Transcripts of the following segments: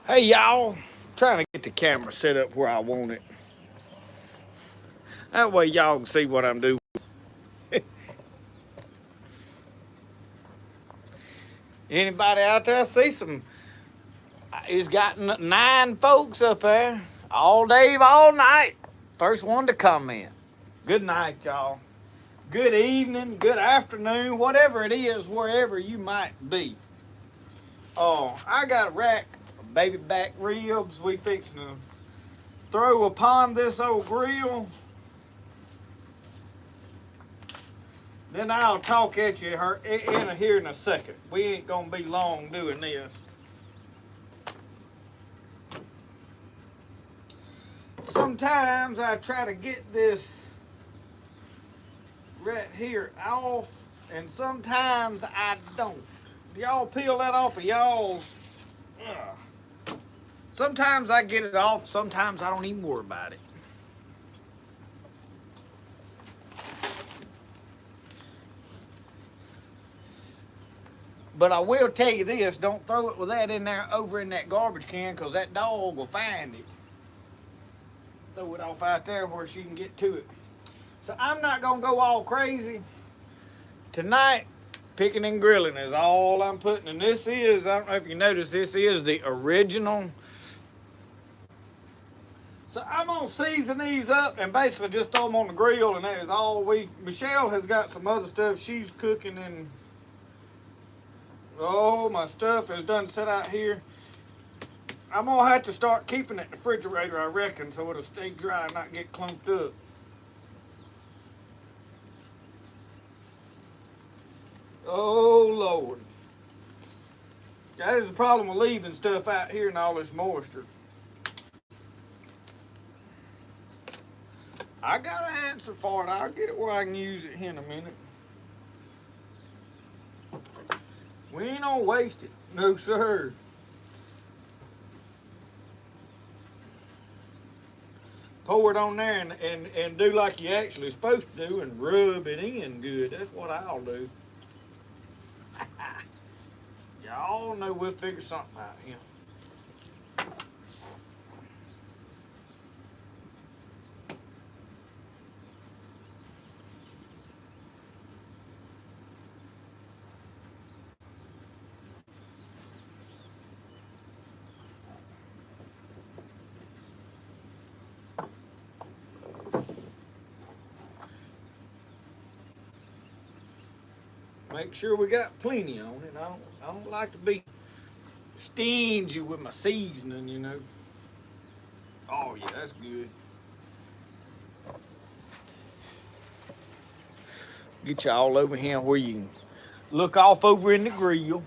Hey y'all, trying to get the camera set up where I want it. That way y'all can see what I'm doing. Anybody out there see some? He's got 9 folks up there all day, all night. First one to comment. Good night, y'all. Good evening, good afternoon, whatever it is, wherever you might be. Oh, I got a rack of baby back ribs we fixing to throw upon this old grill. Then I'll talk at you in here in a second. We ain't gonna be long doing this. Sometimes I try to get this right here off, and sometimes I don't. Y'all peel that off of y'all's. Sometimes I get it off, sometimes I don't even worry about it. But I will tell you this, don't throw it with that in there over in that garbage can, because that dog will find it. Throw it off out there where she can get to it. So I'm not gonna go all crazy. Tonight, picking and grilling is all I'm putting. And this is, I don't know if you noticed, this is the original. So I'm gonna season these up and basically just throw them on the grill, and that is all Michelle has got some other stuff she's cooking, and oh, my stuff is done set out here. I'm gonna have to start keeping it in the refrigerator, I reckon, so it'll stay dry and not get clumped up. Oh Lord. That is the problem with leaving stuff out here and all this moisture. I got an answer for it. I'll get it where I can use it here in a minute. We ain't gonna waste it. No, sir. Pour it on there and do like you actually supposed to do and rub it in good. That's what I'll do. Y'all know we'll figure something out here. Make sure we got plenty on it. I don't like to be stingy with my seasoning, you know. Oh yeah, that's good. Get y'all over here where you can look off over in the grill.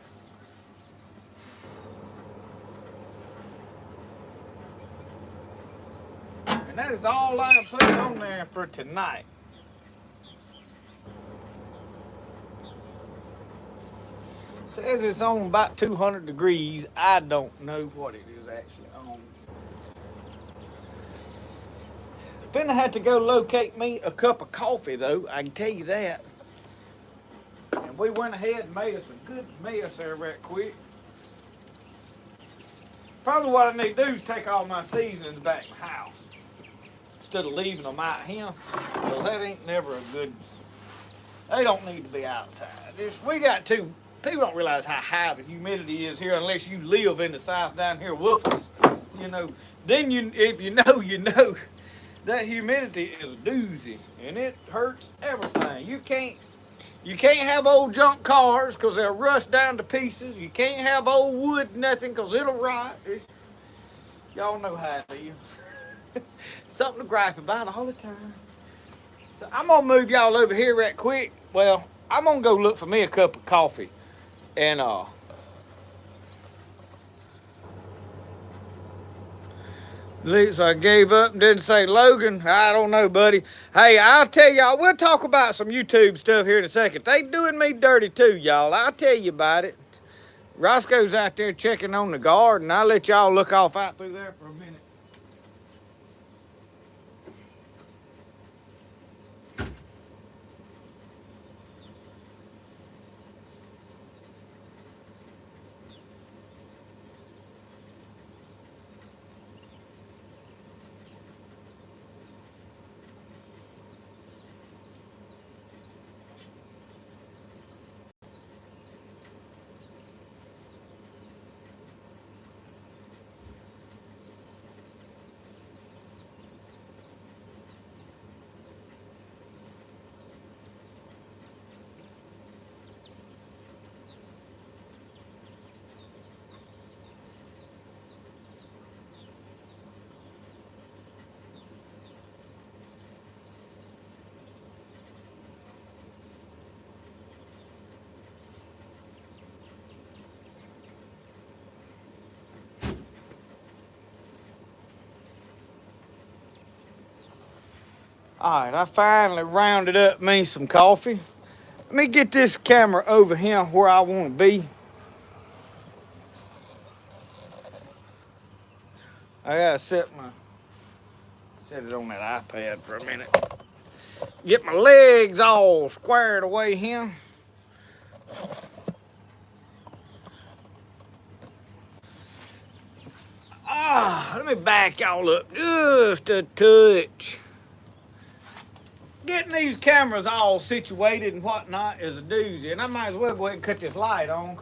And that is all I'm putting on there for tonight. Says it's on about 200 degrees. I don't know what it is actually on. Finna have to go locate me a cup of coffee though, I can tell you that. And we went ahead and made us a good mess there right quick. Probably what I need to do is take all my seasonings back in the house instead of leaving them out here, because that ain't never a good. They don't need to be outside. We got to. People don't realize how high the humidity is here unless you live in the south down here with us. You know, then if you know that humidity is a doozy and it hurts everything. You can't have old junk cars because they'll rust down to pieces. You can't have old wood nothing because it'll rot. Y'all know how it is. Something to gripe about all the time. So I'm gonna move y'all over here right quick. Well, I'm gonna go look for me a cup of coffee. And so I gave up and didn't say Logan. I don't know, buddy. Hey, I'll tell y'all, we'll talk about some YouTube stuff here in a second. They doing me dirty too, y'all. I'll tell you about it. Roscoe's out there checking on the garden. I'll let y'all look off out through there for a minute. All right, I finally rounded up me some coffee. Let me get this camera over here where I want to be. I gotta set it on that iPad for a minute. Get my legs all squared away here. Let me back y'all up just a touch. Getting these cameras all situated and whatnot is a doozy, and I might as well go ahead and cut this light on.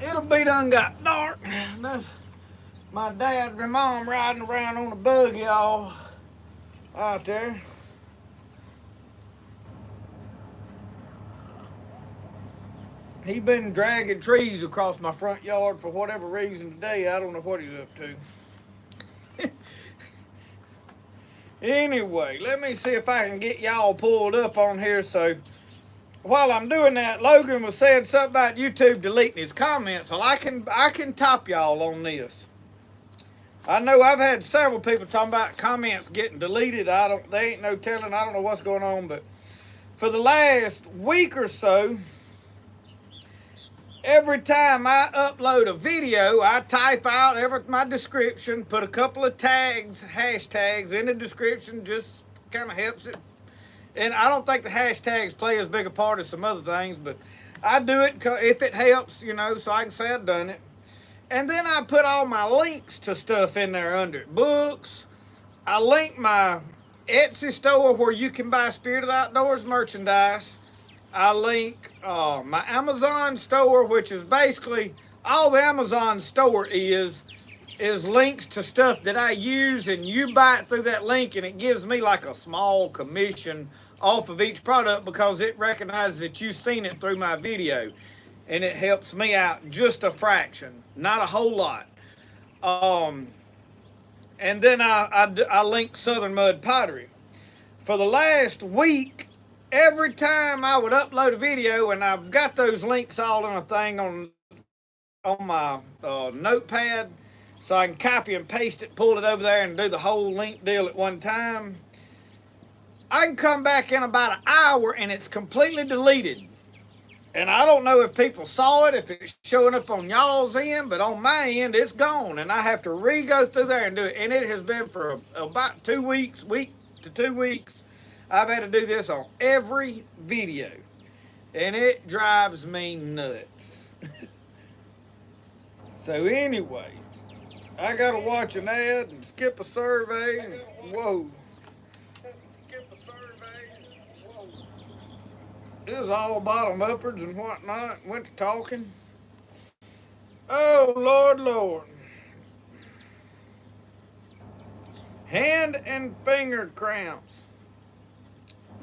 It'll be done got dark. That's my dad and my mom riding around on a buggy all out there. He been dragging trees across my front yard for whatever reason today. I don't know what he's up to. Anyway, let me see if I can get y'all pulled up on here. So while I'm doing that, Logan was saying something about YouTube deleting his comments. Well, I can top y'all on this. I know I've had several people talking about comments getting deleted. They ain't no telling. I don't know what's going on, but for the last week or so, every time I upload a video, I type out my description, put a couple of hashtags in the description, just kind of helps it. And I don't think the hashtags play as big a part as some other things, but I do it if it helps, so I can say I've done it. And then I put all my links to stuff in there under it. Books. I link my Etsy store where you can buy Spirit of the Outdoors merchandise. I link my Amazon store, which is basically all the Amazon store is links to stuff that I use, and you buy it through that link, and it gives me like a small commission off of each product because it recognizes that you've seen it through my video, and it helps me out just a fraction, not a whole lot. And then I link Southern Mud Pottery. For the last week, every time I would upload a video, and I've got those links all in a thing on my notepad, so I can copy and paste it, pull it over there, and do the whole link deal at one time. I can come back in about an hour, and it's completely deleted. And I don't know if people saw it, if it's showing up on y'all's end, but on my end, it's gone, and I have to re-go through there and do it. And it has been for about 2 weeks, week to 2 weeks. I've had to do this on every video, and it drives me nuts. So anyway, I gotta watch an ad and skip a survey. Whoa. It was all bottom upwards and whatnot. Went to talking. Oh, Lord, Lord. Hand and finger cramps.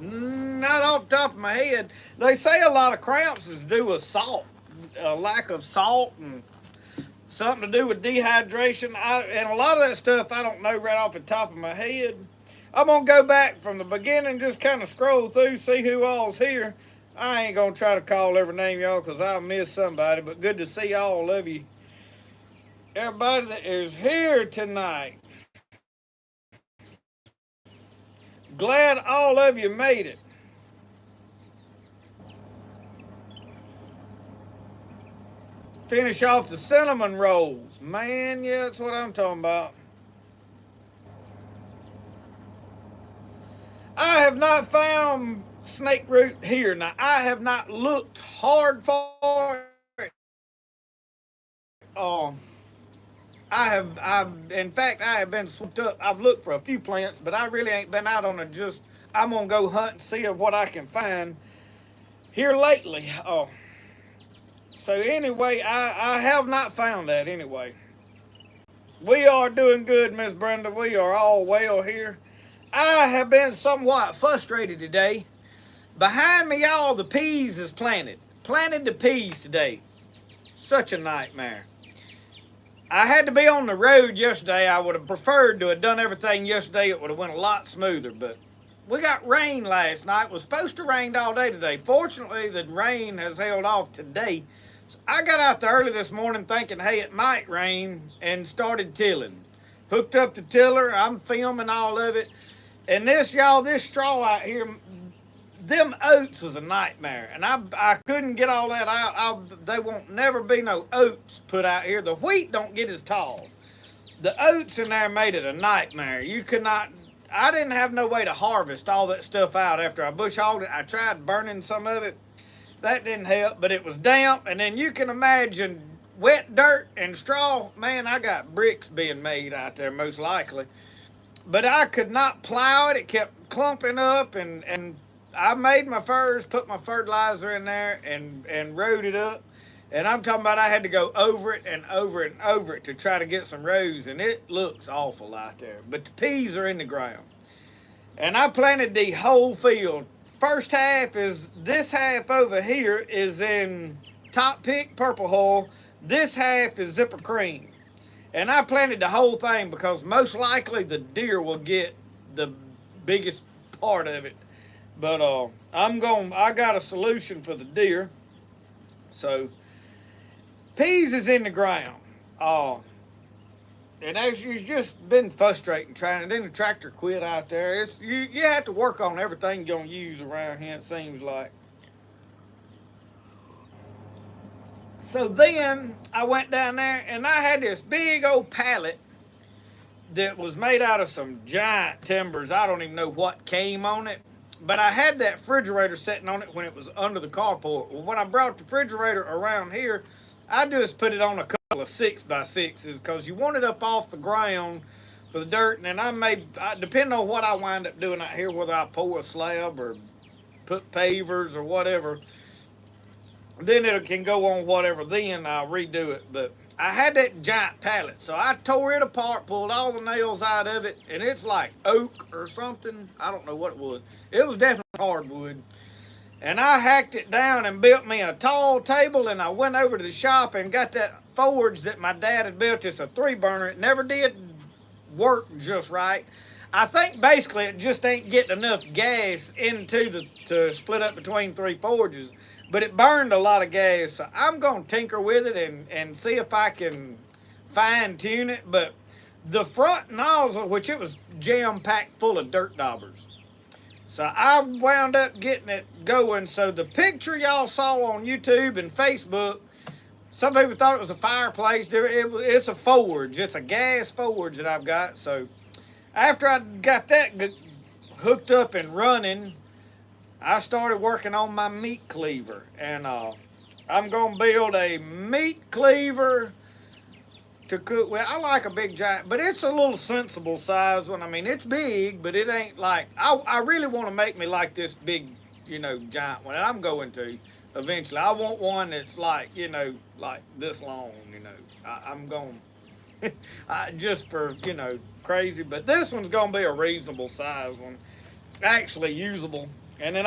Not off the top of my head. They say a lot of cramps is due with salt. A lack of salt and something to do with dehydration. And a lot of that stuff I don't know right off the top of my head. I'm going to go back from the beginning, just kind of scroll through, see who all's here. I ain't going to try to call every name, y'all, because I'll miss somebody. But good to see all of you. Everybody that is here tonight. Glad all of you made it. Finish off the cinnamon rolls. Man, yeah, that's what I'm talking about. I have not found snake root here. Now, I have not looked hard for it. In fact, I have been swooped up. I've looked for a few plants, but I really ain't been out on it. I'm going to go hunt and see what I can find here lately. So anyway, I have not found that anyway. We are doing good, Miss Brenda. We are all well here. I have been somewhat frustrated today. Behind me, y'all, the peas is planted. Planted the peas today. Such a nightmare. I had to be on the road yesterday. I would have preferred to have done everything yesterday. It would have went a lot smoother, but we got rain last night. It was supposed to rain all day today. Fortunately, the rain has held off today. So I got out there early this morning thinking, hey, it might rain, and started tilling. Hooked up the tiller. I'm filming all of it. And this, y'all, this straw out here, them oats was a nightmare. And I couldn't get all that out. They won't never be no oats put out here. The wheat don't get as tall. The oats in there made it a nightmare. You could not, I didn't have no way to harvest all that stuff out after I bush hogged it. I tried burning some of it. That didn't help, but it was damp. And then you can imagine wet dirt and straw. Man, I got bricks being made out there most likely. But I could not plow it. It kept clumping up, and I made my furs, put my fertilizer in there, and rode it up. And I'm talking about I had to go over it and over it and over it to try to get some rows, and it looks awful out there. But the peas are in the ground. And I planted the whole field. First half is, this half over here is in top pick purple hull. This half is zipper cream. And I planted the whole thing because most likely the deer will get the biggest part of it. But I got a solution for the deer. So peas is in the ground. And as you've just been frustrating trying, and then the tractor quit out there. It's you have to work on everything you're gonna use around here, it seems like. So then I went down there and I had this big old pallet that was made out of some giant timbers. I don't even know what came on it. But I had that refrigerator sitting on it when it was under the carport. Well, when I brought the refrigerator around here, I just put it on a couple of 6x6s because you want it up off the ground for the dirt. And then depending on what I wind up doing out here, whether I pour a slab or put pavers or whatever, then it can go on whatever, then I'll redo it. But I had that giant pallet, so I tore it apart, pulled all the nails out of it, and it's like oak or something. I don't know what it was. It was definitely hardwood. And I hacked it down and built me a tall table, and I went over to the shop and got that forge that my dad had built. It's a 3-burner. It never did work just right. I think basically it just ain't getting enough gas into to split up between 3 forges. But it burned a lot of gas, so I'm going to tinker with it and see if I can fine-tune it. But the front nozzle, which it was jam-packed full of dirt daubers. So I wound up getting it going. So the picture y'all saw on YouTube and Facebook, some people thought it was a fireplace. It's a forge. It's a gas forge that I've got. So after I got that hooked up and running, I started working on my meat cleaver, and I'm going to build a meat cleaver to cook with. I like a big giant, but it's a little sensible size one. I mean, it's big, but it ain't like, I really want to make me like this big, giant one, and I'm going to eventually. I want one that's like, like this long, I'm going, just for, crazy, but this one's going to be a reasonable size one, actually usable. And then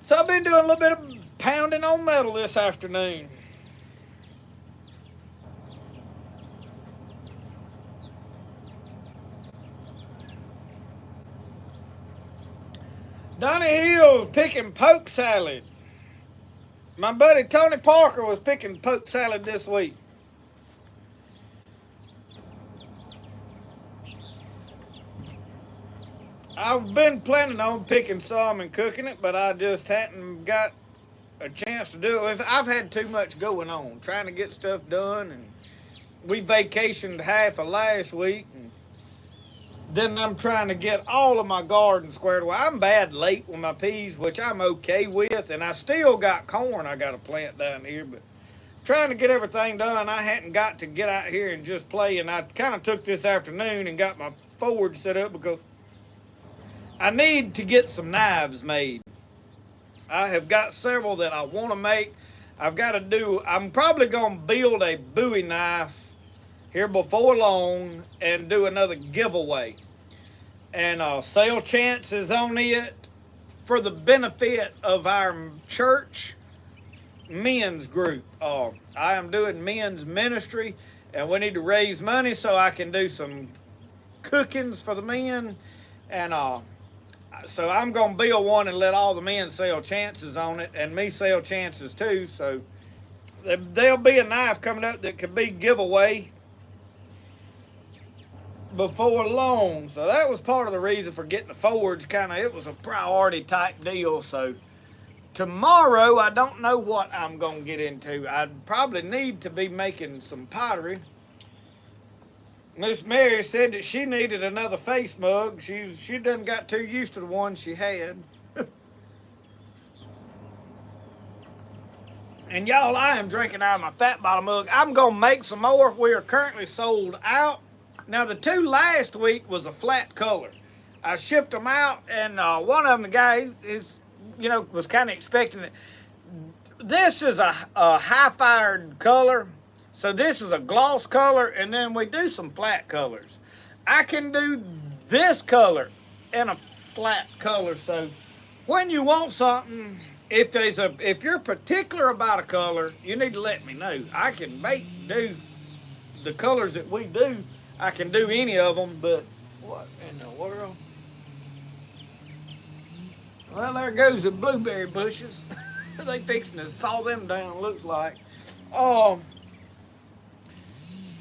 so I've been doing a little bit of pounding on metal this afternoon. Donnie Hill picking poke salad. My buddy Tony Parker was picking poke salad this week. I've been planning on picking some and cooking it, but I just hadn't got a chance to do it. I've had too much going on, trying to get stuff done, and we vacationed half of last week, and then I'm trying to get all of my garden squared away. I'm bad late with my peas, which I'm okay with, and I still got corn I got to plant down here, but trying to get everything done, I hadn't got to get out here and just play, and I kind of took this afternoon and got my forge set up because I need to get some knives made. I have got several that I want to make. I'm probably going to build a Bowie knife here before long and do another giveaway. And sale chances on it for the benefit of our church men's group. I am doing men's ministry, and we need to raise money so I can do some cookings for the men, and so I'm gonna build one and let all the men sell chances on it, and me sell chances too. So there'll be a knife coming up that could be giveaway before long. So that was part of the reason for getting the forge. It was a priority type deal. So tomorrow, I don't know what I'm gonna get into. I'd probably need to be making some pottery. Miss Mary said that she needed another face mug. She done got too used to the one she had. And y'all, I am drinking out of my fat bottom mug. I'm gonna make some more. We are currently sold out. Now the two last week was a flat color. I shipped them out, and one of them, the guy was kind of expecting it. This is a high-fired color. So this is a gloss color, and then we do some flat colors. I can do this color and a flat color. So when you want something, if you're particular about a color, you need to let me know. I can do the colors that we do. I can do any of them, but what in the world? Well, there goes the blueberry bushes. They fixing to saw them down, looks like.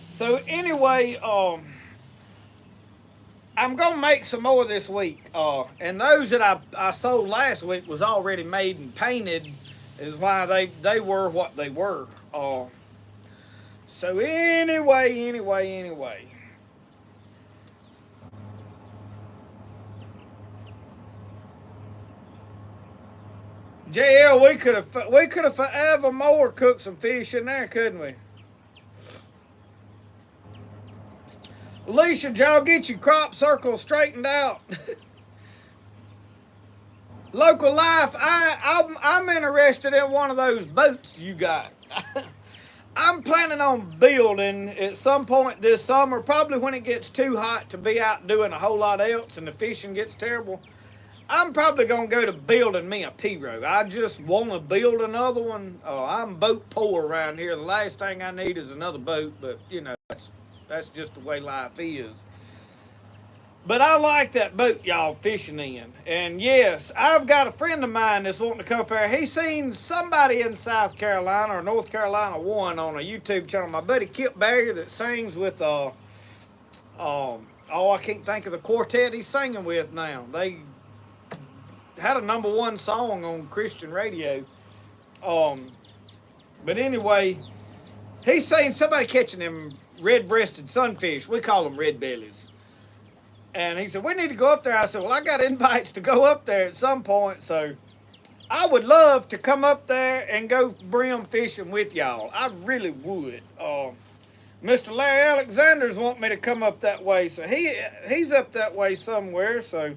So anyway, I'm gonna make some more this week. And those that I sold last week was already made and painted, is why they were what they were. So anyway. JL, we could have forever more cooked some fish in there, couldn't we? Alicia, did y'all get your crop circle straightened out? Local life, I'm interested in one of those boats you got. I'm planning on building at some point this summer, probably when it gets too hot to be out doing a whole lot else and the fishing gets terrible. I'm probably going to go to building me a pirogue. I just want to build another one. I'm boat poor around here. The last thing I need is another boat, but that's just the way life is. But I like that boat y'all fishing in. And yes, I've got a friend of mine that's wanting to come up here. He's seen somebody in South Carolina or North Carolina one on a YouTube channel. My buddy Kip Barrier that sings with I can't think of the quartet he's singing with now. They had a #1 song on Christian radio. But anyway, he's saying somebody catching them red-breasted sunfish. We call them red bellies. And he said, we need to go up there. I said, well, I got invites to go up there at some point, so I would love to come up there and go brim fishing with y'all. I really would. Mr. Larry Alexander's want me to come up that way, so he's up that way somewhere, so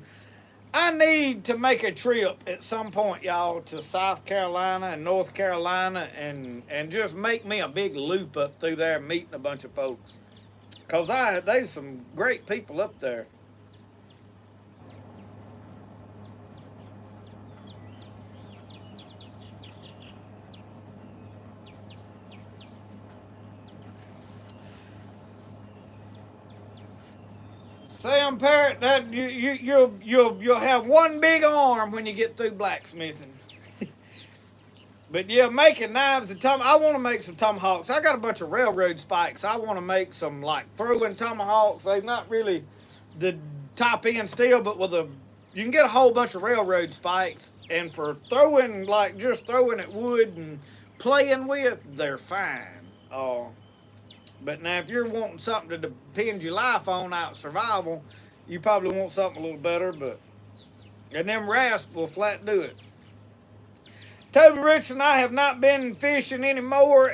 I need to make a trip at some point, y'all, to South Carolina and North Carolina and just make me a big loop up through there meeting a bunch of folks. Because there's some great people up there. Sam Parrott, that you'll have one big arm when you get through blacksmithing. But yeah, making knives and I want to make some tomahawks. I got a bunch of railroad spikes. I want to make some like throwing tomahawks. They're not really the top end steel, but you can get a whole bunch of railroad spikes, and for throwing, like just throwing at wood and playing with, they're fine. But now if you're wanting something to depend your life on out survival, you probably want something a little better, and them rasps will flat do it. Toby Richardson, I have not been fishing anymore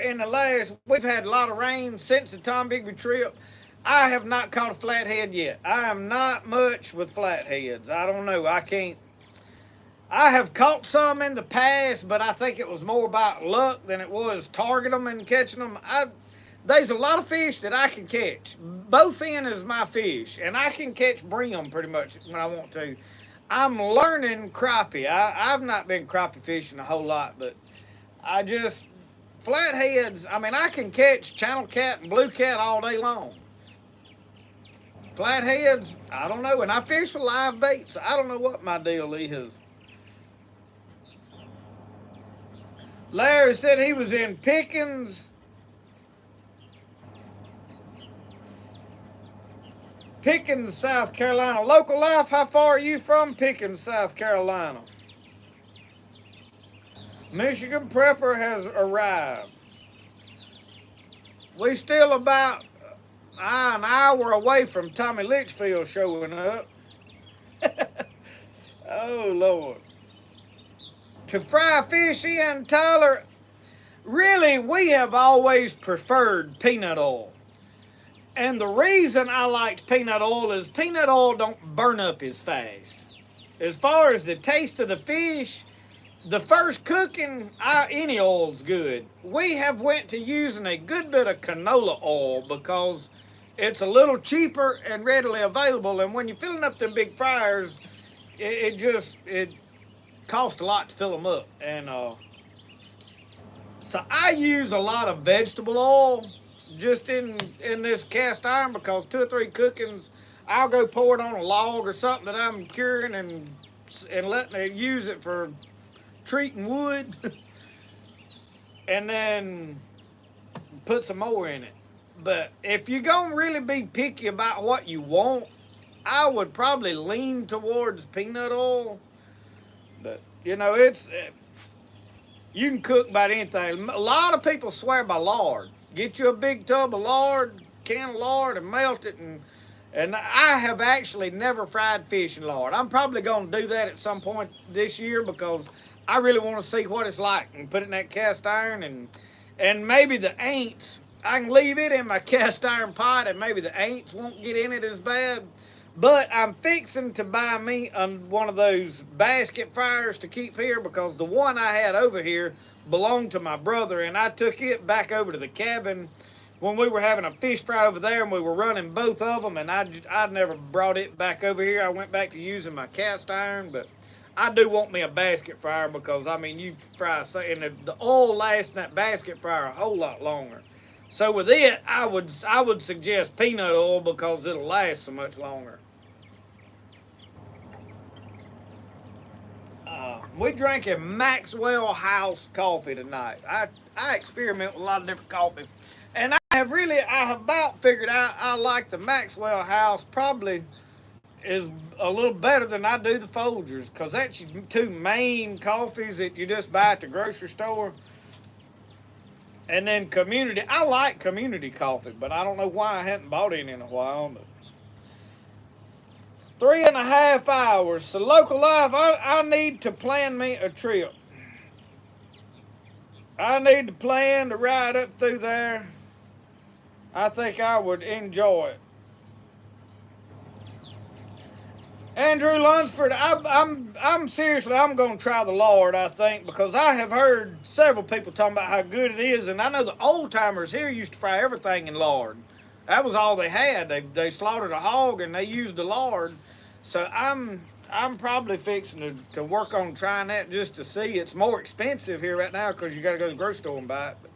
we've had a lot of rain since the Tom Bigby trip. I have not caught a flathead yet. I am not much with flatheads. I don't know. I have caught some in the past, but I think it was more about luck than it was targeting them and catching them. There's a lot of fish that I can catch. Bowfin is my fish, and I can catch brim pretty much when I want to. I'm learning crappie. I've not been crappie fishing a whole lot, but flatheads, I can catch channel cat and blue cat all day long. Flatheads, I don't know. And I fish with live baits. I don't know what my deal is. Larry said he was in Pickens, South Carolina. Local life, how far are you from Pickens, South Carolina? Michigan Prepper has arrived. We still about an hour away from Tommy Litchfield showing up. Oh, Lord. To fry fish in, Tyler, really, we have always preferred peanut oil. And the reason I liked peanut oil is peanut oil don't burn up as fast. As far as the taste of the fish, the first cooking, any oil's good. We have went to using a good bit of canola oil because it's a little cheaper and readily available. And when you're filling up them big fryers, it costs a lot to fill them up. And so I use a lot of vegetable oil just in this cast iron because 2 or 3 cookings, I'll go pour it on a log or something that I'm curing and letting it use it for treating wood and then put some more in it. But if you're gonna really be picky about what you want, I would probably lean towards peanut oil. But you know, you can cook about anything. A lot of people swear by lard. Get you a big tub of lard, can of lard, and melt it. And I have actually never fried fish in lard. I'm probably going to do that at some point this year because I really want to see what it's like and put it in that cast iron and maybe the ants. I can leave it in my cast iron pot and maybe the ants won't get in it as bad. But I'm fixing to buy me one of those basket fryers to keep here because the one I had over here belonged to my brother, and I took it back over to the cabin when we were having a fish fry over there, and we were running both of them, and I'd never brought it back over here. I went back to using my cast iron, but I do want me a basket fryer because, I mean, you fry, and the oil lasts in that basket fryer a whole lot longer. So with it, I would suggest peanut oil because it'll last so much longer. We drank a Maxwell House coffee tonight. I experiment with a lot of different coffee. And I have about figured out I like the Maxwell House probably is a little better than I do the Folgers because that's your 2 main coffees that you just buy at the grocery store. And then Community. I like Community coffee, but I don't know why I hadn't bought any in a while. But 3.5 hours. So local life, I need to plan me a trip. I need to plan to ride up through there. I think I would enjoy it. Andrew Lunsford, I'm seriously, I'm going to try the lard, I think, because I have heard several people talking about how good it is, and I know the old timers here used to fry everything in lard. That was all they had. They slaughtered a hog and they used the lard. So I'm probably fixing to work on trying that just to see. It's more expensive here right now because you got to go to the grocery store and buy it. But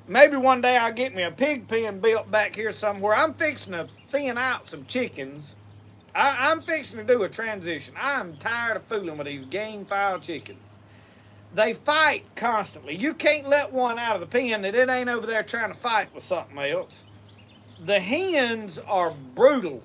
maybe one day I'll get me a pig pen built back here somewhere. I'm fixing to thin out some chickens. I'm fixing to do a transition. I'm tired of fooling with these game-fowl chickens. They fight constantly. You can't let one out of the pen that it ain't over there trying to fight with something else. The hens are brutal.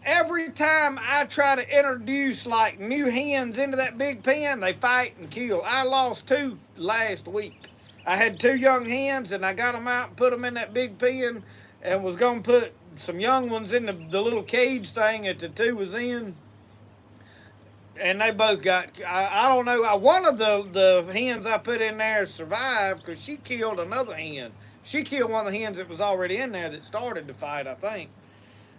Every time I try to introduce like new hens into that big pen, they fight and kill. I lost 2 last week. I had 2 young hens and I got them out and put them in that big pen and was going to put some young ones in the little cage thing that the 2 was in. And they both got, I don't know, one of the hens I put in there survived because she killed another hen. She killed one of the hens that was already in there that started the fight, I think.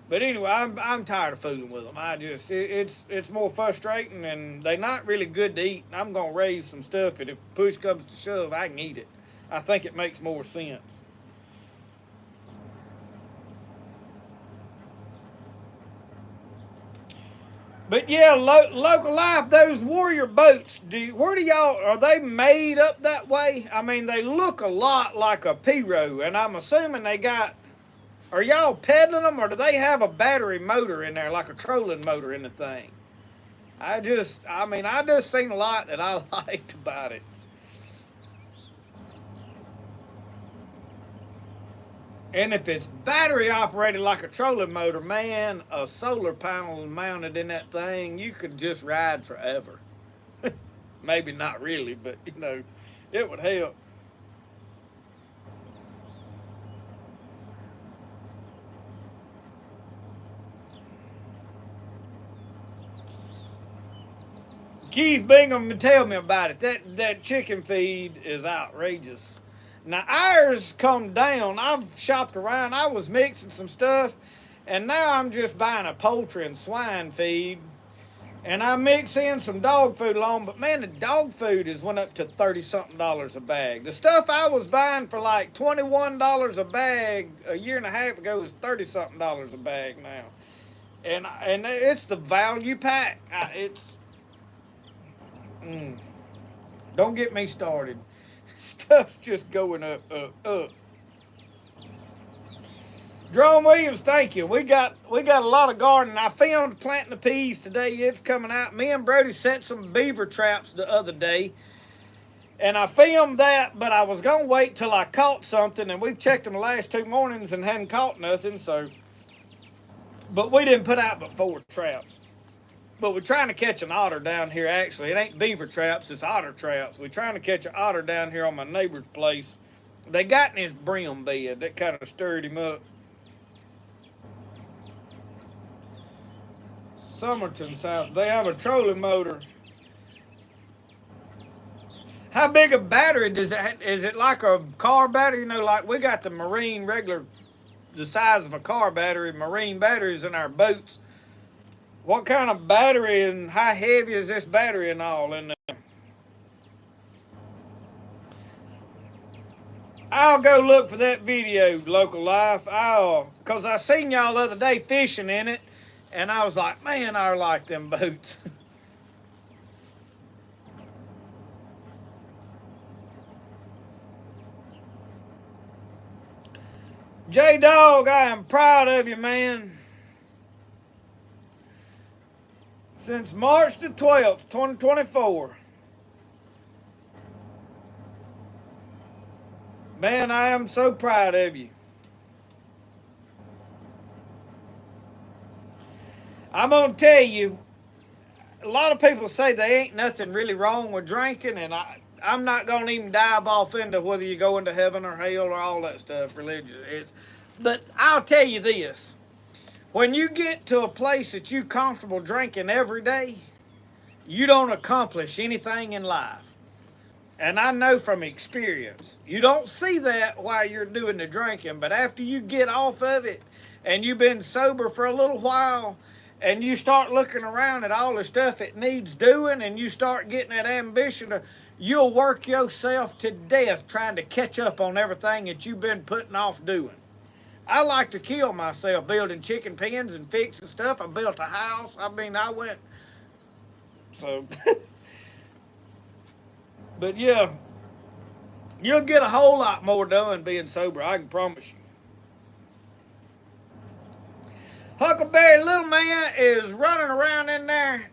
But anyway, I'm tired of fooling with them. It's more frustrating, and they're not really good to eat. I'm gonna raise some stuff, and if push comes to shove, I can eat it. I think it makes more sense. But yeah, local life. Those warrior boats. Where do y'all are they made up that way? I mean, they look a lot like a Piro, and I'm assuming they got Are y'all pedaling them, or do they have a battery motor in there, like a trolling motor in the thing? I just seen a lot that I liked about it. And if it's battery operated like a trolling motor, man, a solar panel mounted in that thing, you could just ride forever. Maybe not really, but it would help. Keith Bingham tell me about it. That chicken feed is outrageous. Now ours come down. I've shopped around. I was mixing some stuff, and now I'm just buying a poultry and swine feed, and I mix in some dog food along. But man, the dog food has went up to $30-something a bag. The stuff I was buying for like $21 a bag a year and a half ago is $30-something a bag now, and it's the value pack. It's Don't get me started. Stuff's just going up, up, up. Jerome Williams, thank you. We got a lot of gardening. I filmed planting the peas today. It's coming out. Me and Brody set some beaver traps the other day, and I filmed that, but I was gonna wait till I caught something, and we've checked them the last 2 mornings and hadn't caught nothing. But we didn't put out but 4 traps. But we're trying to catch an otter down here, actually. It ain't beaver traps, it's otter traps. We're trying to catch an otter down here on my neighbor's place. They got in his brim bed. That kind of stirred him up. Somerton, South. They have a trolling motor. How big a battery does it have? Is it like a car battery? Like we got the marine regular, the size of a car battery, marine batteries in our boats. What kind of battery and how heavy is this battery and all in there? I'll go look for that video, Local Life. Because I seen y'all the other day fishing in it, and I was like, man, I like them boats. J-Dog, I am proud of you, man. Since March the 12th, 2024. Man, I am so proud of you. I'm going to tell you, a lot of people say there ain't nothing really wrong with drinking, and I'm not going to even dive off into whether you go into heaven or hell or all that stuff, religious. But I'll tell you this. When you get to a place that you're comfortable drinking every day, you don't accomplish anything in life. And I know from experience, you don't see that while you're doing the drinking, but after you get off of it and you've been sober for a little while and you start looking around at all the stuff it needs doing and you start getting that ambition, you'll work yourself to death trying to catch up on everything that you've been putting off doing. I like to kill myself building chicken pens and fixing stuff. I built a house. But yeah, you'll get a whole lot more done being sober, I can promise you. Huckleberry Little Man is running around in there.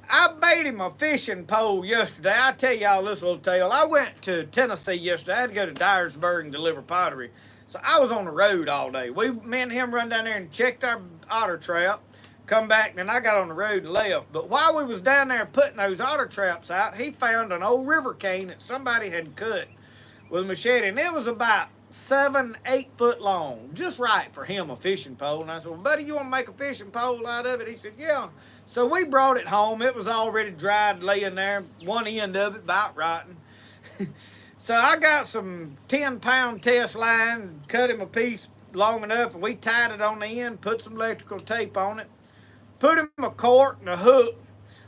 I made him a fishing pole yesterday. I'll tell y'all this little tale. I went to Tennessee yesterday. I had to go to Dyersburg and deliver pottery. So I was on the road all day. Me and him run down there and checked our otter trap, come back, and then I got on the road and left. But while we was down there putting those otter traps out, he found an old river cane that somebody had cut with a machete, and it was about 7-8 foot long, just right for him, a fishing pole. And I said, well, buddy, you want to make a fishing pole out of it? He said, yeah. So we brought it home. It was already dried, laying there, one end of it about rotten. So I got some 10-pound test line, cut him a piece long enough, and we tied it on the end, put some electrical tape on it, put him a cork and a hook.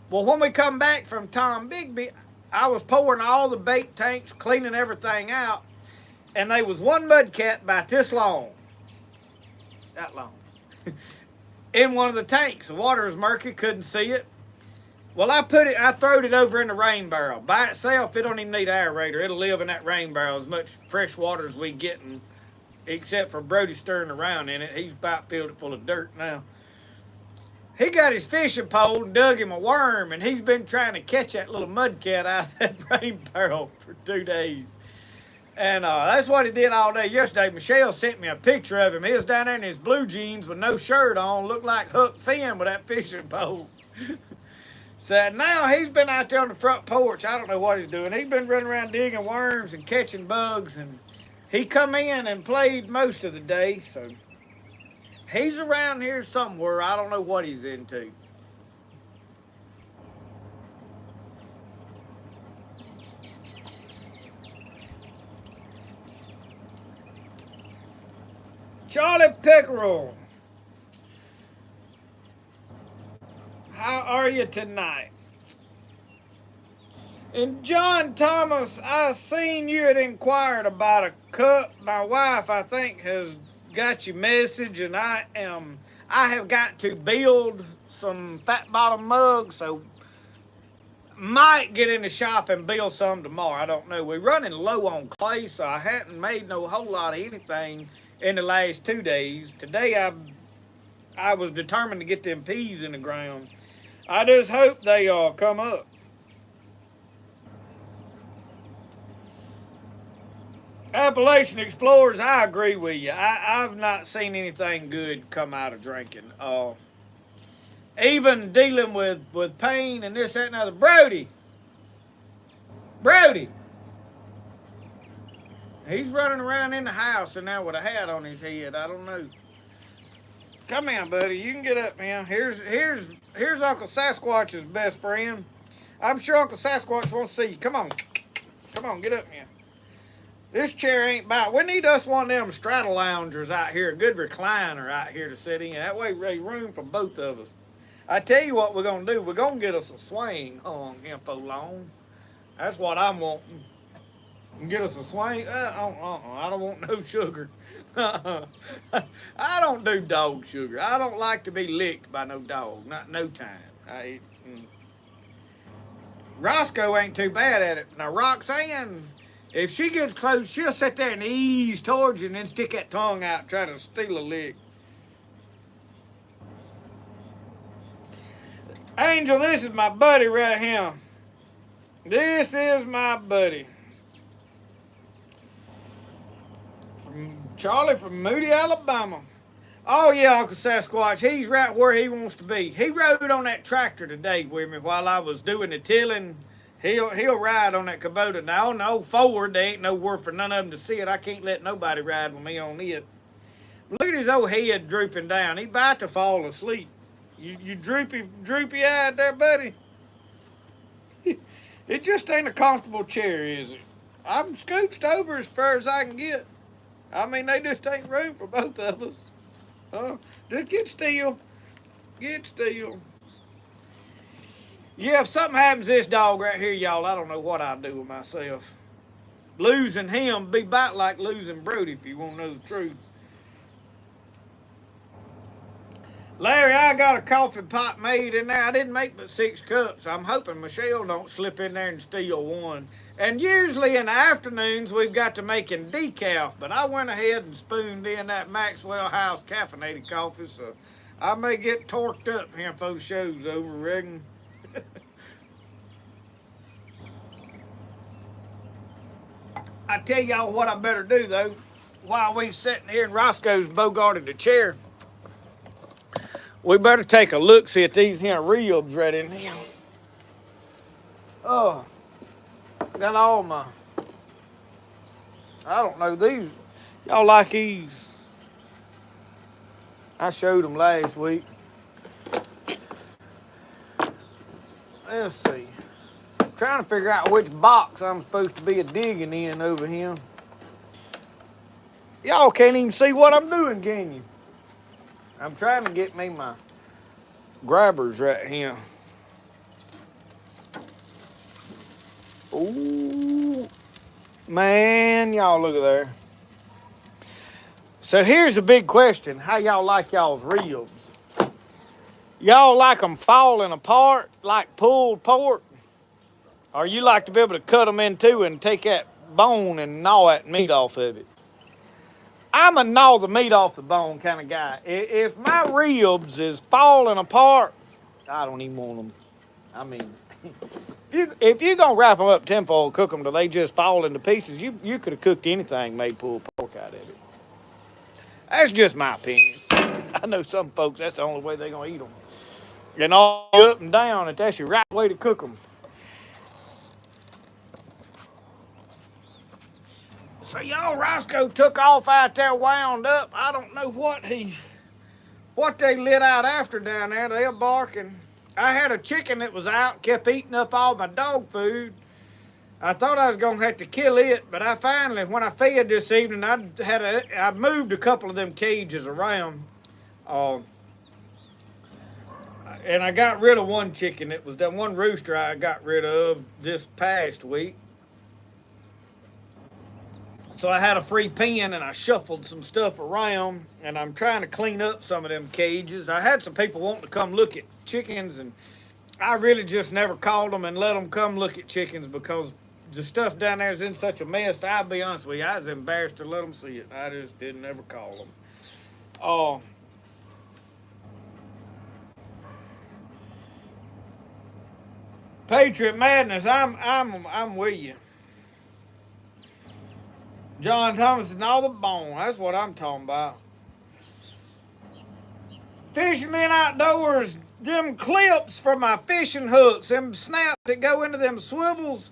Well, when we come back from Tom Bigby, I was pouring all the bait tanks, cleaning everything out, and there was one mud cat about this long, that long, in one of the tanks. The water was murky, couldn't see it. Well, I throwed it over in the rain barrel. By itself, it don't even need an aerator. It'll live in that rain barrel as much fresh water as we getting except for Brody stirring around in it. He's about filled it full of dirt now. He got his fishing pole and dug him a worm, and he's been trying to catch that little mudcat out of that rain barrel for 2 days. And that's what he did all day yesterday. Michelle sent me a picture of him. He was down there in his blue jeans with no shirt on, looked like Huck Finn with that fishing pole. So now he's been out there on the front porch. I don't know what he's doing. He's been running around digging worms and catching bugs, and he come in and played most of the day, so he's around here somewhere. I don't know what he's into. Charlie Pickerel, how are you tonight? And John Thomas, I seen you had inquired about a cup. My wife, I think, has got your message, and I have got to build some fat bottom mugs, so might get in the shop and build some tomorrow. I don't know. We're running low on clay, so I hadn't made no whole lot of anything in the last 2 days. Today I was determined to get them peas in the ground. I just hope they come up. Appalachian Explorers, I agree with you. I've not seen anything good come out of drinking. Even dealing with pain and this, that, and other. Brody! He's running around in the house and now with a hat on his head. I don't know. Come in, buddy. You can get up now. Here's Uncle Sasquatch's best friend. I'm sure Uncle Sasquatch wants to see you. Come on. Come on, get up here. This chair ain't about. We need us one of them straddle loungers out here, a good recliner out here to sit in. That way there's room for both of us. I tell you what we're going to do. We're going to get us a swing on info long. That's what I'm wanting. Get us a swing. I don't want no sugar. I don't do dog sugar. I don't like to be licked by no dog. Not no time. Roscoe ain't too bad at it. Now, Roxanne, if she gets close, she'll sit there and ease towards you and then stick that tongue out and try to steal a lick. Angel, this is my buddy right here. This is my buddy. Charlie from Moody, Alabama. Oh yeah, Uncle Sasquatch, he's right where he wants to be. He rode on that tractor today with me while I was doing the tilling. He'll ride on that Kubota. Now on the old Ford, there ain't nowhere for none of them to see it. I can't let nobody ride with me on it. Look at his old head drooping down. He's about to fall asleep. You droopy eyed there, buddy. It just ain't a comfortable chair, is it? I'm scooched over as far as I can get. I mean, they just ain't room for both of us. Just get still. Get still. Yeah, if something happens to this dog right here, y'all, I don't know what I'd do with myself. Losing him be about like losing Brody, if you want to know the truth. Larry, I got a coffee pot made in there. I didn't make but 6 cups. I'm hoping Michelle don't slip in there and steal one. And usually in the afternoons, we've got to making decaf, but I went ahead and spooned in that Maxwell House caffeinated coffee, so I may get torqued up here before the show's over, reckon. I tell y'all what I better do, though, while we sitting here and Roscoe's bogarted the chair. We better take a look, see at these here ribs right in here. Oh, got all my, I don't know, these, y'all like these? I showed them last week. Let's see. I'm trying to figure out which box I'm supposed to be digging in over here. Y'all can't even see what I'm doing, can you? I'm trying to get me my grabbers right here. Ooh, man, y'all look at there. So here's a big question. How y'all like y'all's ribs? Y'all like them falling apart like pulled pork? Or you like to be able to cut them in two and take that bone and gnaw that meat off of it? I'm a gnaw the meat off the bone kind of guy. If my ribs is falling apart, I don't even want them. I mean, if you're going to wrap them up tinfoil, cook them till they just fall into pieces, you could have cooked anything, made pulled pork out of it. That's just my opinion. I know some folks, that's the only way they're going to eat them. And all up and down, and that's your right way to cook them. So y'all, Roscoe took off out there, wound up. I don't know what they lit out after down there. They were barking. I had a chicken that was out, kept eating up all my dog food. I thought I was gonna have to kill it, but I finally, when I fed this evening, I moved a couple of them cages around, and I got rid of one chicken. It was that one rooster I got rid of this past week. So I had a free pen and I shuffled some stuff around, and I'm trying to clean up some of them cages. I had some people wanting to come look at chickens, and I really just never called them and let them come look at chickens because the stuff down there is in such a mess. I'll be honest with you, I was embarrassed to let them see it. I just didn't ever call them. Patriot Madness, I'm with you. John Thomas and all the bone. That's what I'm talking about. Fishermen Outdoors, them clips for my fishing hooks, them snaps that go into them swivels,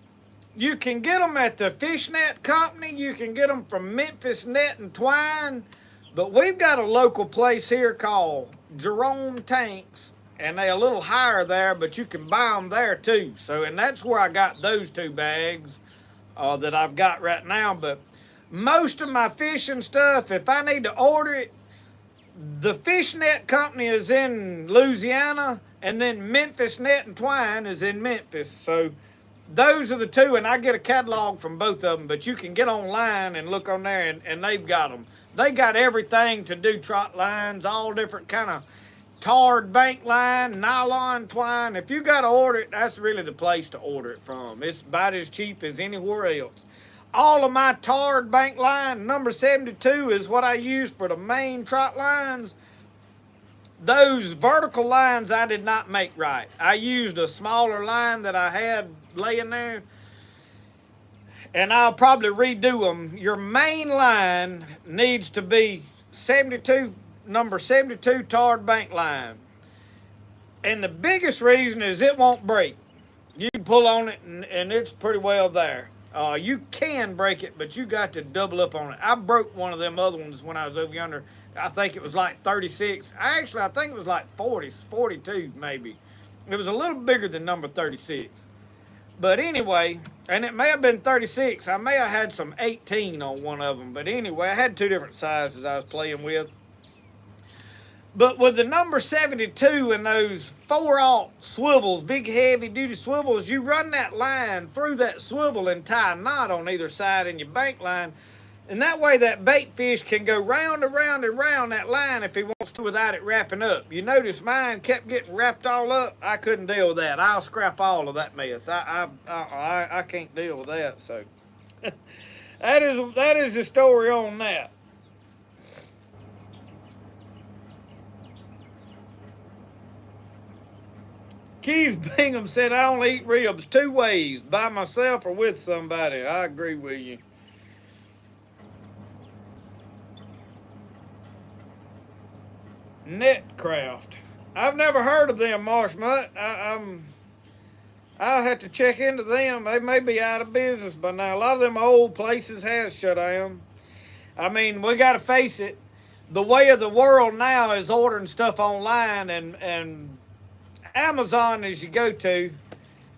you can get them at the Fishnet Company. You can get them from Memphis Net and Twine. But we've got a local place here called Jerome Tanks, and they're a little higher there, but you can buy them there too. So, and that's where I got those 2 bags that I've got right now. But most of my fishing stuff, if I need to order it, the Fishnet Company is in Louisiana, and then Memphis Net and Twine is in Memphis. So those are the 2, and I get a catalog from both of them, but you can get online and look on there, and they've got them. They got everything to do trot lines, all different kind of tarred bank line, nylon twine. If you got to order it, that's really the place to order it from. It's about as cheap as anywhere else. All of my tarred bank line, number 72, is what I use for the main trot lines. Those vertical lines I did not make right. I used a smaller line that I had laying there, and I'll probably redo them. Your main line needs to be 72, number 72 tarred bank line. And the biggest reason is it won't break. You can pull on it and it's pretty well there. You can break it, but you got to double up on it. I broke one of them other ones when I was over yonder. I think it was like 36. I think it was like 40, 42 maybe. It was a little bigger than number 36. But anyway, and it may have been 36. I may have had some 18 on one of them. But anyway, I had 2 different sizes I was playing with. But with the number 72 and those 4/0 swivels, big heavy duty swivels, you run that line through that swivel and tie a knot on either side in your bank line. And that way that bait fish can go round and round and round that line if he wants to without it wrapping up. You notice mine kept getting wrapped all up. I couldn't deal with that. I'll scrap all of that mess. I can't deal with that. So that is the story on that. Keith Bingham said, I only eat ribs 2 ways, by myself or with somebody. I agree with you. Netcraft. I've never heard of them, Marsh Mutt. I'll have to check into them. They may be out of business by now. A lot of them old places has shut down. I mean, we got to face it. The way of the world now is ordering stuff online, and Amazon is your go-to.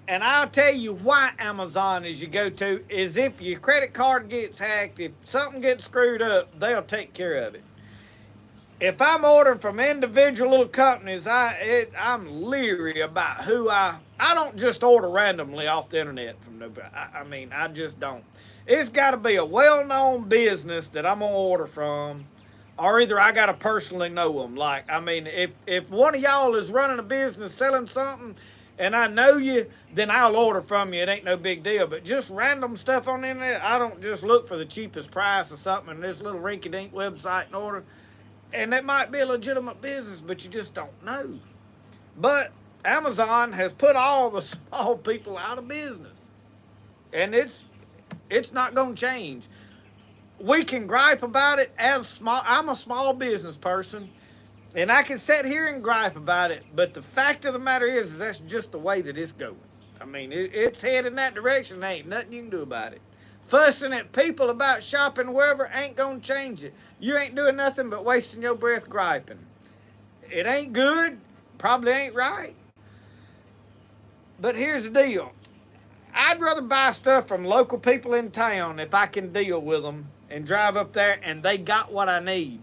And I'll tell you why Amazon is your go-to is if your credit card gets hacked, if something gets screwed up, they'll take care of it. If I'm ordering from individual little companies, I'm leery about who I don't just order randomly off the internet from nobody. I just don't. It's got to be a well-known business that I'm going to order from, or either I got to personally know them. Like, if one of y'all is running a business selling something, and I know you, then I'll order from you. It ain't no big deal. But just random stuff on the internet, I don't just look for the cheapest price or something in this little rinky-dink website and order. And that might be a legitimate business, but you just don't know. But Amazon has put all the small people out of business, and it's not going to change. We can gripe about it as small. I'm a small business person, and I can sit here and gripe about it. But the fact of the matter is that's just the way that it's going. I mean, it's headed in that direction. There ain't nothing you can do about it. Fussing at people about shopping wherever ain't going to change it. You ain't doing nothing but wasting your breath griping. It ain't good. Probably ain't right. But here's the deal. I'd rather buy stuff from local people in town if I can deal with them and drive up there and they got what I need.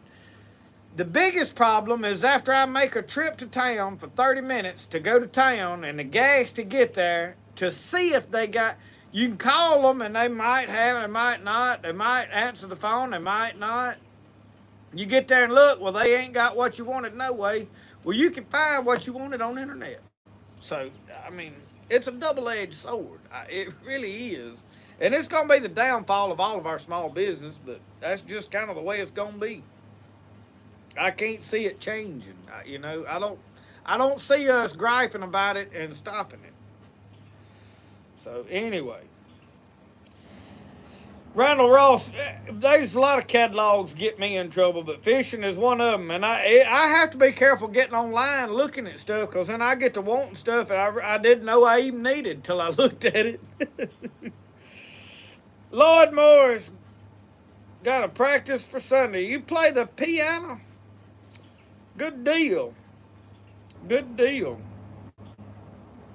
The biggest problem is after I make a trip to town for 30 minutes to go to town and the gas to get there to see if they got... You can call them and they might have, they might not. They might answer the phone, they might not. You get there and look, well, they ain't got what you wanted no way. Well, you can find what you wanted on the internet. So, I mean, it's a double-edged sword. It really is. And it's going to be the downfall of all of our small business, but that's just kind of the way it's going to be. I can't see it changing. You know, I don't see us griping about it and stopping it. So, anyway. Randall Ross, there's a lot of catalogs get me in trouble, but fishing is one of them. And I have to be careful getting online looking at stuff, because then I get to wanting stuff that I didn't know I even needed till I looked at it. Lloyd Morris, got to practice for Sunday. You play the piano? Good deal. Good deal.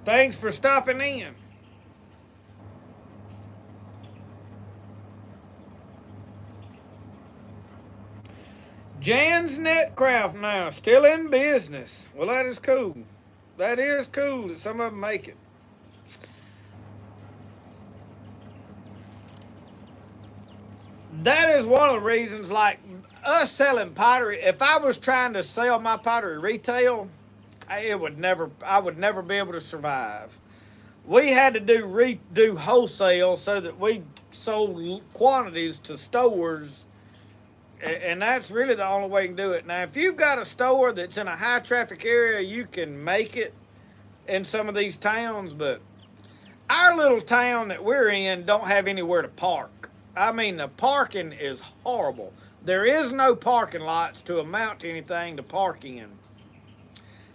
Thanks for stopping in. Jan's Netcraft now, still in business. Well, that is cool. That is cool that some of them make it. That is one of the reasons, like us selling pottery, if I was trying to sell my pottery retail, I would never be able to survive. We had to do wholesale so that we sold quantities to stores. And that's really the only way you can do it. Now, if you've got a store that's in a high traffic area, you can make it in some of these towns, but our little town that we're in don't have anywhere to park. I mean, the parking is horrible. There is no parking lots to amount to anything to park in.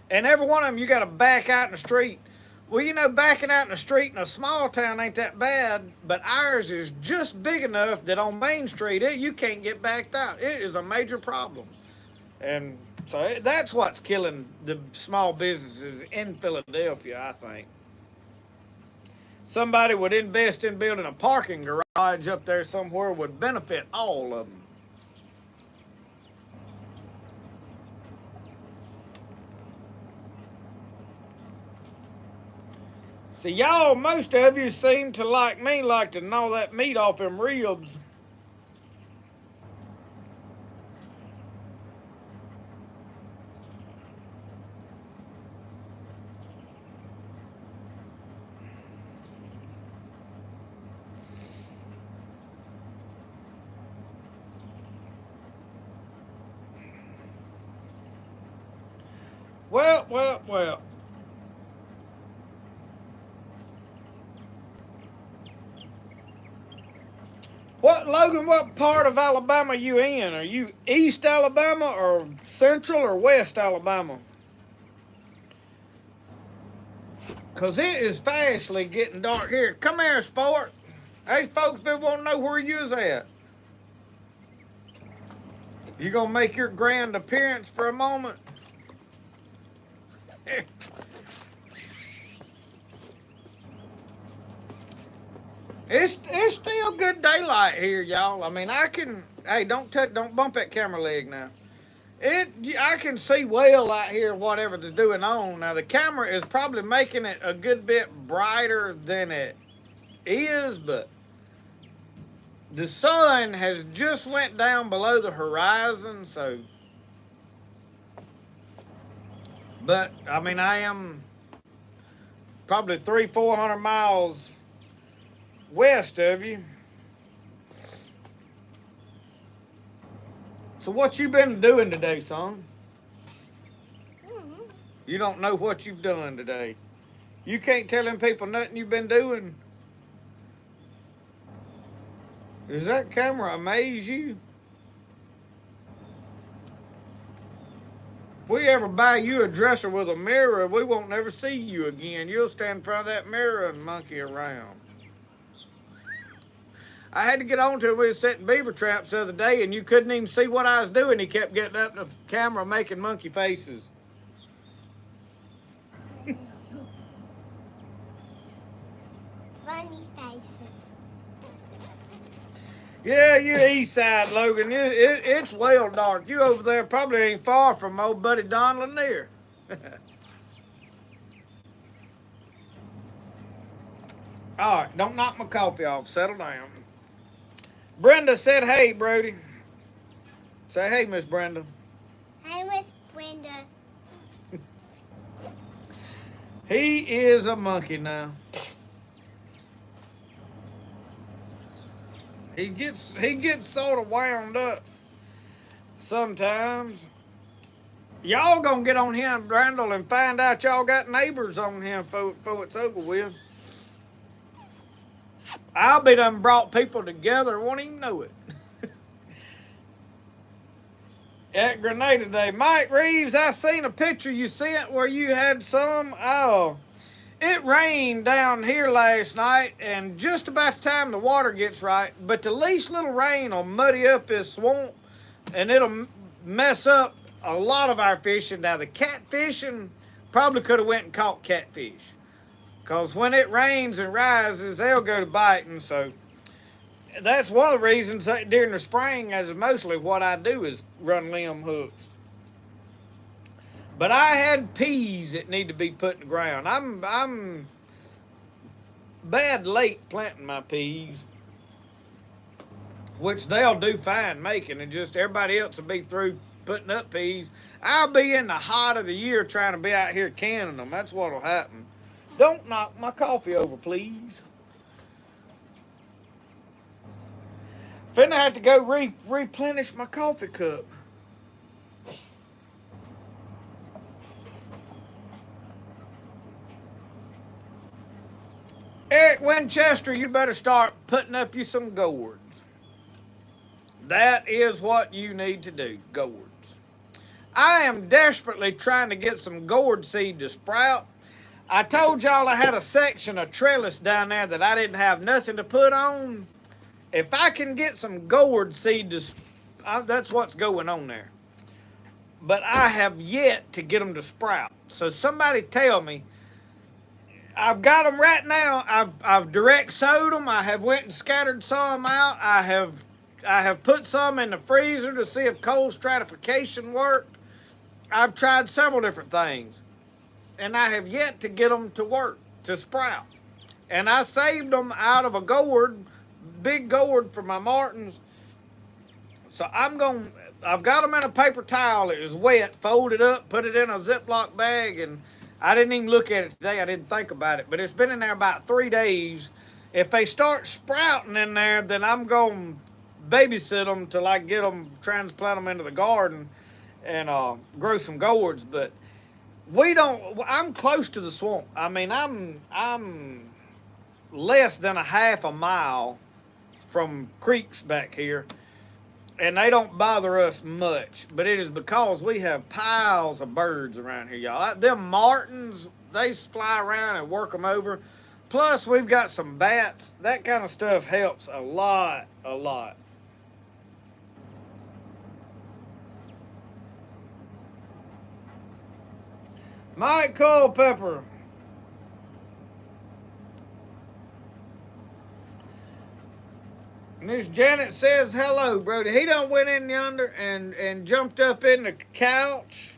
And every one of them, you got to back out in the street. Well, you know, backing out in the street in a small town ain't that bad, but ours is just big enough that on Main Street, you can't get backed out. It is a major problem. And so that's what's killing the small businesses in Philadelphia, I think. Somebody would invest in building a parking garage up there somewhere would benefit all of them. See, y'all, most of you seem to, like me, like to gnaw that meat off them ribs. Well. Logan, what part of Alabama you in? Are you East Alabama or Central or West Alabama? Because it is fastly getting dark here. Come here, sport. Hey, folks, they want to know where you is at. You going to make your grand appearance for a moment? It's still good daylight here, y'all. I mean, I can. Hey, don't bump that camera leg now. I can see well out here whatever's doing on. Now the camera is probably making it a good bit brighter than it is, but the sun has just went down below the horizon, so. But I mean, I am probably 300-400 miles west of you. So what you been doing today, son? Mm-hmm. You don't know what you've done today. You can't tell them people nothing you've been doing. Does that camera amaze you? If we ever buy you a dresser with a mirror, we won't never see you again. You'll stand in front of that mirror and monkey around. I had to get on to him. We were setting beaver traps the other day, and you couldn't even see what I was doing. He kept getting up to the camera making monkey faces. Funny faces. Yeah, you east side, Logan. It's well dark. You over there probably ain't far from old buddy Don Lanier. All right, don't knock my coffee off. Settle down. Brenda said, hey, Brody. Say, hey, Miss Brenda. Hi, Miss Brenda. He is a monkey now. He gets sort of wound up sometimes. Y'all gonna get on him, Randall, and find out y'all got neighbors on him before it's over with. I'll be done brought people together, won't even know it. At Grenada Day. Mike Reeves, I seen a picture you sent where you had some. Oh, it rained down here last night, and just about the time the water gets right, but the least little rain will muddy up this swamp, and it'll mess up a lot of our fishing. Now, the catfishing probably could have went and caught catfish, because when it rains and rises, they'll go to biting, so that's one of the reasons that during the spring, as mostly what I do is run limb hooks. But I had peas that need to be put in the ground. I'm bad late planting my peas, which they'll do fine making, and just everybody else will be through putting up peas. I'll be in the heart of the year trying to be out here canning them. That's what'll happen. Don't knock my coffee over, please. Finna have to go replenish my coffee cup. Eric Winchester, you better start putting up you some gourds. That is what you need to do, gourds. I am desperately trying to get some gourd seed to sprout. I told y'all I had a section of trellis down there that I didn't have nothing to put on. If I can get some gourd seed to, that's what's going on there. But I have yet to get them to sprout. So somebody tell me. I've got them right now. I've direct sowed them. I have went and scattered some out. I have put some in the freezer to see if cold stratification worked. I've tried several different things, and I have yet to get them to work, to sprout. And I saved them out of a gourd, big gourd for my martins. So I've got them in a paper towel. It was wet, folded up, put it in a Ziploc bag, and I didn't even look at it today. I didn't think about it, but it's been in there about 3 days. If they start sprouting in there, then I'm going to babysit them till I get them, transplant them into the garden and grow some gourds. But I'm close to the swamp. I mean, I'm less than a half a mile from creeks back here, and they don't bother us much, but it is because we have piles of birds around here, y'all. Them martins, they fly around and work them over. Plus, we've got some bats. That kind of stuff helps a lot, a lot. Mike Culpepper. Miss Janet says hello, Brody. He done went in yonder and jumped up in the couch.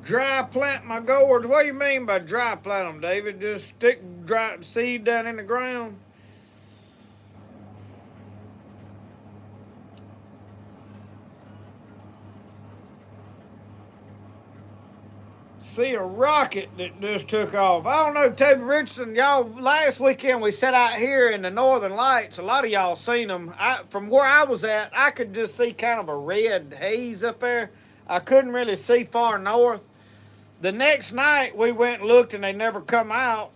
Dry plant my gourds. What do you mean by dry plant them, David? Just stick dry seed down in the ground? See a rocket that just took off. I don't know, Toby Richardson, y'all, last weekend we sat out here in the Northern Lights. A lot of y'all seen them. From where I was at, I could just see kind of a red haze up there. I couldn't really see far north. The next night we went and looked and they never come out.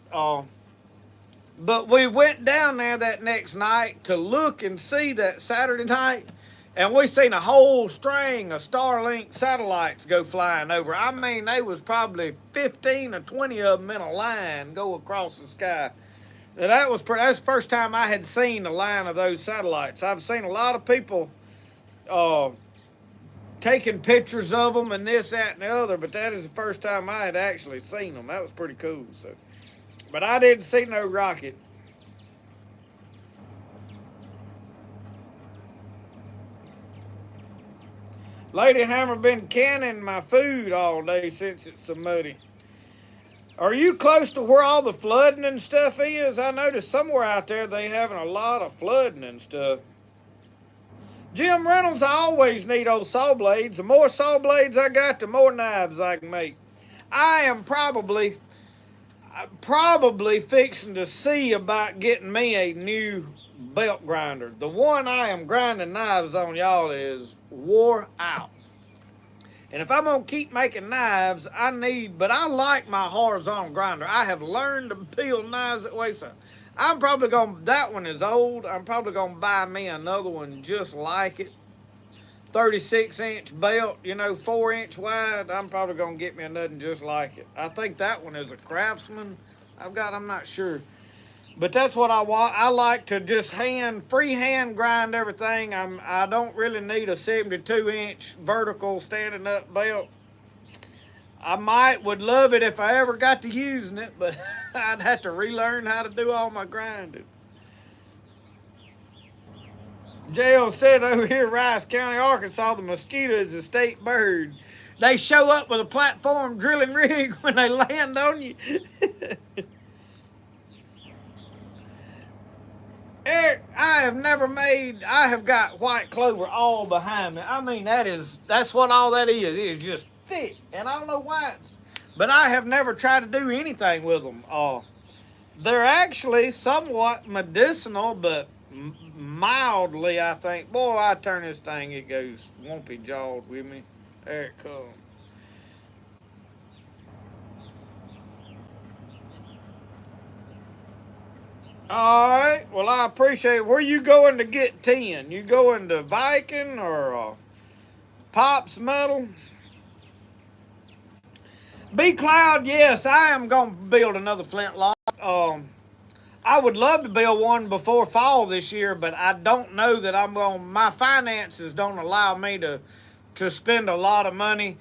But we went down there that next night to look and see that Saturday night. And we seen a whole string of Starlink satellites go flying over. I mean, they was probably 15 or 20 of them in a line go across the sky. Now, that's the first time I had seen a line of those satellites. I've seen a lot of people taking pictures of them and this, that, and the other, but that is the first time I had actually seen them. That was pretty cool. So, but I didn't see no rocket. Lady Hammer been canning my food all day since it's so muddy. Are you close to where all the flooding and stuff is? I noticed somewhere out there they having a lot of flooding and stuff. Jim Reynolds, I always need old saw blades. The more saw blades I got, the more knives I can make. I am probably fixing to see about getting me a new belt grinder. The one I am grinding knives on, y'all, is wore out. And if I'm gonna keep making knives, but I like my horizontal grinder. I have learned to build knives that way. So that one is old. I'm probably gonna buy me another one just like it. 36-inch belt, 4-inch wide. I'm probably gonna get me another just like it. I think that one is a Craftsman. I'm not sure. But that's what I want. I like to just freehand grind everything. I don't really need a 72-inch vertical standing up belt. Would love it if I ever got to using it, but I'd have to relearn how to do all my grinding. JL said over here, Rice County, Arkansas, the mosquito is a state bird. They show up with a platform drilling rig when they land on you. Eric, I have got white clover all behind me. I mean, that's what all that is. It's just thick. And I don't know why but I have never tried to do anything with them. They're actually somewhat medicinal, but mildly, I think. Boy, I turn this thing, it goes wumpy jawed with me. There it comes. All right. Well, I appreciate it. Where you going to get tin? You going to Viking or Pops Metal? B Cloud, yes, I am going to build another flintlock. I would love to build one before fall this year, but I don't know that my finances don't allow me to spend a lot of money.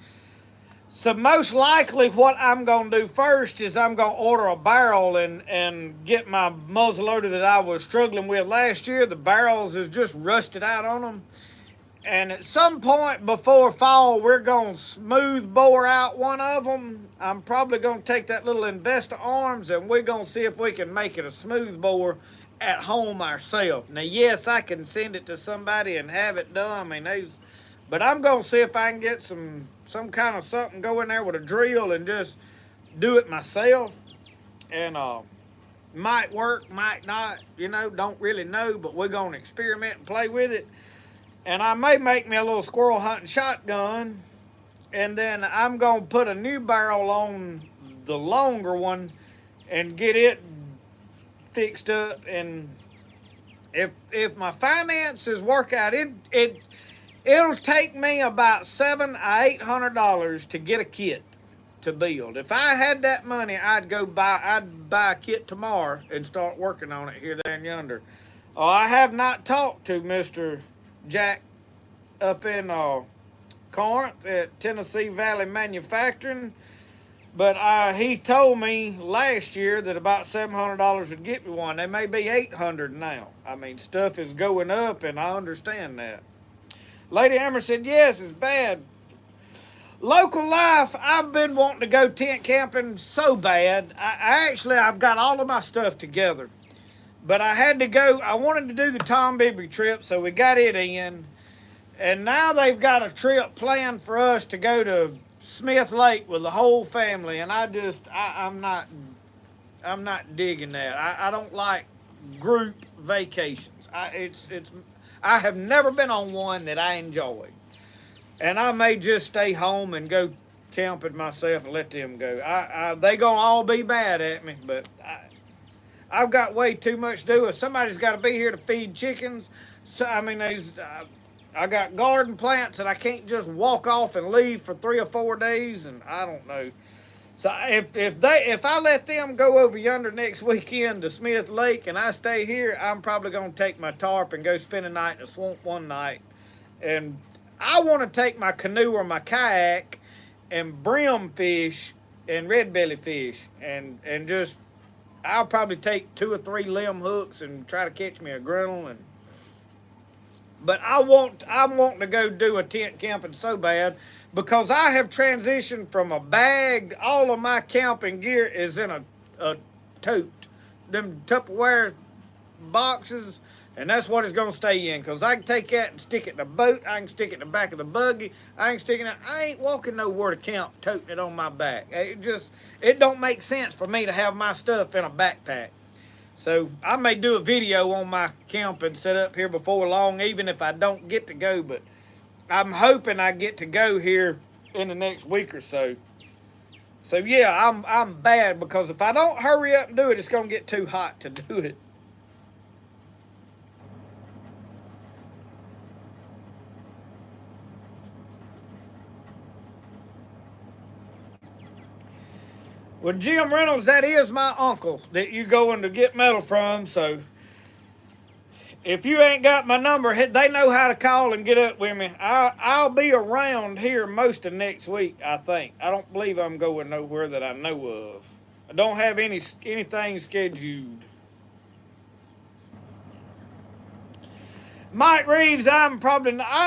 So most likely what I'm going to do first is I'm going to order a barrel and get my muzzleloader that I was struggling with last year. The barrels is just rusted out on them. And at some point before fall, we're going to smooth bore out one of them. I'm probably going to take that little Investor arms and we're going to see if we can make it a smooth bore at home ourselves. Now, yes, I can send it to somebody and have it done. But I'm going to see if I can get some kind of something, go in there with a drill and just do it myself. And might work, might not, don't really know, but we're going to experiment and play with it. And I may make me a little squirrel hunting shotgun. And then I'm going to put a new barrel on the longer one and get it fixed up. And if my finances work out, it'll take me about $700 or $800 to get a kit to build. If I had that money, I'd buy a kit tomorrow and start working on it here, there, and yonder. I have not talked to Mr. Jack up in Corinth at Tennessee Valley Manufacturing, but he told me last year that about $700 would get me one. They may be $800 now. I mean, stuff is going up, and I understand that. Lady Hammer said, yes, it's bad. Local life, I've been wanting to go tent camping so bad. I've got all of my stuff together. But I had to go, I wanted to do the Tom Bibby trip, so we got it in. And now they've got a trip planned for us to go to Smith Lake with the whole family. And I'm not digging that. I don't like group vacations. I have never been on one that I enjoyed. And I may just stay home and go camping myself and let them go. They gonna all be mad at me, but I've got way too much to do. Somebody's got to be here to feed chickens. So I mean, I got garden plants that I can't just walk off and leave for 3 or 4 days, and I don't know. So if I let them go over yonder next weekend to Smith Lake and I stay here, I'm probably gonna take my tarp and go spend a night in the swamp one night. And I want to take my canoe or my kayak and brim fish and red belly fish and just I'll probably take 2 or 3 limb hooks and try to catch me a grinnell. But I'm wanting to go do a tent camping so bad because I have transitioned from a bag. All of my camping gear is in a tote, them Tupperware boxes. And that's what it's going to stay in, because I can take that and stick it in the boat. I can stick it in the back of the buggy. I ain't walking nowhere to camp toting it on my back. It don't make sense for me to have my stuff in a backpack. So I may do a video on my camping set up here before long, even if I don't get to go. But I'm hoping I get to go here in the next week or so. So yeah, I'm bad, because if I don't hurry up and do it, it's going to get too hot to do it. Well, Jim Reynolds, that is my uncle that you going to get metal from. So if you ain't got my number, they know how to call and get up with me. I'll be around here most of next week, I think. I don't believe I'm going nowhere that I know of. I don't have anything scheduled. Mike Reeves, I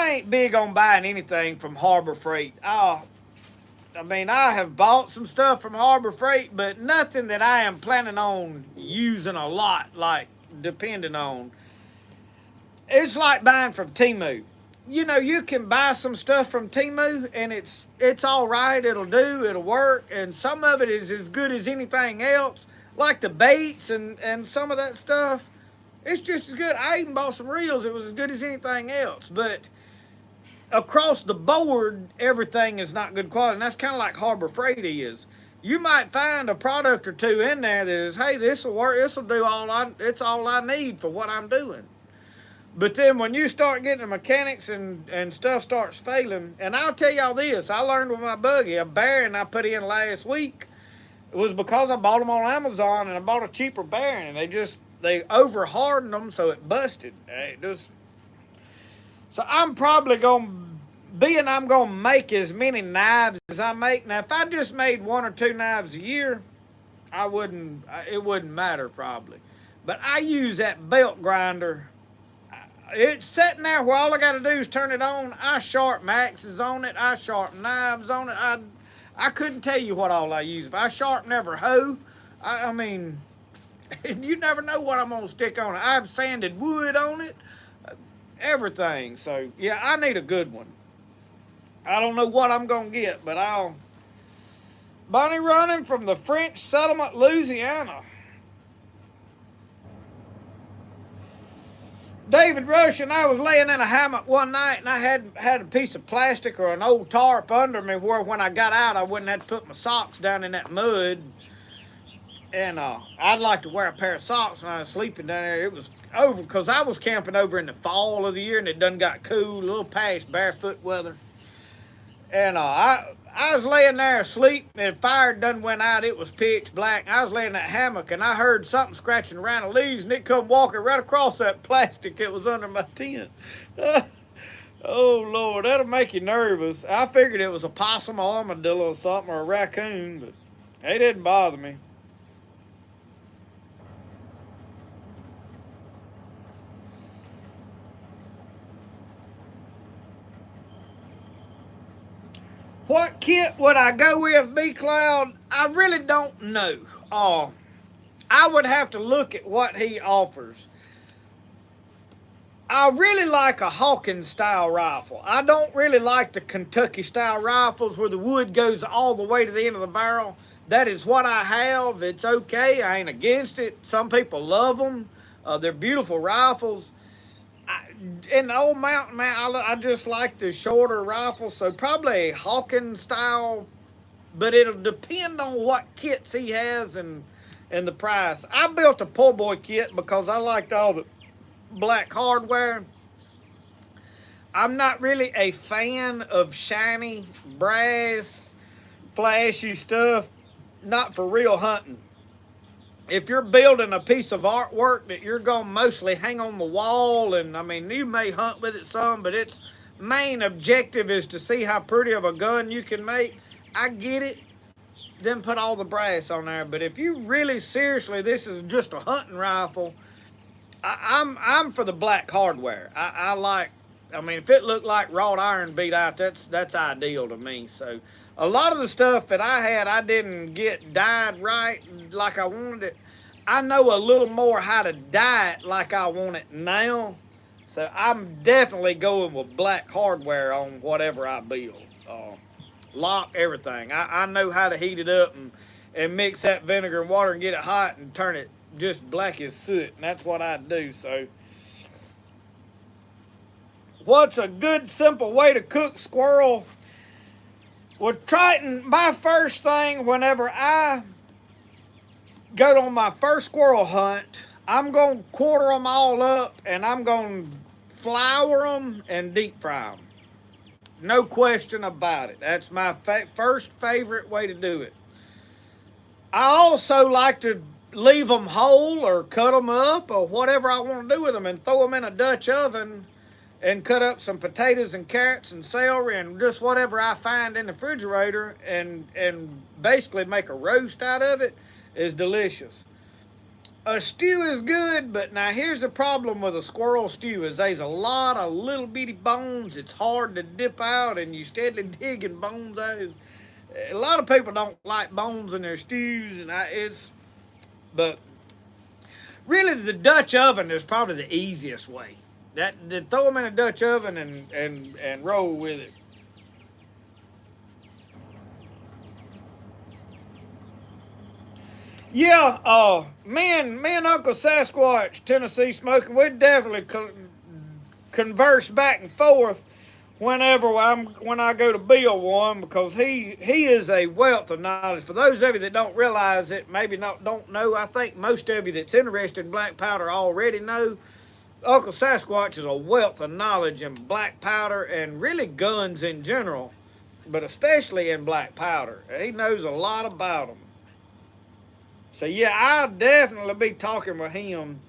ain't big on buying anything from Harbor Freight. I have bought some stuff from Harbor Freight, but nothing that I am planning on using a lot, like depending on. It's like buying from Temu. You know, you can buy some stuff from Temu and it's all right. It'll work, and some of it is as good as anything else, like the baits and some of that stuff. It's just as good. I even bought some reels. It was as good as anything else, but across the board, everything is not good quality, and that's kind of like Harbor Freight is. You might find a product or two in there that is, hey, this will work, this will do it's all I need for what I'm doing. But then when you start getting the mechanics and stuff starts failing, and I'll tell y'all this, I learned with my buggy, a bearing I put in last week, it was because I bought them on Amazon, and I bought a cheaper bearing, and they over hardened them, so it busted. So I'm probably I'm going to make as many knives as I make. Now, if I just made 1 or 2 knives a year, it wouldn't matter probably. But I use that belt grinder. It's sitting there where all I got to do is turn it on. I sharpen axes on it. I sharpen knives on it. I couldn't tell you what all I use. If I sharpen every hoe, you never know what I'm going to stick on it. I've sanded wood on it. Everything. So yeah, I need a good one. I don't know what I'm gonna get, but Bonnie running from the French settlement, Louisiana. David Rush and I was laying in a hammock one night, and I had a piece of plastic or an old tarp under me where when I got out I wouldn't have to put my socks down in that mud. And I'd like to wear a pair of socks when I was sleeping down there. It was over because I was camping over in the fall of the year, and it done got cool, a little past barefoot weather. And I was laying there asleep, and the fire done went out. It was pitch black. I was laying in that hammock, and I heard something scratching around the leaves, and it come walking right across that plastic that was under my tent. Oh, Lord, that'll make you nervous. I figured it was a possum, or armadillo, or something, or a raccoon, but it didn't bother me. What kit would I go with, B Cloud? I really don't know. I would have to look at what he offers. I really like a Hawkins style rifle. I don't really like the Kentucky style rifles where the wood goes all the way to the end of the barrel. That is what I have. It's okay. I ain't against it. Some people love them. They're beautiful rifles. In the old mountain, man, I just like the shorter rifles. So probably a Hawkins style, but it'll depend on what kits he has and the price. I built a poor boy kit because I liked all the black hardware. I'm not really a fan of shiny, brass, flashy stuff. Not for real hunting. If you're building a piece of artwork that you're going to mostly hang on the wall, and I mean, you may hunt with it some, but its main objective is to see how pretty of a gun you can make, I get it. Then put all the brass on there. But if you really seriously, this is just a hunting rifle, I'm for the black hardware. I like. I mean, if it looked like wrought iron beat out, that's ideal to me. So, a lot of the stuff that I had, I didn't get dyed right like I wanted it. I know a little more how to dye it like I want it now. So I'm definitely going with black hardware on whatever I build. Lock everything. I know how to heat it up and mix that vinegar and water and get it hot and turn it just black as soot, and that's what I do. So what's a good simple way to cook squirrel? Well, Triton, my first thing whenever I go on my first squirrel hunt, I'm going to quarter them all up and I'm going to flour them and deep fry them. No question about it. That's my first favorite way to do it. I also like to leave them whole or cut them up or whatever I want to do with them and throw them in a Dutch oven and cut up some potatoes and carrots and celery and just whatever I find in the refrigerator and basically make a roast out of it is delicious. A stew is good, but now here's the problem with a squirrel stew is there's a lot of little bitty bones. It's hard to dip out and you steadily digging bones out. A lot of people don't like bones in their stews, and but really the Dutch oven is probably the easiest way. Throw them in a Dutch oven and roll with it. Yeah, me and Uncle Sasquatch, Tennessee Smoking, we definitely converse back and forth when I go to build one because he is a wealth of knowledge. For those of you that don't realize it, maybe don't know, I think most of you that's interested in black powder already know. Uncle Sasquatch is a wealth of knowledge in black powder and really guns in general, but especially in black powder. He knows a lot about them. So yeah, I'll definitely be talking with him.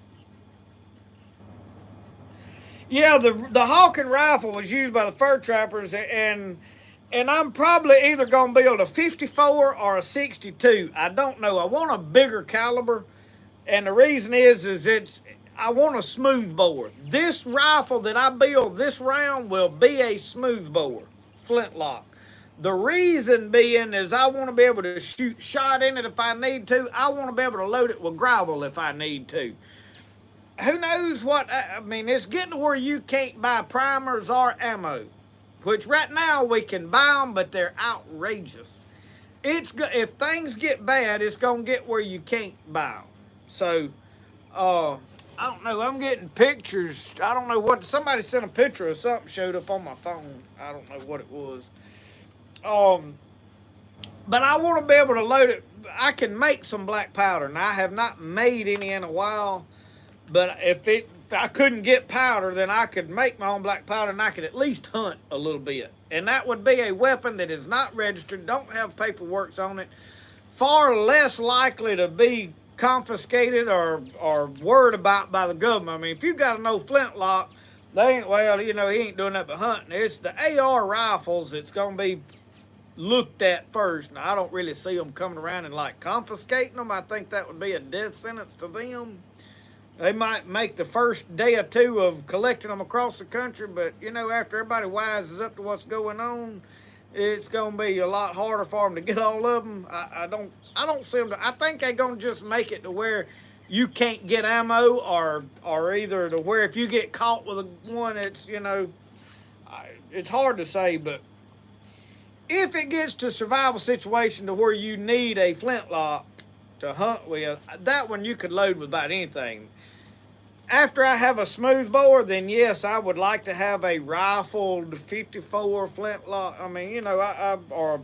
Yeah, the Hawking rifle was used by the fur trappers, and I'm probably either going to build a 54 or a 62. I don't know. I want a bigger caliber, and the reason is I want a smooth bore. This rifle that I build this round will be a smooth bore, flintlock. The reason being is I want to be able to shoot shot in it if I need to. I want to be able to load it with gravel if I need to. Who knows what, I mean, it's getting to where you can't buy primers or ammo, which right now we can buy them, but they're outrageous. If things get bad, it's going to get where you can't buy them. So, I don't know, I'm getting pictures. I don't know what, somebody sent a picture of something showed up on my phone. I don't know what it was. But I want to be able to load it. I can make some black powder, and I have not made any in a while. But if I couldn't get powder, then I could make my own black powder, and I could at least hunt a little bit. And that would be a weapon that is not registered, don't have paperwork on it, far less likely to be confiscated or worried about by the government. I mean, if you got an old flintlock, they ain't, well, he ain't doing that but hunting. It's the AR rifles that's going to be looked at first. Now, I don't really see them coming around and like confiscating them. I think that would be a death sentence to them. They might make the first day or two of collecting them across the country, but after everybody wises up to what's going on, it's gonna be a lot harder for them to get all of them. I don't see them. I think they're gonna just make it to where you can't get ammo, or either to where if you get caught with one, it's it's hard to say, but if it gets to survival situation to where you need a flintlock to hunt with, that one you could load with about anything. After I have a smoothbore, then yes, I would like to have a rifled 54 flintlock. I mean, or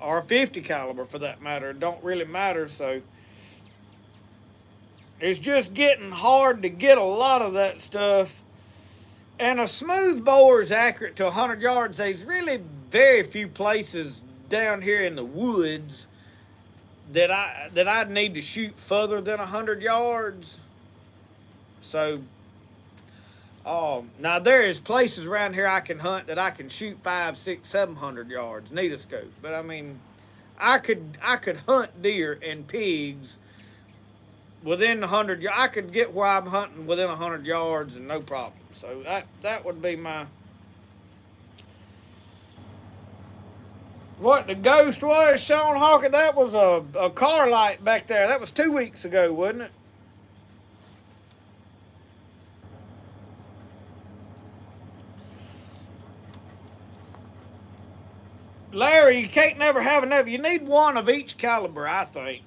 a 50 caliber for that matter. It don't really matter. So it's just getting hard to get a lot of that stuff. And a smoothbore is accurate to 100 yards. There's really very few places down here in the woods that I'd need to shoot further than 100 yards. So, now there is places around here I can hunt that I can shoot 500, 600, 700 yards, need a scope. But I mean, I could hunt deer and pigs within 100 yards. I could get where I'm hunting within 100 yards and no problem. So that would be my. What the ghost was, Sean Hawkins, that was a car light back there. That was 2 weeks ago, wasn't it? Larry, you can't never have enough. You need one of each caliber, I think.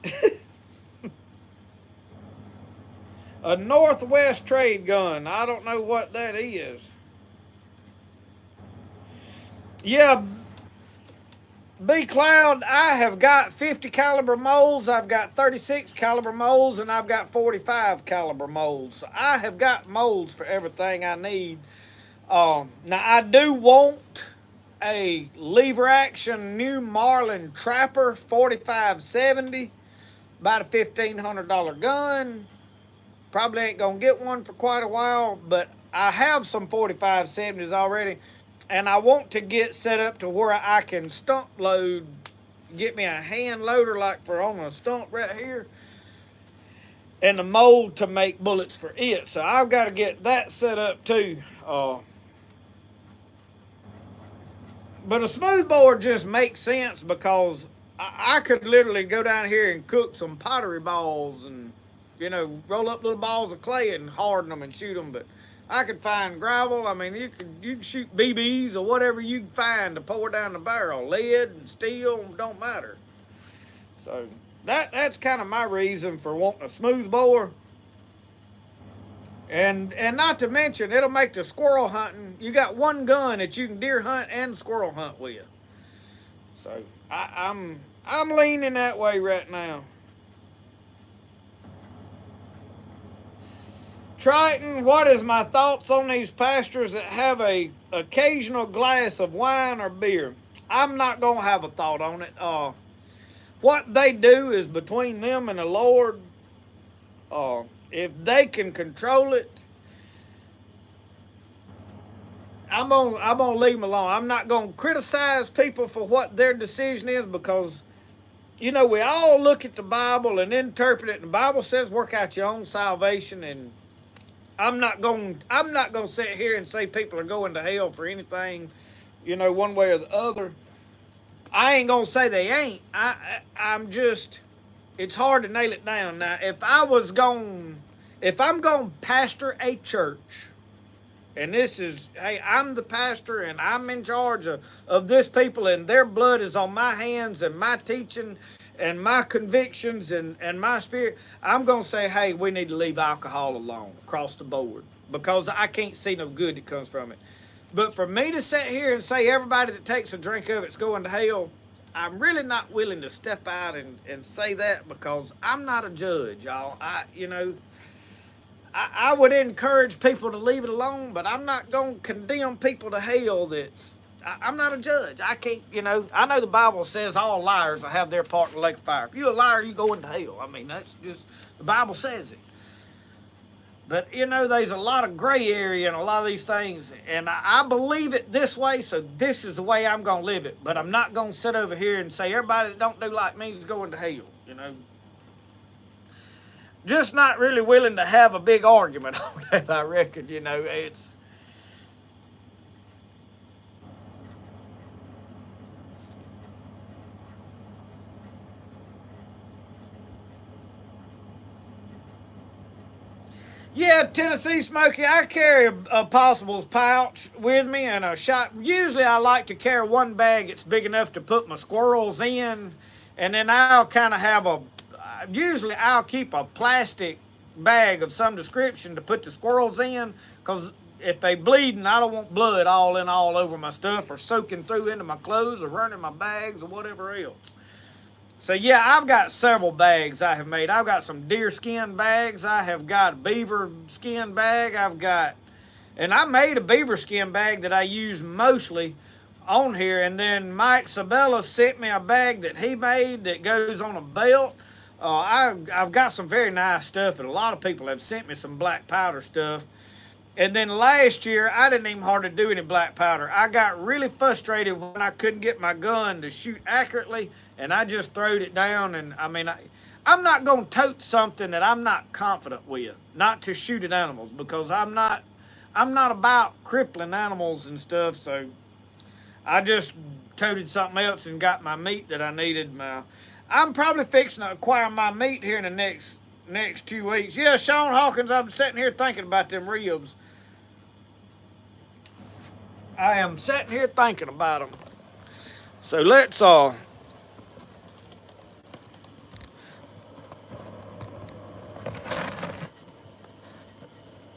A Northwest trade gun. I don't know what that is. Yeah, B Cloud, I have got 50 caliber molds, I've got 36 caliber molds, and I've got 45 caliber molds. So I have got molds for everything I need. Now I do want a lever action new Marlin Trapper 4570, about a $1,500 gun. Probably ain't gonna get one for quite a while, but I have some 4570s already, and I want to get set up to where I can stump load, get me a hand loader like for on a stump right here, and a mold to make bullets for it. So I've got to get that set up too. But a smoothbore just makes sense because I could literally go down here and cook some pottery balls and, roll up little balls of clay and harden them and shoot them. But I could find gravel. I mean, you can shoot BBs or whatever you can find to pour down the barrel. Lead and steel, don't matter. So that's kind of my reason for wanting a smoothbore. And not to mention, it'll make the squirrel hunting. You got one gun that you can deer hunt and squirrel hunt with. So I'm leaning that way right now. Triton, what is my thoughts on these pastors that have a occasional glass of wine or beer? I'm not gonna have a thought on it. What they do is between them and the Lord. If they can control it, I'm gonna leave them alone. I'm not gonna criticize people for what their decision is because, we all look at the Bible and interpret it. And the Bible says, "Work out your own salvation." And I'm not gonna sit here and say people are going to hell for anything, one way or the other. I ain't gonna say they ain't. I'm just. It's hard to nail it down. Now, if I'm going to pastor a church, and I'm the pastor and I'm in charge of this people and their blood is on my hands and my teaching and my convictions and my spirit, I'm going to say, hey, we need to leave alcohol alone across the board because I can't see no good that comes from it. But for me to sit here and say everybody that takes a drink of it's going to hell, I'm really not willing to step out and say that because I'm not a judge, y'all. I would encourage people to leave it alone, but I'm not going to condemn people to hell. I'm not a judge. I can't, I know the Bible says all liars will have their part in the lake of fire. If you're a liar, you go into hell. I mean, that's just, the Bible says it. But, there's a lot of gray area in a lot of these things, and I believe it this way, so this is the way I'm going to live it. But I'm not going to sit over here and say everybody that don't do like me is going to hell, Just not really willing to have a big argument on that, I reckon, it's... Yeah, Tennessee Smoky. I carry a possibles pouch with me and a shot. Usually, I like to carry one bag that's big enough to put my squirrels in, and then I'll kind of have a. Usually, I'll keep a plastic bag of some description to put the squirrels in, because if they bleeding, I don't want blood all over my stuff or soaking through into my clothes or running my bags or whatever else. So yeah, I've got several bags I have made. I've got some deer skin bags. I have got a beaver skin bag. And I made a beaver skin bag that I use mostly on here. And then Mike Sabella sent me a bag that he made that goes on a belt. I've got some very nice stuff, and a lot of people have sent me some black powder stuff. And then last year, I didn't even hardly do any black powder. I got really frustrated when I couldn't get my gun to shoot accurately, and I just throwed it down. And I mean, I'm not going to tote something that I'm not confident with, not to shoot at animals, because I'm not about crippling animals and stuff. So I just toted something else and got my meat that I needed. I'm probably fixing to acquire my meat here in the next 2 weeks. Yeah, Sean Hawkins, I'm sitting here thinking about them ribs. I am sitting here thinking about them. So let's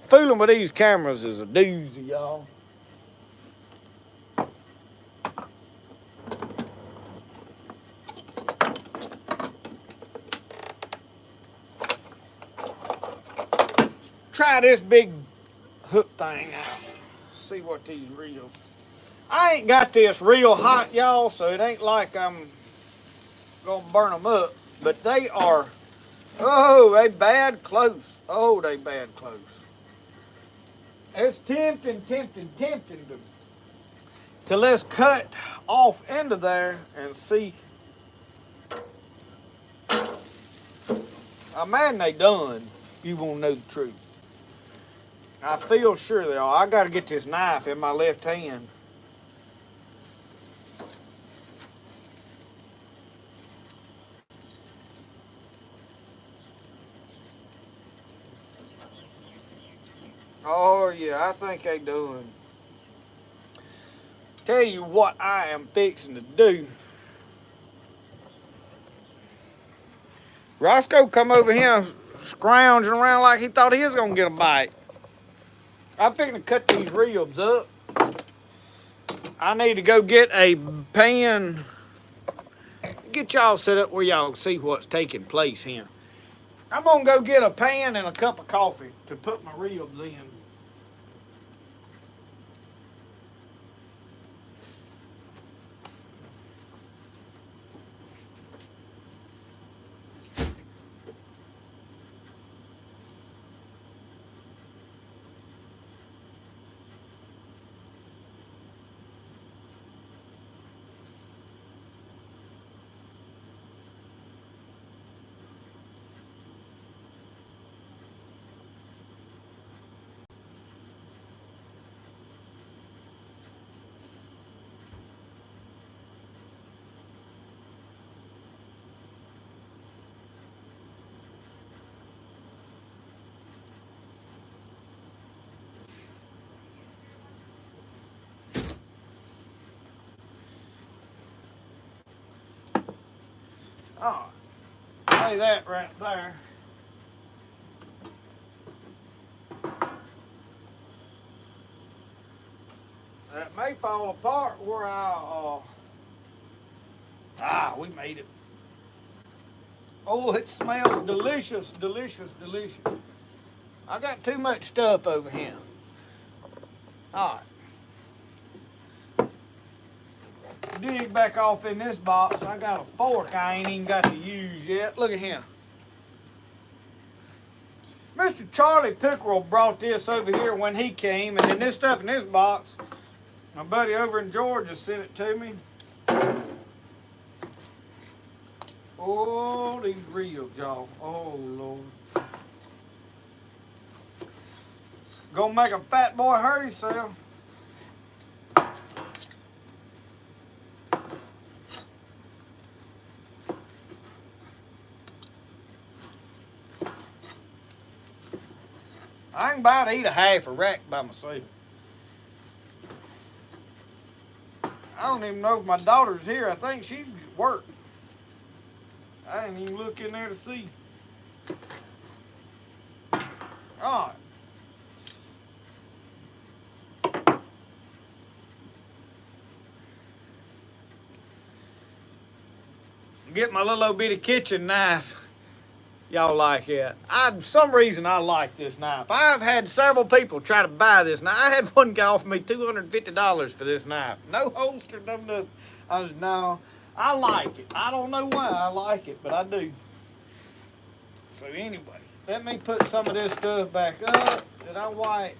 fooling with these cameras is a doozy, y'all. Try this big hook thing out. See what these reels. I ain't got this real hot, y'all, so it ain't like I'm gonna burn them up. But they are, oh, they bad close. Oh, they bad close. It's tempting to let's cut off into there and see. I'm mad they done. You won't know the truth. I feel sure they are. I gotta get this knife in my left hand. Oh yeah, I think they done. Tell you what I am fixing to do. Roscoe come over here scrounging around like he thought he was gonna get a bite. I'm fixing to cut these ribs up. I need to go get a pan. Get y'all set up where y'all can see what's taking place here. I'm gonna go get a pan and a cup of coffee to put my ribs in. Oh, lay that right there. That may fall apart where we made it. Oh, it smells delicious, delicious, delicious. I got too much stuff over here. All right. Dig back off in this box. I got a fork I ain't even got to use yet. Look at him. Mr. Charlie Pickerel brought this over here when he came, and then this stuff in this box, my buddy over in Georgia sent it to me. Oh, these ribs, y'all. Oh, Lord. Gonna make a fat boy hurt himself. I can about eat a half a rack by myself. I don't even know if my daughter's here. I think she's at work. I didn't even look in there to see. All right. Get my little old bitty kitchen knife. Y'all like it. For some reason I like this knife. I've had several people try to buy this knife. I had one guy offer me $250 for this knife. No holster, no nothing. No, I like it. I don't know why I like it, but I do. So anyway, let me put some of this stuff back up. Did I wipe?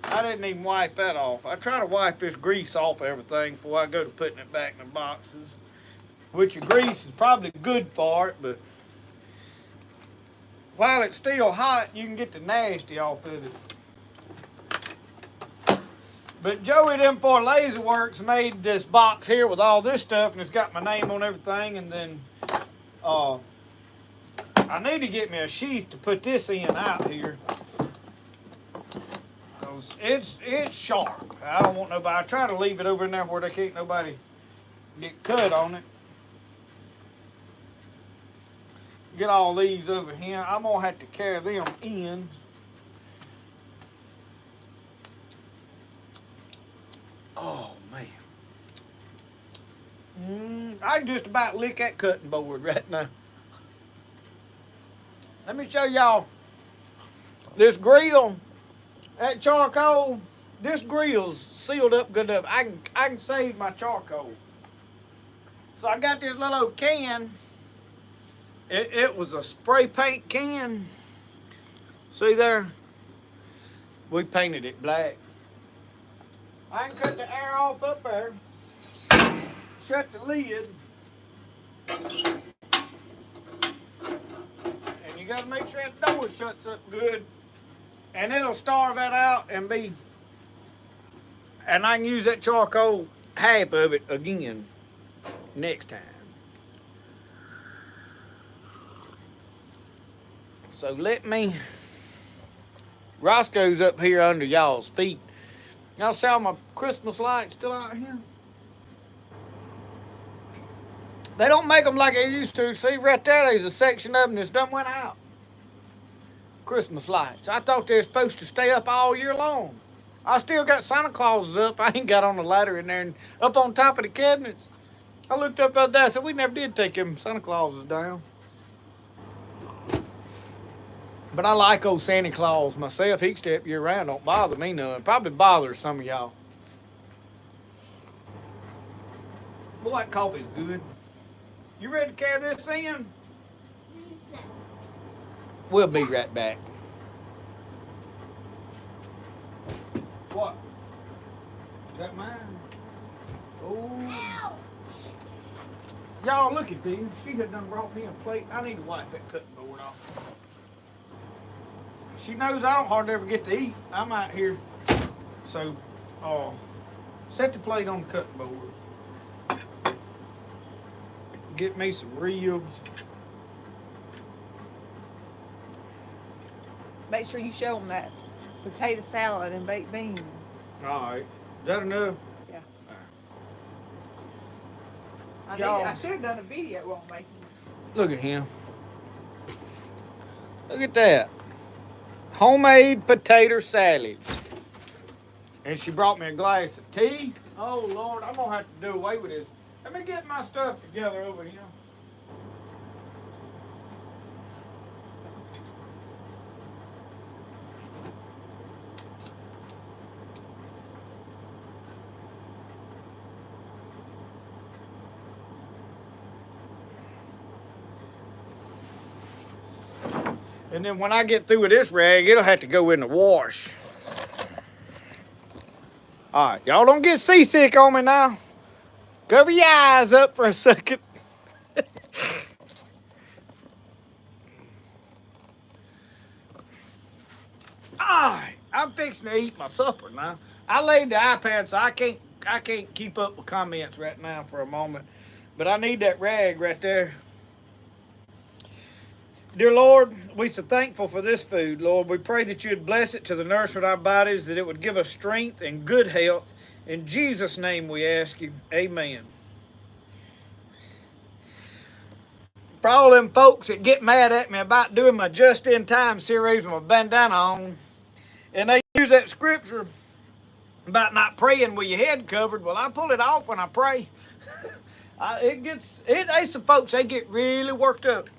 I didn't even wipe that off. I try to wipe this grease off everything before I go to putting it back in the boxes. Which your grease is probably good for it, but while it's still hot, you can get the nasty off of it. But Joey them for Laserworks made this box here with all this stuff, and it's got my name on everything. And then I need to get me a sheath to put this in out here, cause it's sharp. I don't want nobody. I try to leave it over in there where they can't nobody get cut on it. Get all these over here. I'm gonna have to carry them in. Oh man. I can just about lick that cutting board right now. Let me show y'all this grill. That charcoal, this grill's sealed up good enough. I can save my charcoal. So I got this little old can. It was a spray paint can. See there? We painted it black. I can cut the air off up there. Shut the lid. And you gotta make sure that door shuts up good. And it'll starve that out and be. And I can use that charcoal, half of it again next time. So let me, Roscoe's up here under y'all's feet. Y'all see all my Christmas lights still out here? They don't make them like they used to. See right there, there's a section of them that's done went out. Christmas lights. I thought they were supposed to stay up all year long. I still got Santa Clauses up. I ain't got on the ladder in there and up on top of the cabinets. I looked up out there, so we never did take them Santa Clauses down. But I like old Santa Claus myself. He can stay up year round. Don't bother me none. Probably bothers some of y'all. Boy, that coffee's good. You ready to carry this in? No. We'll be right back. What? Is that mine? Oh. Y'all look at these. She had done brought me a plate. I need to wipe that cutting board off. She knows I don't hardly ever get to eat. I'm out here. So, set the plate on the cutting board. Get me some ribs. Make sure you show them that potato salad and baked beans. All right. Is that enough? Yeah. Right. Y'all, I should have done a video on making it. look at him. Look at that. Homemade potato salad. And she brought me a glass of tea. Oh, Lord, I'm going to have to do away with this. Let me get my stuff together over here. And then when I get through with this rag, it'll have to go in the wash. All right, y'all don't get seasick on me now. Cover your eyes up for a second. All right, I'm fixing to eat my supper now. I laid the iPad, so I can't keep up with comments right now for a moment. But I need that rag right there. Dear Lord, we're so thankful for this food, Lord. We pray that you'd bless it to the nourishment of our bodies, that it would give us strength and good health. In Jesus' name we ask you, amen. For all them folks that get mad at me about doing my just-in-time series with my bandana on, and they use that scripture about not praying with your head covered, well, I pull it off when I pray. There's some folks, they get really worked up.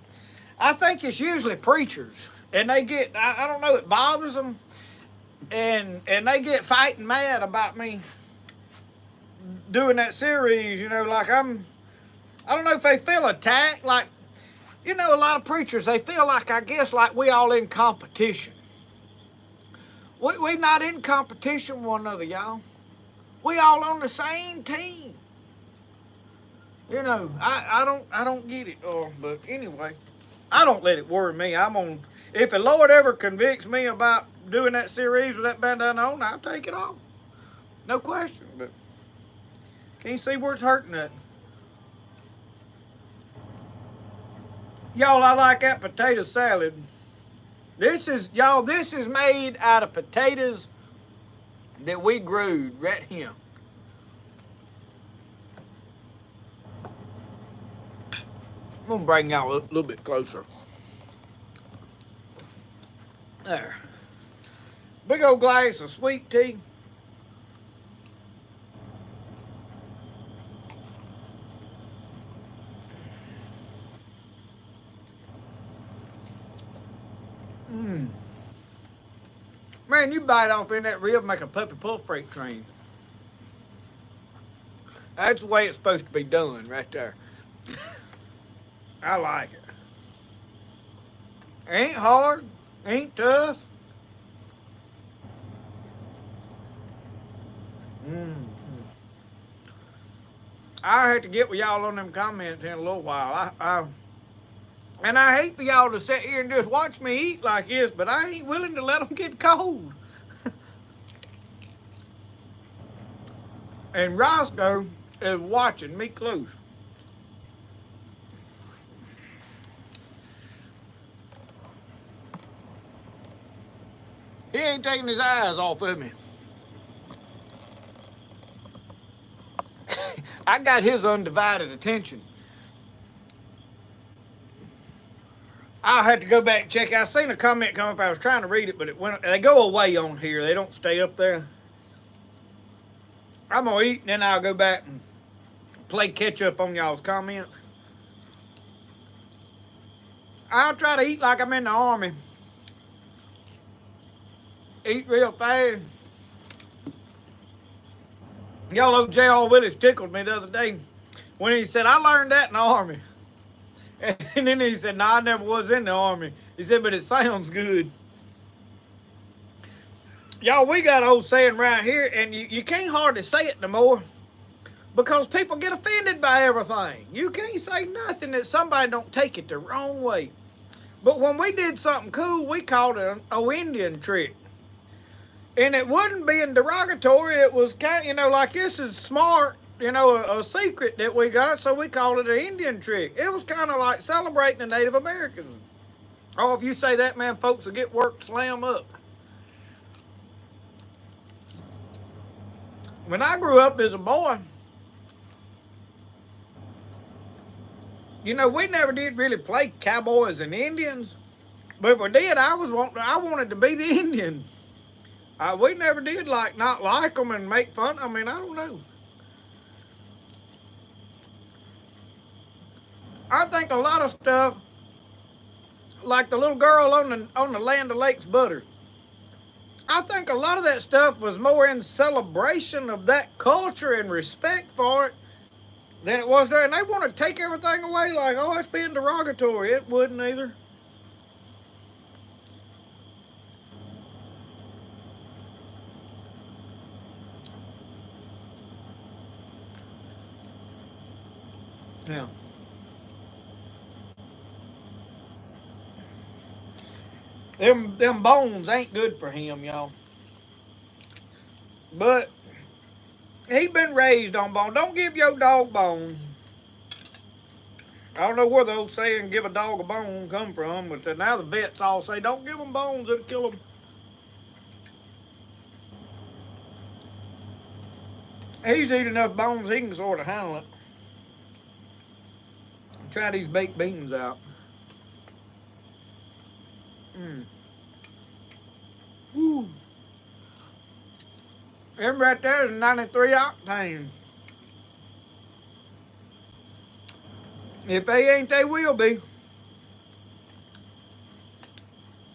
I think it's usually preachers, and they get, I don't know, it bothers them, and they get fighting mad about me doing that series, like I don't know if they feel attacked, like, a lot of preachers, they feel like, I guess, like we all in competition. We not in competition with one another, y'all. We all on the same team. I don't get it, but anyway. I don't let it worry me. If the Lord ever convicts me about doing that series with that bandana on, I'll take it off. No question, but can you see where it's hurting at? Y'all, I like that potato salad. This is made out of potatoes that we grew right here. I'm gonna bring y'all a little bit closer. There. Big old glass of sweet tea. Man, you bite off in that rib, make a puppy pull freight train. That's the way it's supposed to be done right there. I like it. Ain't hard, ain't tough. I have to get with y'all on them comments in a little while. And I hate for y'all to sit here and just watch me eat like this, but I ain't willing to let them get cold. And Roscoe is watching me close. He ain't taking his eyes off of me. I got his undivided attention. I had to go back and check. I seen a comment come up. I was trying to read it, but they go away on here. They don't stay up there. I'm going to eat, and then I'll go back and play catch up on y'all's comments. I'll try to eat like I'm in the Army. Eat real fast. Y'all know J.R. Willis tickled me the other day when he said, I learned that in the Army. And then he said, no, I never was in the Army. He said, but it sounds good. Y'all, we got an old saying right here, and you can't hardly say it no more because people get offended by everything. You can't say nothing that somebody don't take it the wrong way. But when we did something cool, we called it an Indian trick. And it wasn't being derogatory. It was kind of, like this is smart, a secret that we got, so we called it an Indian trick. It was kind of like celebrating the Native Americans. Oh, if you say that, man, folks will get work slam up. When I grew up as a boy, we never did really play cowboys and Indians. But if we did, I wanted to be the Indian. We never did not like them and make fun. I mean, I don't know. I think a lot of stuff, like the little girl on the Land of Lakes butter, I think a lot of that stuff was more in celebration of that culture and respect for it than it was there. And they want to take everything away like, oh, it's being derogatory. It wouldn't either. Yeah. Them bones ain't good for him, y'all. But he been raised on bone. Don't give your dog bones. I don't know where the old saying, give a dog a bone, come from, but now the vets all say, don't give them bones, it'll kill them. He's eating enough bones, he can sort of handle it. Try these baked beans out. Woo. Them right there is 93 octane. If they ain't, they will be.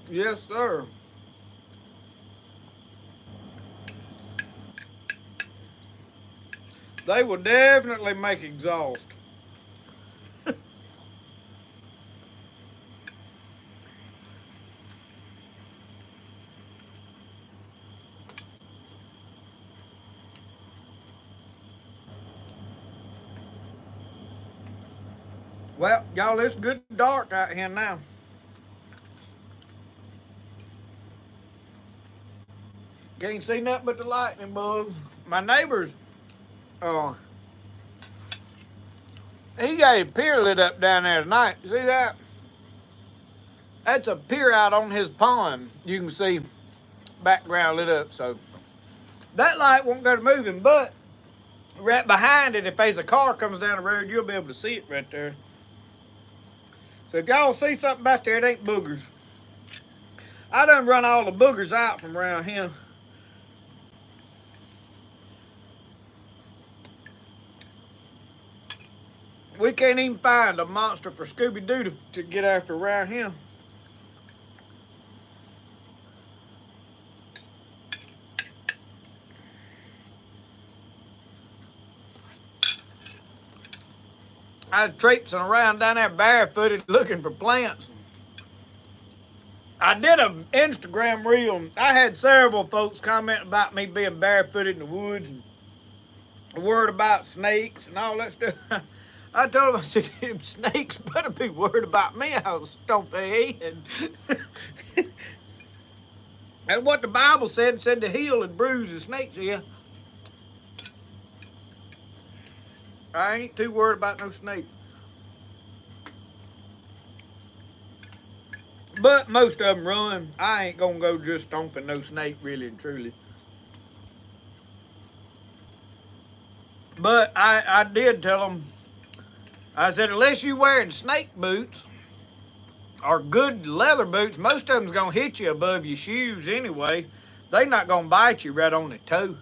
Yes, sir. They will definitely make exhaust. Well, y'all, it's good dark out here now. Can't see nothing but the lightning bugs. My neighbor's, he got his pier lit up down there tonight. See that? That's a pier out on his pond. You can see background lit up. So that light won't go to moving, but right behind it, if there's a car comes down the road, you'll be able to see it right there. So if y'all see something back there, it ain't boogers. I done run all the boogers out from around here. We can't even find a monster for Scooby-Doo to get after around here. I was traipsing around down there barefooted looking for plants. I did an Instagram reel. I had several folks comment about me being barefooted in the woods and worried about snakes and all that stuff. I told them, I said, them snakes better be worried about me. I'll stomp their head. That's what the Bible said. It said to heal and bruise the snake's ear. I ain't too worried about no snake. But most of them run. I ain't gonna go just stomping no snake, really and truly. But I did tell them, I said, unless you wearing snake boots or good leather boots, most of them's gonna hit you above your shoes anyway. They not gonna bite you right on the toe.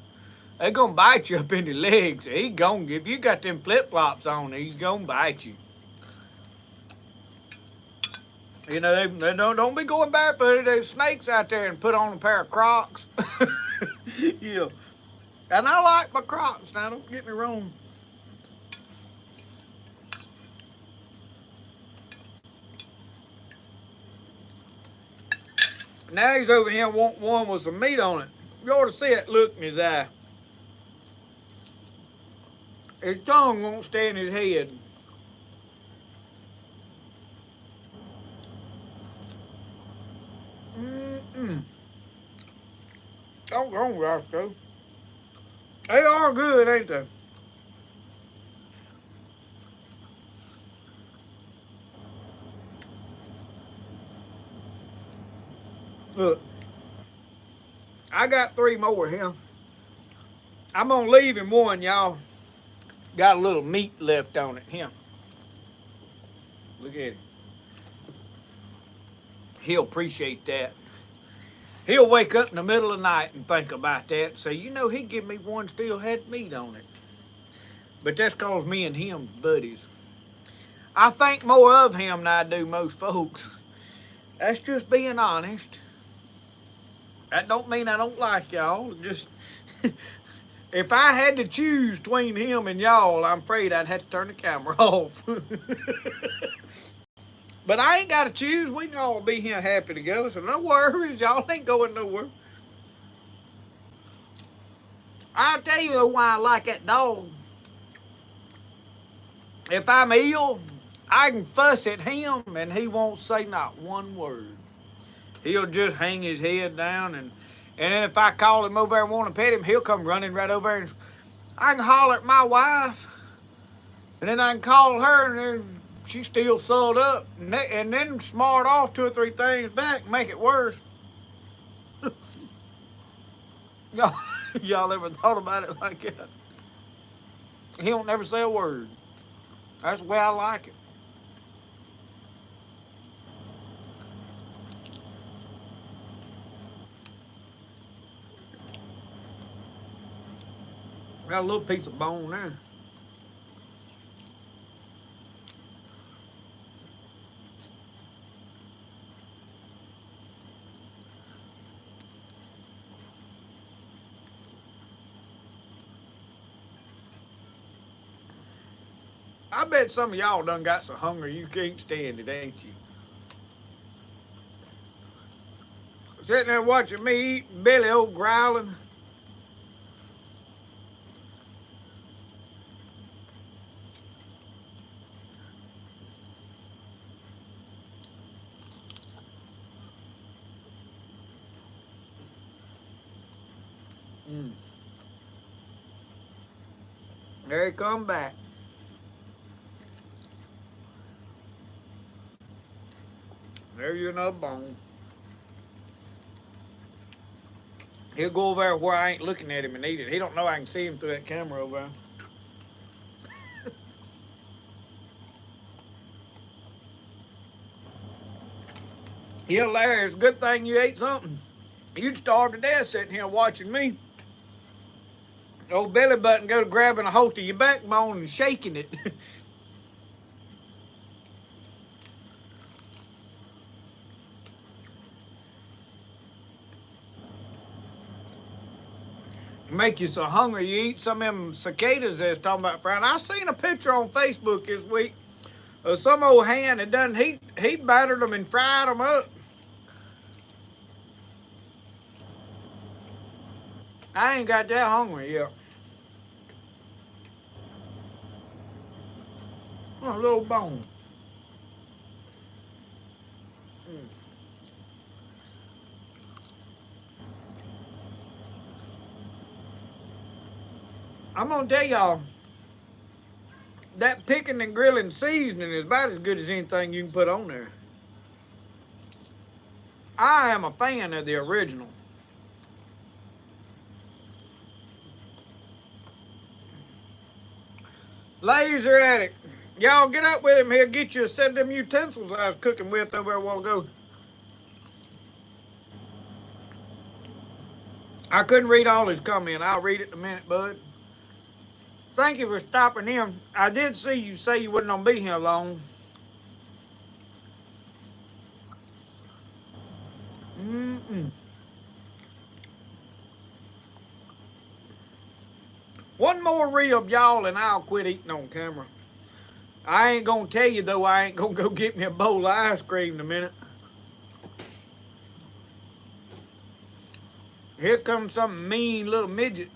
They gonna bite you up in the legs. He gonna, if you got them flip-flops on, he's gonna bite you. You know, they don't be going barefooted. There's snakes out there and put on a pair of Crocs. Yeah. And I like my Crocs now, don't get me wrong. Now he's over here wanting one with some meat on it. You ought to see that look in his eye. His tongue won't stay in his head. Don't go on, Roscoe. They are good, ain't they? Look, I got 3 more here. I'm gonna leave him one, y'all. Got a little meat left on it here. Look at him. He'll appreciate that. He'll wake up in the middle of the night and think about that and say, you know, he'd give me one still had meat on it. But that's cause me and him buddies. I think more of him than I do most folks. That's just being honest. That don't mean I don't like y'all. Just if I had to choose between him and y'all, I'm afraid I'd have to turn the camera off. But I ain't got to choose. We can all be here happy together, so no worries. Y'all ain't going nowhere. I'll tell you why I like that dog. If I'm ill, I can fuss at him and he won't say not one word. He'll just hang his head down, and then if I call him over and want to pet him, he'll come running right over and I can holler at my wife, and then I can call her, and then she's still sewed up, and then smart off 2 or 3 things back, make it worse. Y'all ever thought about it like that? He don't never say a word. That's the way I like it. Got a little piece of bone there. I bet some of y'all done got so hungry you can't stand it, ain't you? Sitting there watching me eat, Billy old growling. There he come back. There you another bone. He'll go over there where I ain't looking at him and eat it. He don't know I can see him through that camera over there. Yeah, Larry, it's a good thing you ate something. You'd starve to death sitting here watching me. Old belly button go to grabbing a hold of your backbone and shaking it. Make you so hungry you eat some of them cicadas that's talking about fried. I seen a picture on Facebook this week of some old hand that done he battered them and fried them up. I ain't got that hungry yet. Oh, a little bone. I'm gonna tell y'all, that picking and grilling seasoning is about as good as anything you can put on there. I am a fan of the original. Laser addict. Y'all get up with him here, get you a set of them utensils I was cooking with over there a while ago. I couldn't read all his comment. I'll read it in a minute, bud. Thank you for stopping in. I did see you say you wasn't gonna be here long. One more rib, y'all, and I'll quit eating on camera. I ain't gonna tell you though, I ain't gonna go get me a bowl of ice cream in a minute. Here comes some mean little midget.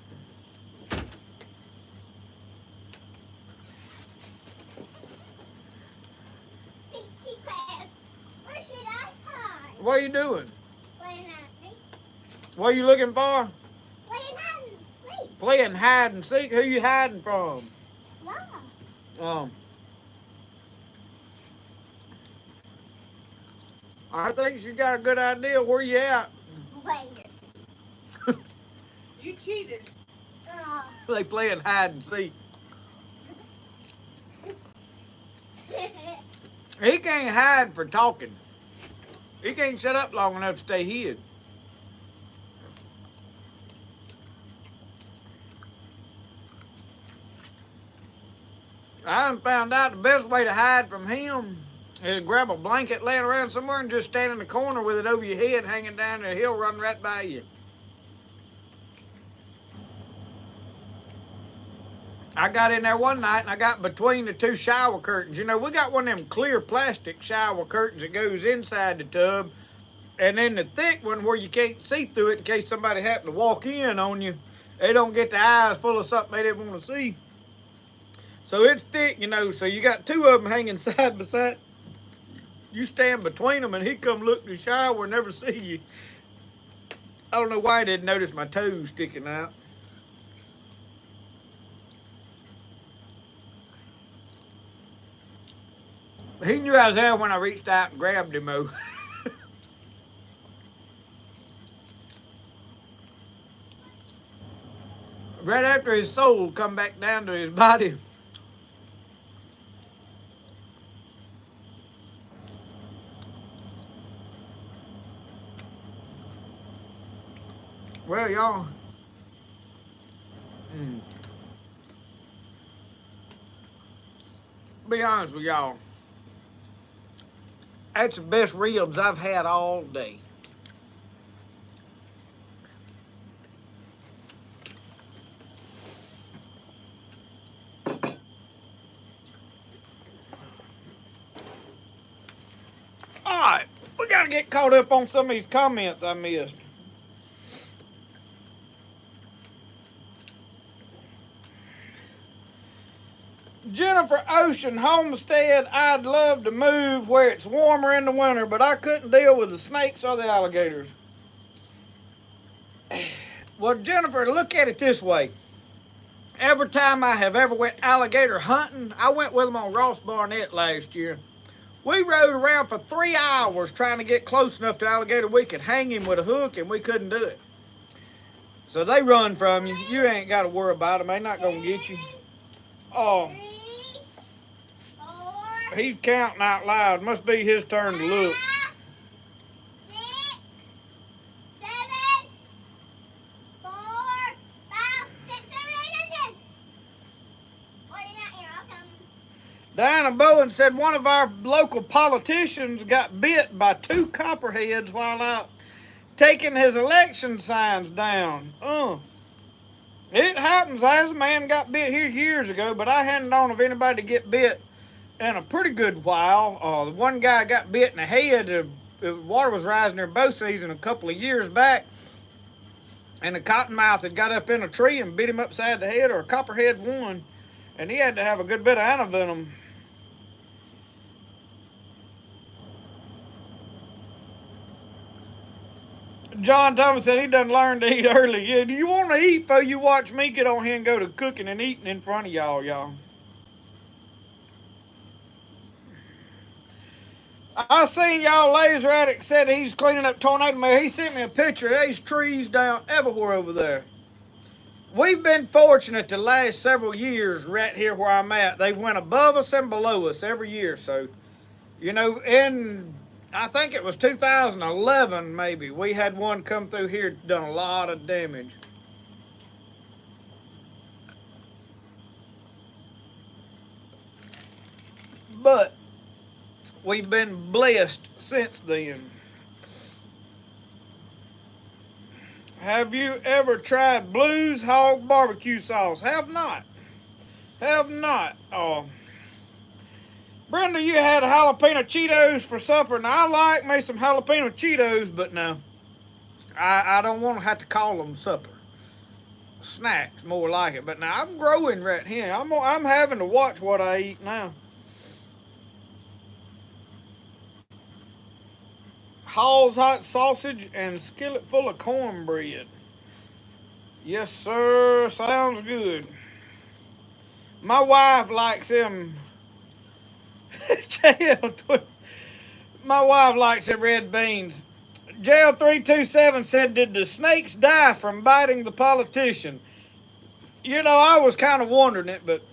Where should I hide? What are you doing? Playing hide and seek. What are you looking for? Playing hide and seek. Playing hide and seek? Who you hiding from? Mama. I think she got a good idea. Where you at? Wait. You cheated. Oh. They playing hide and seek. He can't hide for talking. He can't shut up long enough to stay hid. I done found out the best way to hide from him is to grab a blanket laying around somewhere and just stand in the corner with it over your head hanging down there. He'll run right by you. I got in there one night and I got between the 2 shower curtains. You know, we got one of them clear plastic shower curtains that goes inside the tub. And then the thick one where you can't see through it in case somebody happened to walk in on you. They don't get their eyes full of something they didn't want to see. So it's thick, you know, so you got 2 of them hanging side by side. You stand between them and he come look in the shower and never see you. I don't know why he didn't notice my toes sticking out. He knew I was there when I reached out and grabbed him. Right after his soul come back down to his body. Well, y'all. Be honest with y'all. That's the best ribs I've had all day. Alright, we gotta get caught up on some of these comments I missed. Jennifer Ocean Homestead, I'd love to move where it's warmer in the winter, but I couldn't deal with the snakes or the alligators. Well, Jennifer, look at it this way. Every time I have ever went alligator hunting, I went with them on Ross Barnett last year. We rode around for 3 hours trying to get close enough to alligator we could hang him with a hook, and we couldn't do it. So they run from you. You ain't got to worry about them. They're not going to get you. Oh, 3, 4, he's counting out loud. Must be his turn to look. 6, 7, 4, 5, 6, 7, 8, 9, 10. What do you got here? I'll come. Diana Bowen said one of our local politicians got bit by 2 copperheads while out taking his election signs down. It happens. As a man got bit here years ago, but I hadn't known of anybody to get bit in a pretty good while. The one guy got bit in the head. The water was rising there bow season a couple of years back, and a cottonmouth had got up in a tree and bit him upside the head, or a copperhead one, and he had to have a good bit of antivenom. John Thomas said he done learned to eat early. Yeah, do you want to eat before you watch me get on here and go to cooking and eating in front of y'all? I seen y'all Laser Addict said he's cleaning up tornado mail. He sent me a picture of these trees down everywhere over there. We've been fortunate the last several years right here where I'm at. They've went above us and below us every year. So, you know, I think it was 2011 maybe, we had one come through here, done a lot of damage. But we've been blessed since then. Have you ever tried Blues Hog barbecue sauce? Have not. Brenda, you had jalapeno Cheetos for supper. Now, I like me some jalapeno Cheetos, but no. I don't want to have to call them supper. Snacks, more like it. But now, I'm growing right here. I'm having to watch what I eat now. Hall's hot sausage and skillet full of cornbread. Yes, sir. Sounds good. My wife likes them. My wife likes them red beans. JL327 said, did the snakes die from biting the politician? You know, I was kind of wondering it, but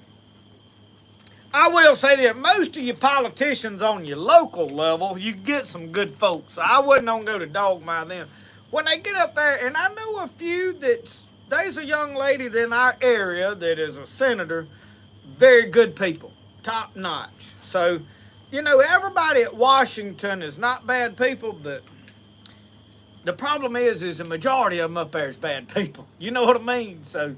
I will say that most of your politicians on your local level, you get some good folks. So I wouldn't gonna go to dogma them. When they get up there, and I know a few there's a young lady in our area that is a senator, very good people, top notch. So, you know, everybody at Washington is not bad people, but the problem is the majority of them up there is bad people. You know what I mean? So,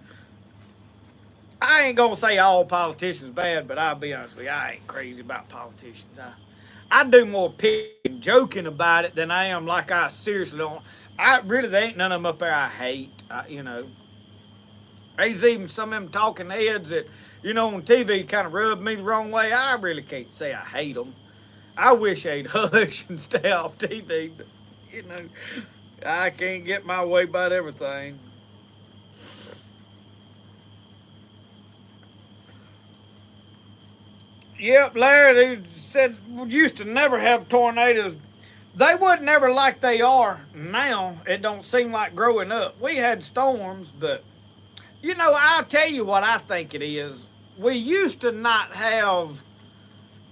I ain't gonna say all politicians bad, but I'll be honest with you, I ain't crazy about politicians. I do more picking, joking about it than I am like I seriously don't. There ain't none of them up there I hate. You know, there's even some of them talking heads that, you know, on TV kind of rub me the wrong way. I really can't say I hate them. I wish they'd hush and stay off TV, but, you know, I can't get my way about everything. Yep, Larry, they said we used to never have tornadoes. They would never like they are now. It don't seem like growing up. We had storms, but you know, I'll tell you what I think it is. We used to not have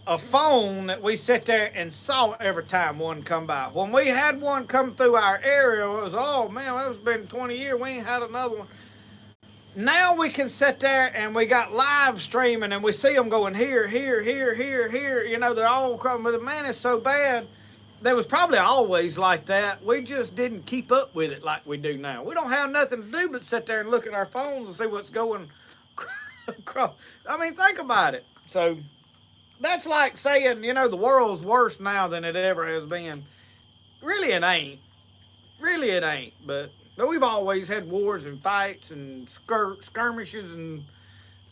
a phone that we sit there and saw every time one come by. When we had one come through our area, it was, oh man, that's been 20 years. We ain't had another one. Now we can sit there and we got live streaming and we see them going here, here, here, here, here. You know, they're all coming. But man, it's so bad. There was probably always like that. We just didn't keep up with it like we do now. We don't have nothing to do but sit there and look at our phones and see what's going across. I mean, think about it. So that's like saying, you know, the world's worse now than it ever has been. Really, it ain't. Really, it ain't. But we've always had wars and fights and skirmishes. And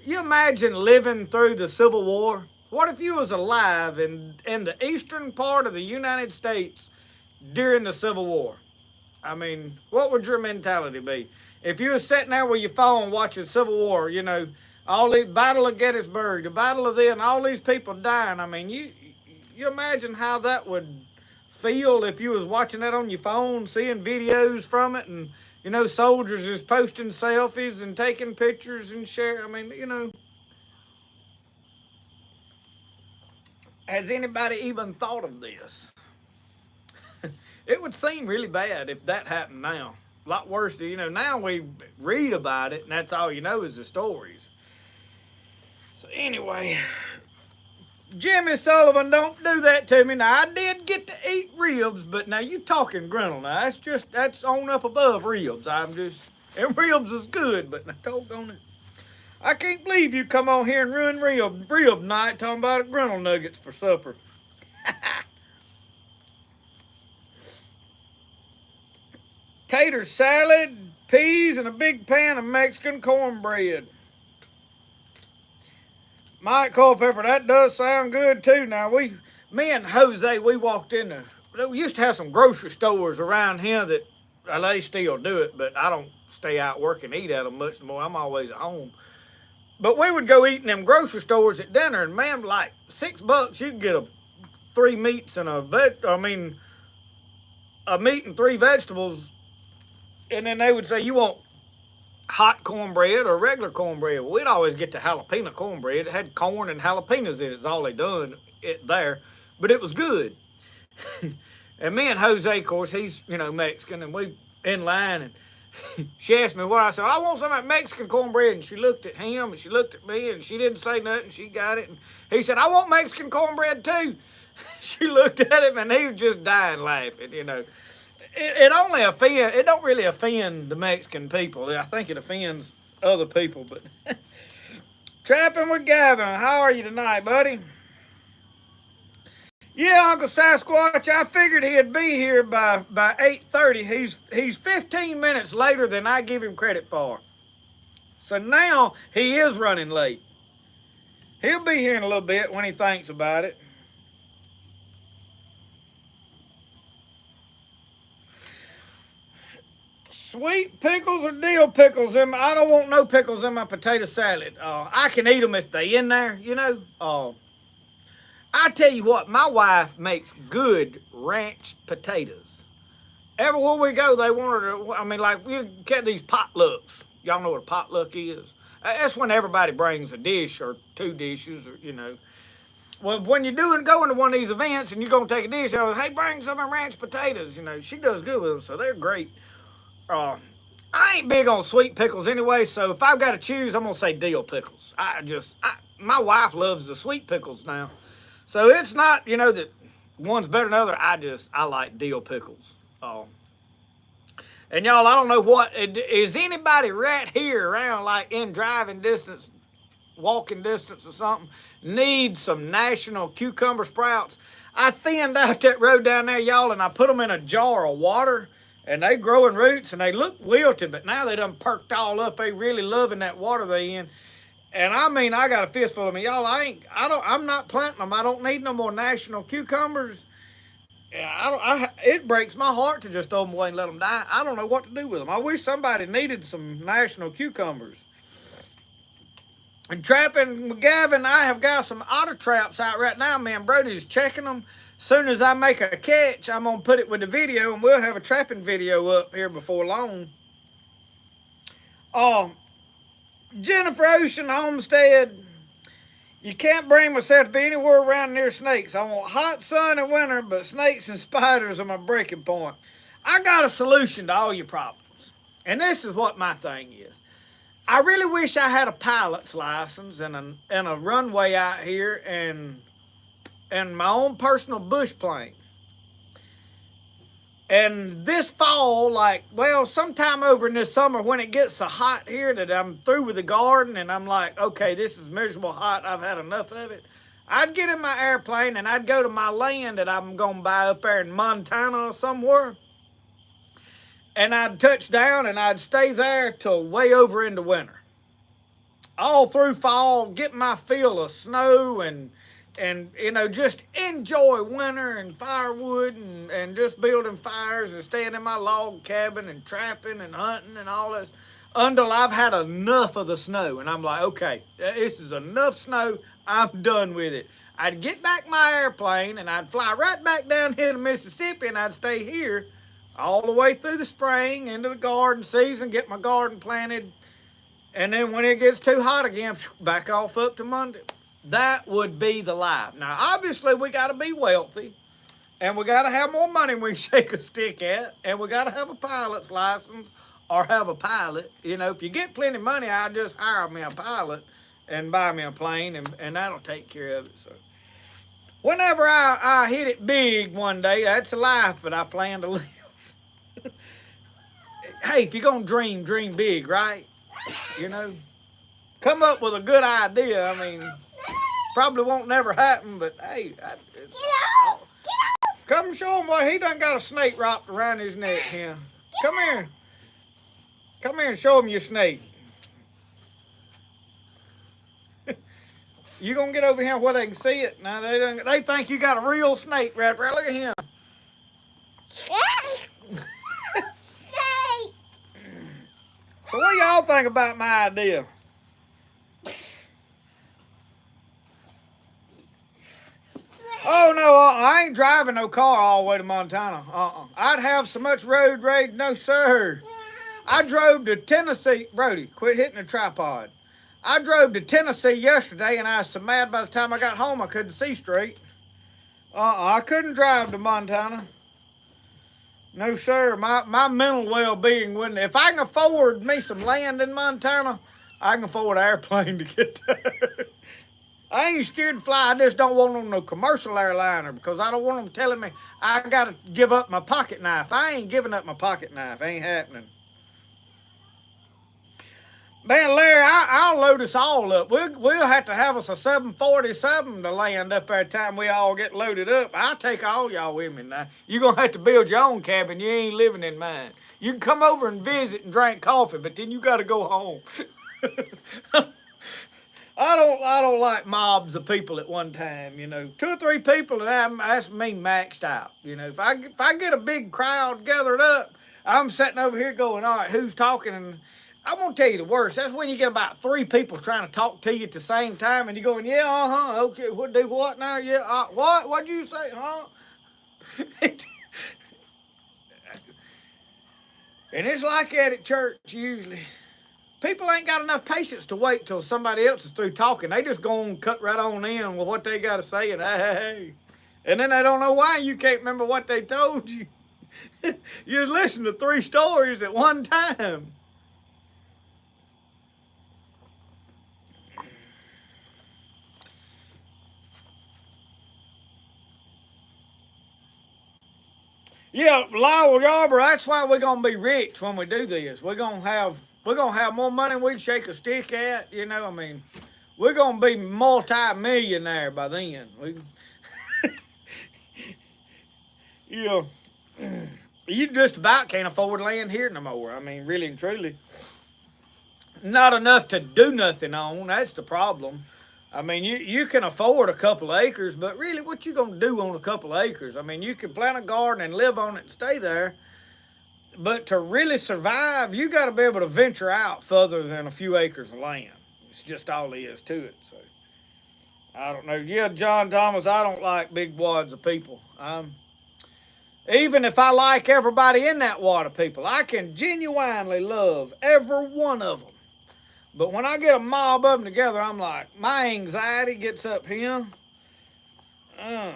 you imagine living through the Civil War? What if you was alive in the eastern part of the United States during the Civil War? I mean, what would your mentality be? If you was sitting there with your phone watching Civil War, you know, all the Battle of Gettysburg, the Battle of and all these people dying. I mean, you imagine how that would feel if you was watching that on your phone, seeing videos from it, and you know, soldiers just posting selfies and taking pictures and sharing. I mean, you know. Has anybody even thought of this? It would seem really bad if that happened now. A lot worse, you know, now we read about it and that's all you know is the stories. So anyway, Jimmy Sullivan, don't do that to me. Now, I did get to eat ribs, but now you talking griddle now. That's on up above ribs. And ribs is good, but now doggone it. I can't believe you come on here and ruin rib night talking about griddle nuggets for supper. Tater salad, peas, and a big pan of Mexican cornbread. Mike Culpepper, that does sound good too. Now, me and Jose, we walked in there. We used to have some grocery stores around here that they still do it, but I don't stay out working and eat at them much more. I'm always at home. But we would go eat in them grocery stores at dinner, and man, like $6, you could get 3 meats and a meat and 3 vegetables. And then they would say, you want hot cornbread or regular cornbread? Well, we'd always get the jalapeno cornbread. It had corn and jalapenos in it. It's all they done it there. But it was good. And me and Jose, of course, he's, you know, Mexican, and we in line, and she asked me what I said. I want some of that Mexican cornbread. And she looked at him and she looked at me and she didn't say nothing. She got it. And he said, I want Mexican cornbread too. She looked at him and he was just dying laughing, you know. It don't really offend the Mexican people. I think it offends other people. But Trapping with Gavin, how are you tonight, buddy? Yeah, Uncle Sasquatch, I figured he'd be here by 8:30. He's 15 minutes later than I give him credit for. So now he is running late. He'll be here in a little bit when he thinks about it. Sweet pickles or dill pickles? I don't want no pickles in my potato salad. I can eat them if they in there, you know. I tell you what, my wife makes good ranch potatoes. Everywhere we go, they want her to, I mean, like, we get these potlucks. Y'all know what a potluck is? That's when everybody brings a dish or 2 dishes, or, you know. Well, when you're going to one of these events and you're going to take a dish, I was, hey, bring some of ranch potatoes. You know, she does good with them, so they're great. I ain't big on sweet pickles anyway, so if I've got to choose, I'm going to say dill pickles. My wife loves the sweet pickles now. So it's not, you know, that one's better than the other. I like dill pickles. And y'all, I don't know is anybody right here around, like in driving distance, walking distance or something, need some national cucumber sprouts? I thinned out that road down there, y'all, and I put them in a jar of water, and they growing roots, and they look wilted, but now they done perked all up. They really loving that water they in. And I mean, I got a fistful of them. Y'all, I'm not planting them. I don't need no more national cucumbers. It breaks my heart to just throw them away and let them die. I don't know what to do with them. I wish somebody needed some national cucumbers. And trapping, Gavin, I have got some otter traps out right now. Me and Brody's checking them. Soon as I make a catch, I'm going to put it with the video, and we'll have a trapping video up here before long. Oh, Jennifer Ocean Homestead, you can't bring myself to be anywhere around near snakes. I want hot sun in winter, but snakes and spiders are my breaking point. I got a solution to all your problems. And this is what my thing is. I really wish I had a pilot's license and a runway out here and my own personal bush plane. And this fall, sometime over in this summer when it gets so hot here that I'm through with the garden and I'm like, okay, this is miserable hot, I've had enough of it. I'd get in my airplane and I'd go to my land that I'm going to buy up there in Montana or somewhere. And I'd touch down and I'd stay there till way over into winter. All through fall, get my fill of snow and just enjoy winter and firewood and just building fires and staying in my log cabin and trapping and hunting and all this until I've had enough of the snow. And I'm like, okay, this is enough snow. I'm done with it. I'd get back my airplane and I'd fly right back down here to Mississippi and I'd stay here all the way through the spring into the garden season, get my garden planted, and then when it gets too hot again, back off up to Monday. That would be the life. Now, obviously, we got to be wealthy, and we got to have more money we shake a stick at, and we got to have a pilot's license or have a pilot. You know, if you get plenty of money, I'll just hire me a pilot and buy me a plane, and that'll take care of it. So, whenever I hit it big one day, that's a life that I plan to live. Hey, if you're going to dream big, right? You know, come up with a good idea. I mean, probably won't never happen, but hey, come show him what he done got a snake wrapped around his neck here. Come here. Come here and show him your snake. You gonna get over here where they can see it? Now they think you got a real snake right there. Look at him. So what y'all think about my idea? Oh no, I ain't driving no car all the way to Montana. I'd have so much road rage, no sir. I drove to Tennessee. Brody, quit hitting the tripod. I drove to Tennessee yesterday and I was so mad by the time I got home I couldn't see straight. I couldn't drive to Montana. No, sir. My mental well-being wouldn't. If I can afford me some land in Montana, I can afford an airplane to get there. I ain't scared to fly. I just don't want on no commercial airliner because I don't want them telling me I got to give up my pocket knife. I ain't giving up my pocket knife. Ain't happening. Man, Larry, I'll load us all up. We'll have to have us a 747 to land up there time we all get loaded up. I'll take all y'all with me now. You're going to have to build your own cabin. You ain't living in mine. You can come over and visit and drink coffee, but then you got to go home. I don't like mobs of people at one time, you know. 2 or 3 people, and that's me maxed out. You know, if I get a big crowd gathered up, I'm sitting over here going, all right, who's talking? And I'm going to tell you the worst. That's when you get about 3 people trying to talk to you at the same time, and you're going, yeah, okay, what do what now? Yeah, what? What'd you say, huh? And it's like that at church usually. People ain't got enough patience to wait till somebody else is through talking. They just go and cut right on in with what they got to say, and hey. And then they don't know why you can't remember what they told you. You was listening to 3 stories at one time. Yeah, Lyle Yarborough, that's why we're gonna be rich when we do this. We're gonna have more money than we can shake a stick at, you know. I mean, we're gonna be multi-millionaire by then. You just about can't afford land here no more. I mean, really and truly. Not enough to do nothing on, that's the problem. I mean, you can afford a couple of acres, but really what you gonna do on a couple of acres? I mean, you can plant a garden and live on it and stay there, but to really survive, you gotta be able to venture out further than a few acres of land. It's just all there is to it. So I don't know. Yeah, John Thomas, I don't like big wads of people. Even if I like everybody in that wad of people, I can genuinely love every one of them. But when I get a mob of them together, I'm like, my anxiety gets up here. Uh.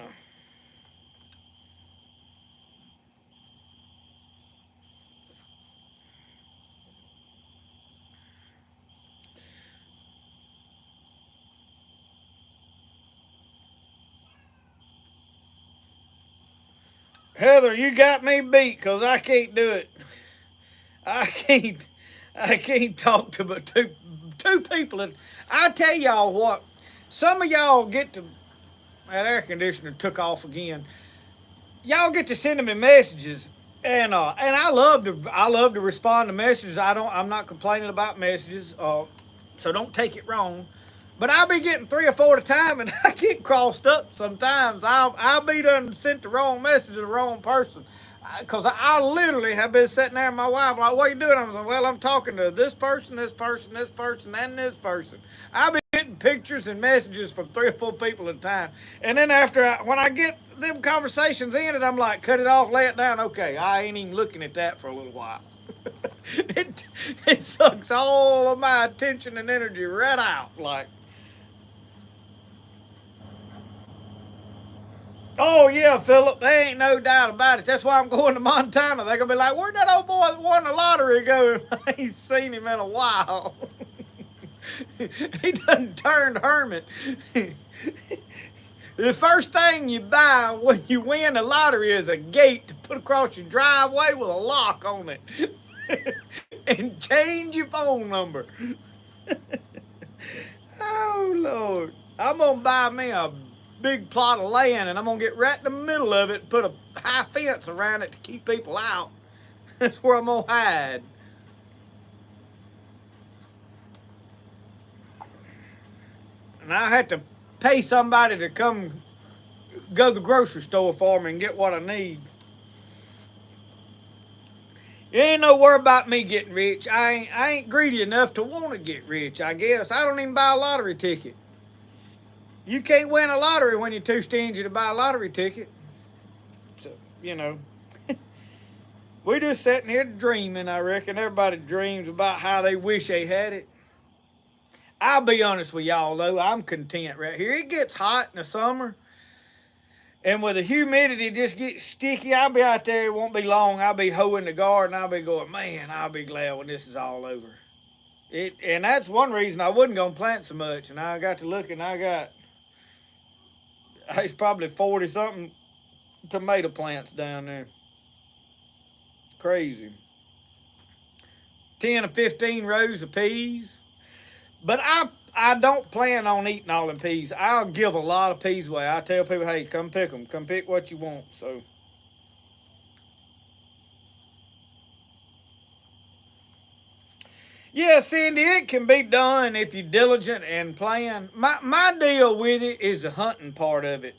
Heather, you got me beat because I can't do it. I can't. I can't talk to but two people. And I tell y'all what, some of y'all get to that air conditioner took off again. Y'all get to sending me messages, and I love to respond to messages. I'm not complaining about messages. So don't take it wrong. But I'll be getting 3 or 4 at a time, and I get crossed up sometimes. I'll be done sent the wrong message to the wrong person. Because I literally have been sitting there, and my wife like, "What are you doing?" I'm like, "Well, I'm talking to this person, this person, this person, and this person." I'll be getting pictures and messages from 3 or 4 people at a time. And then when I get them conversations ended, I'm like, "Cut it off, lay it down." Okay, I ain't even looking at that for a little while. it sucks all of my attention and energy right out. Like, oh yeah, Philip, there ain't no doubt about it. That's why I'm going to Montana. They're gonna be like, "Where'd that old boy that won the lottery go?" I ain't seen him in a while. He done turned hermit. The first thing you buy when you win the lottery is a gate to put across your driveway with a lock on it. And change your phone number. Oh Lord. I'm gonna buy me a big plot of land and I'm gonna get right in the middle of it and put a high fence around it to keep people out. That's where I'm gonna hide. And I had to pay somebody to come go to the grocery store for me and get what I need. You ain't no worry about me getting rich. I ain't greedy enough to want to get rich, I guess. I don't even buy a lottery ticket. You can't win a lottery when you're too stingy to buy a lottery ticket. So, we just sitting here dreaming, I reckon. Everybody dreams about how they wish they had it. I'll be honest with y'all, though. I'm content right here. It gets hot in the summer. And with the humidity just gets sticky, I'll be out there, it won't be long. I'll be hoeing the garden. I'll be going, man, I'll be glad when this is all over. And that's one reason I wasn't going to plant so much. And I got to looking, it's probably 40-something tomato plants down there. Crazy. 10 or 15 rows of peas. But I don't plan on eating all them peas. I'll give a lot of peas away. I tell people, hey, come pick them. Come pick what you want. So, yeah, Cindy, it can be done if you're diligent and plan. My deal with it is the hunting part of it.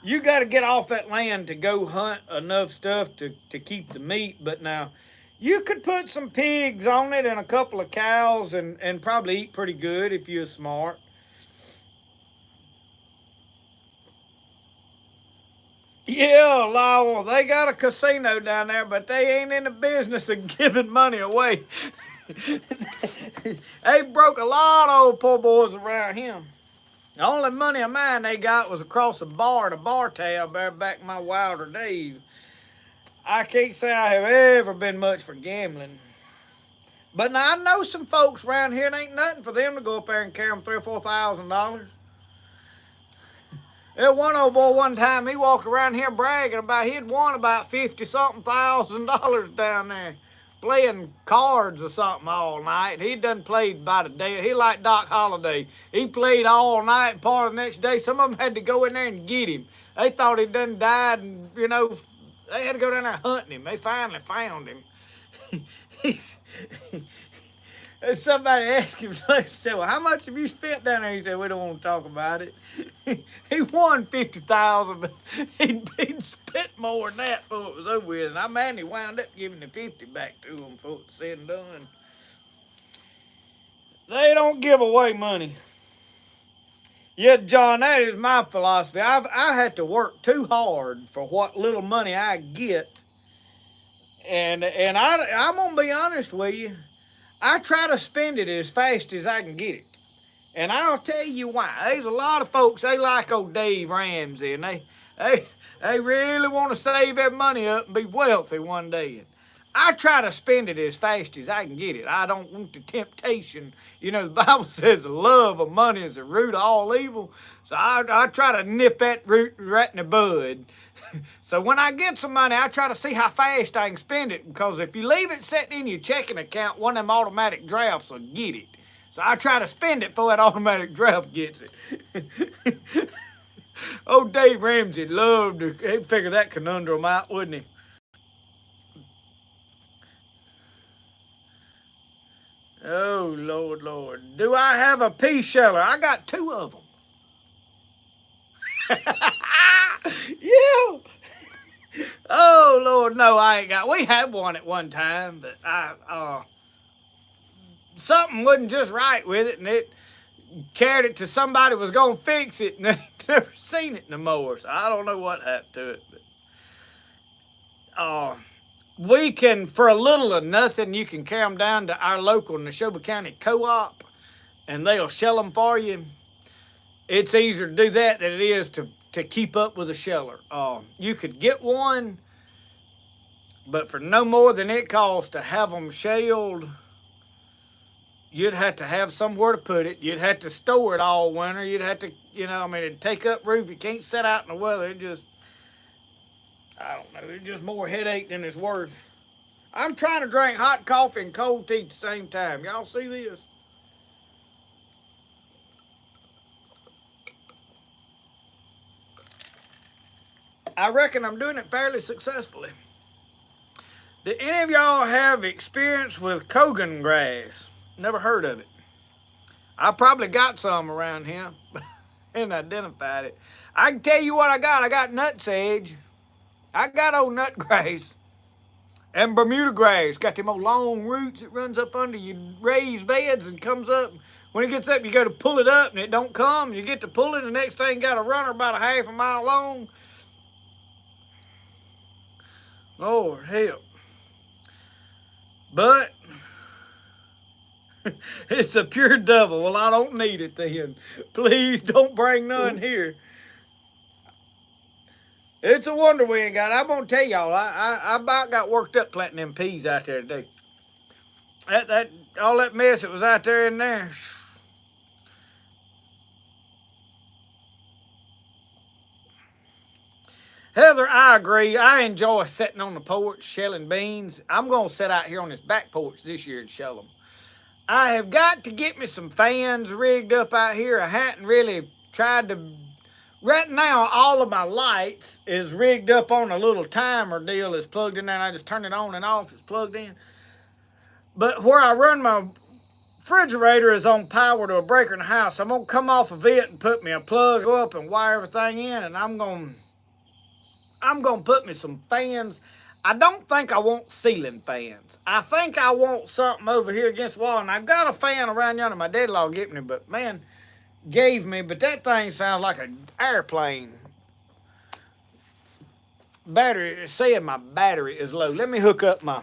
You got to get off that land to go hunt enough stuff to keep the meat. But now, you could put some pigs on it and a couple of cows and probably eat pretty good if you're smart. Yeah, Lowell, they got a casino down there, but they ain't in the business of giving money away. They broke a lot of old poor boys around here. The only money of mine they got was across a bar at a bar tab there back in my wilder days. I can't say I have ever been much for gambling. But now I know some folks around here, it ain't nothing for them to go up there and carry them $3,000 or $4,000. There one old boy one time, he walked around here bragging about he'd won about 50-something thousand dollars down there playing cards or something all night. He done played about a day. He like Doc Holliday. He played all night and part of the next day. Some of them had to go in there and get him. They thought he done died and, they had to go down there hunting him. They finally found him. Somebody asked him, they said, well, how much have you spent down there? He said, we don't want to talk about it. He won $50,000, but he'd spent more than that before it was over with. And he wound up giving the 50 back to him before it was said and done. They don't give away money. Yeah, John, that is my philosophy. I had to work too hard for what little money I get. And I'm going to be honest with you. I try to spend it as fast as I can get it. And I'll tell you why. There's a lot of folks, they like old Dave Ramsey, and they really want to save that money up and be wealthy one day. And I try to spend it as fast as I can get it. I don't want the temptation. You know, the Bible says the love of money is the root of all evil. So I try to nip that root right in the bud. So when I get some money, I try to see how fast I can spend it. Because if you leave it sitting in your checking account, one of them automatic drafts will get it. So I try to spend it before that automatic draft gets it. Oh, Dave Ramsey loved to figure that conundrum out, wouldn't he? Oh, Lord, Lord. Do I have a pea sheller? I got 2 of them. Yeah. Oh, Lord, no, I ain't got. We had one at one time, but something wasn't just right with it, and it carried it to somebody who was going to fix it, and they never seen it no more. So I don't know what happened to it. But we can, for a little of nothing, you can carry them down to our local Neshoba County Co-op, and they'll shell them for you. It's easier to do that than it is to keep up with a sheller. You could get one, but for no more than it costs to have them shelled, you'd have to have somewhere to put it. You'd have to store it all winter. You'd have to, it'd take up roof. You can't sit out in the weather. It just, I don't know, it's just more headache than it's worth. I'm trying to drink hot coffee and cold tea at the same time. Y'all see this? I reckon I'm doing it fairly successfully. Do any of y'all have experience with Kogan grass? Never heard of it. I probably got some around here and identified it. I can tell you what I got. I got nutsedge. I got old nut grass and Bermuda grass. Got them old long roots that runs up under your raised beds and comes up. When it gets up, you go to pull it up and it don't come. You get to pull it, and the next thing got a runner about a half a mile long. Lord help. But it's a pure double. Well, I don't need it then. Please don't bring none here. It's a wonder we ain't got it. I'm going to tell y'all, I about got worked up planting them peas out there today. All that mess that was out there in there. Heather, I agree. I enjoy sitting on the porch shelling beans. I'm going to sit out here on this back porch this year and shell them. I have got to get me some fans rigged up out here. I hadn't really tried to. Right now, all of my lights is rigged up on a little timer deal that's plugged in there, and I just turn it on and off. It's plugged in. But where I run my refrigerator is on power to a breaker in the house. I'm going to come off of it and put me a plug up and wire everything in, and I'm going to put me some fans. I don't think I want ceiling fans. I think I want something over here against the wall. And I've got a fan around yonder my dad-in-law gave me, but that thing sounds like an airplane. Battery, saying my battery is low. Let me hook up my.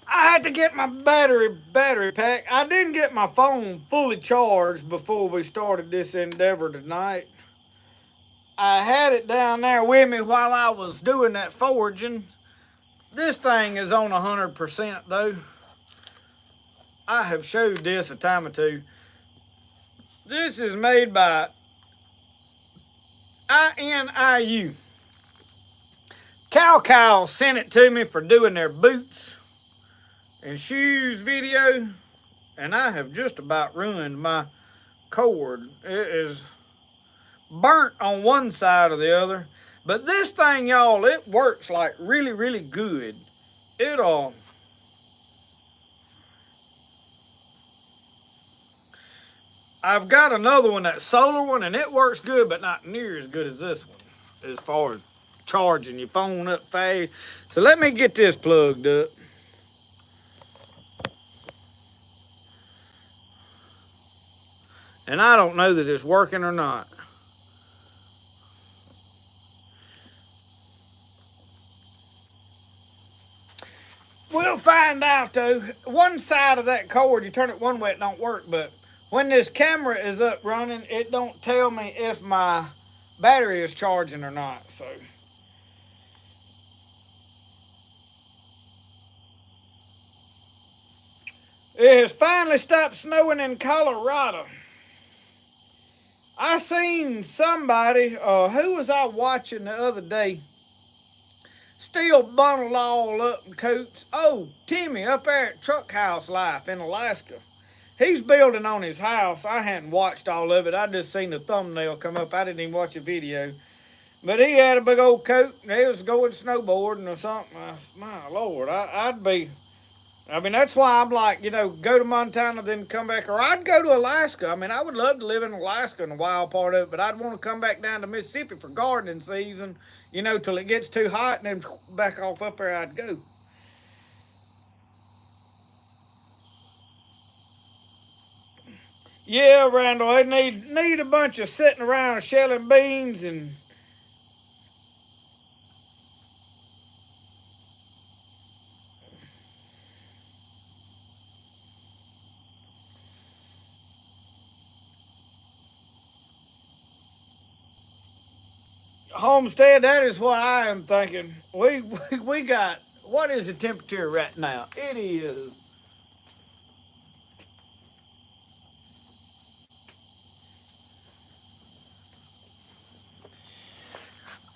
I had to get my battery pack. I didn't get my phone fully charged before we started this endeavor tonight. I had it down there with me while I was doing that foraging. This thing is on 100% though. I have showed this a time or two. This is made by INIU. Cow sent it to me for doing their boots and shoes video, and I have just about ruined my cord. It is burnt on one side or the other, but this thing, y'all, it works like really, really good. I've got another one, that solar one, and it works good, but not near as good as this one as far as charging your phone up fast. So let me get this plugged up. And I don't know that it's working or not. We'll find out though. One side of that cord, you turn it one way, it don't work. But when this camera is up running, it don't tell me if my battery is charging or not. So it has finally stopped snowing in Colorado. I seen somebody, who was I watching the other day? Still bundled all up in coats. Oh, Timmy up there at Truck House Life in Alaska. He's building on his house. I hadn't watched all of it. I just seen the thumbnail come up. I didn't even watch the video. But he had a big old coat and he was going snowboarding or something. I said, my Lord, that's why I'm like, go to Montana, then come back. Or I'd go to Alaska. I mean, I would love to live in Alaska in the wild part of it, but I'd want to come back down to Mississippi for gardening season, till it gets too hot, and then back off up there I'd go. Yeah, Randall, they need a bunch of sitting around shelling beans and... Homestead, that is what I am thinking. We got, what is the temperature right now? It is...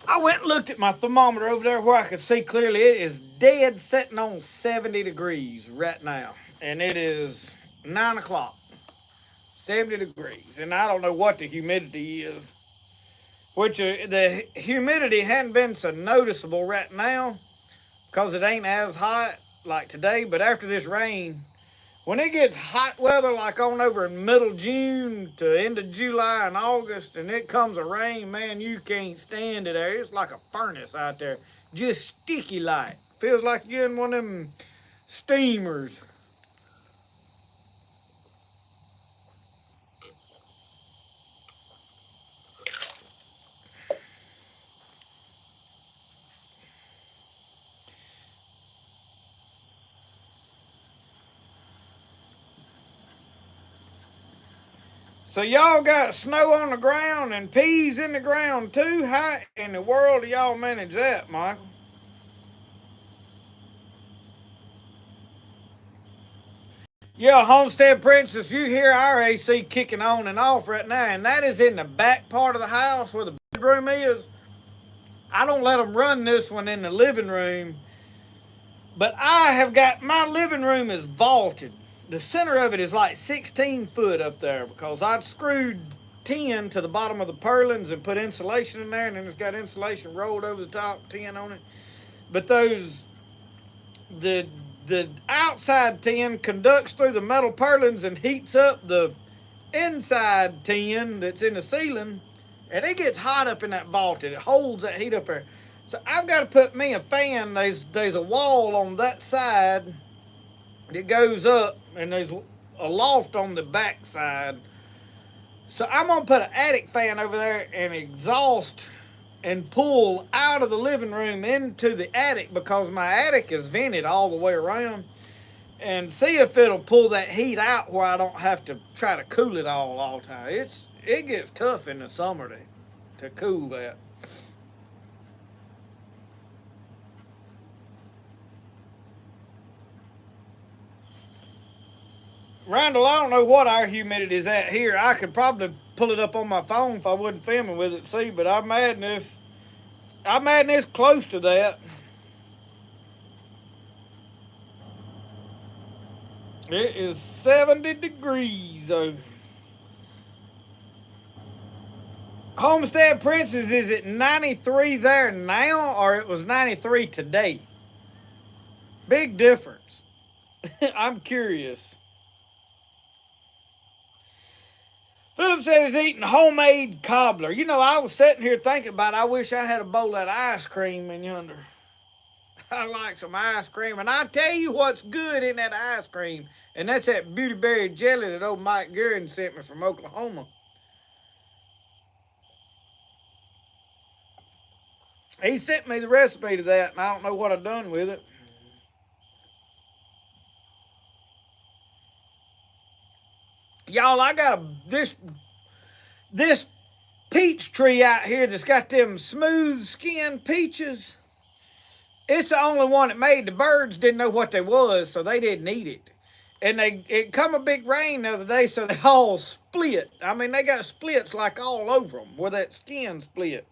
I went and looked at my thermometer over there where I could see clearly. It is dead sitting on 70 degrees right now. And it is 9 o'clock. 70 degrees. And I don't know what the humidity is. Which the humidity hadn't been so noticeable right now because it ain't as hot like today. But after this rain, when it gets hot weather like on over in middle June to end of July and August, and it comes a rain, man, you can't stand it there. It's like a furnace out there, just sticky like. Feels like you're in one of them steamers. So y'all got snow on the ground and peas in the ground too? How in the world do y'all manage that, Michael? Yeah, Homestead Princess, you hear our AC kicking on and off right now, and that is in the back part of the house where the bedroom is. I don't let them run this one in the living room, but I have got, my living room is vaulted. The center of it is like 16 foot up there because I'd screwed 10 to the bottom of the purlins and put insulation in there, and then it's got insulation rolled over the top, 10 on it. But the outside tin conducts through the metal purlins and heats up the inside tin that's in the ceiling, and it gets hot up in that vaulted. It holds that heat up there. So I've got to put me a fan. There's a wall on that side that goes up, and there's a loft on the back side. So I'm going to put an attic fan over there and exhaust and pull out of the living room into the attic because my attic is vented all the way around, and see if it'll pull that heat out where I don't have to try to cool it all the time. It gets tough in the summer to cool that. Randall, I don't know what our humidity is at here. I could probably pull it up on my phone if I wasn't filming with it, see, but I'm adding this close to that. It is 70 degrees though. Homestead Princess, is it 93 there now, or it was 93 today? Big difference. I'm curious. Philip Philip said he's eating homemade cobbler. You know, I was sitting here thinking about I wish I had a bowl of that ice cream in yonder. I like some ice cream. And I tell you what's good in that ice cream. And that's that beauty berry jelly that old Mike Guerin sent me from Oklahoma. He sent me the recipe to that, and I don't know what I've done with it. Y'all, I got this peach tree out here that's got them smooth skinned peaches. It's the only one that made. The birds didn't know what they was, so they didn't eat it. And it come a big rain the other day, so they all split. I mean, they got splits like all over them where that skin split.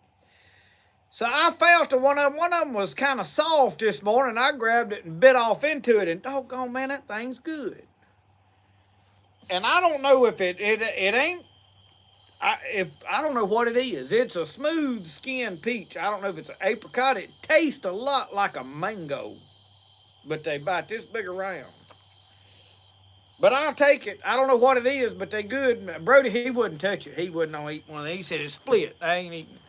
So I felt that one of them was kind of soft this morning. I grabbed it and bit off into it, and doggone, man, that thing's good. And I don't know if it ain't. I don't know what it is. It's a smooth skinned peach. I don't know if it's an apricot. It tastes a lot like a mango, but they bite this big around. But I'll take it. I don't know what it is, but they good. Brody, he wouldn't touch it. He wouldn't eat one of these. He said it's split. I ain't eating it.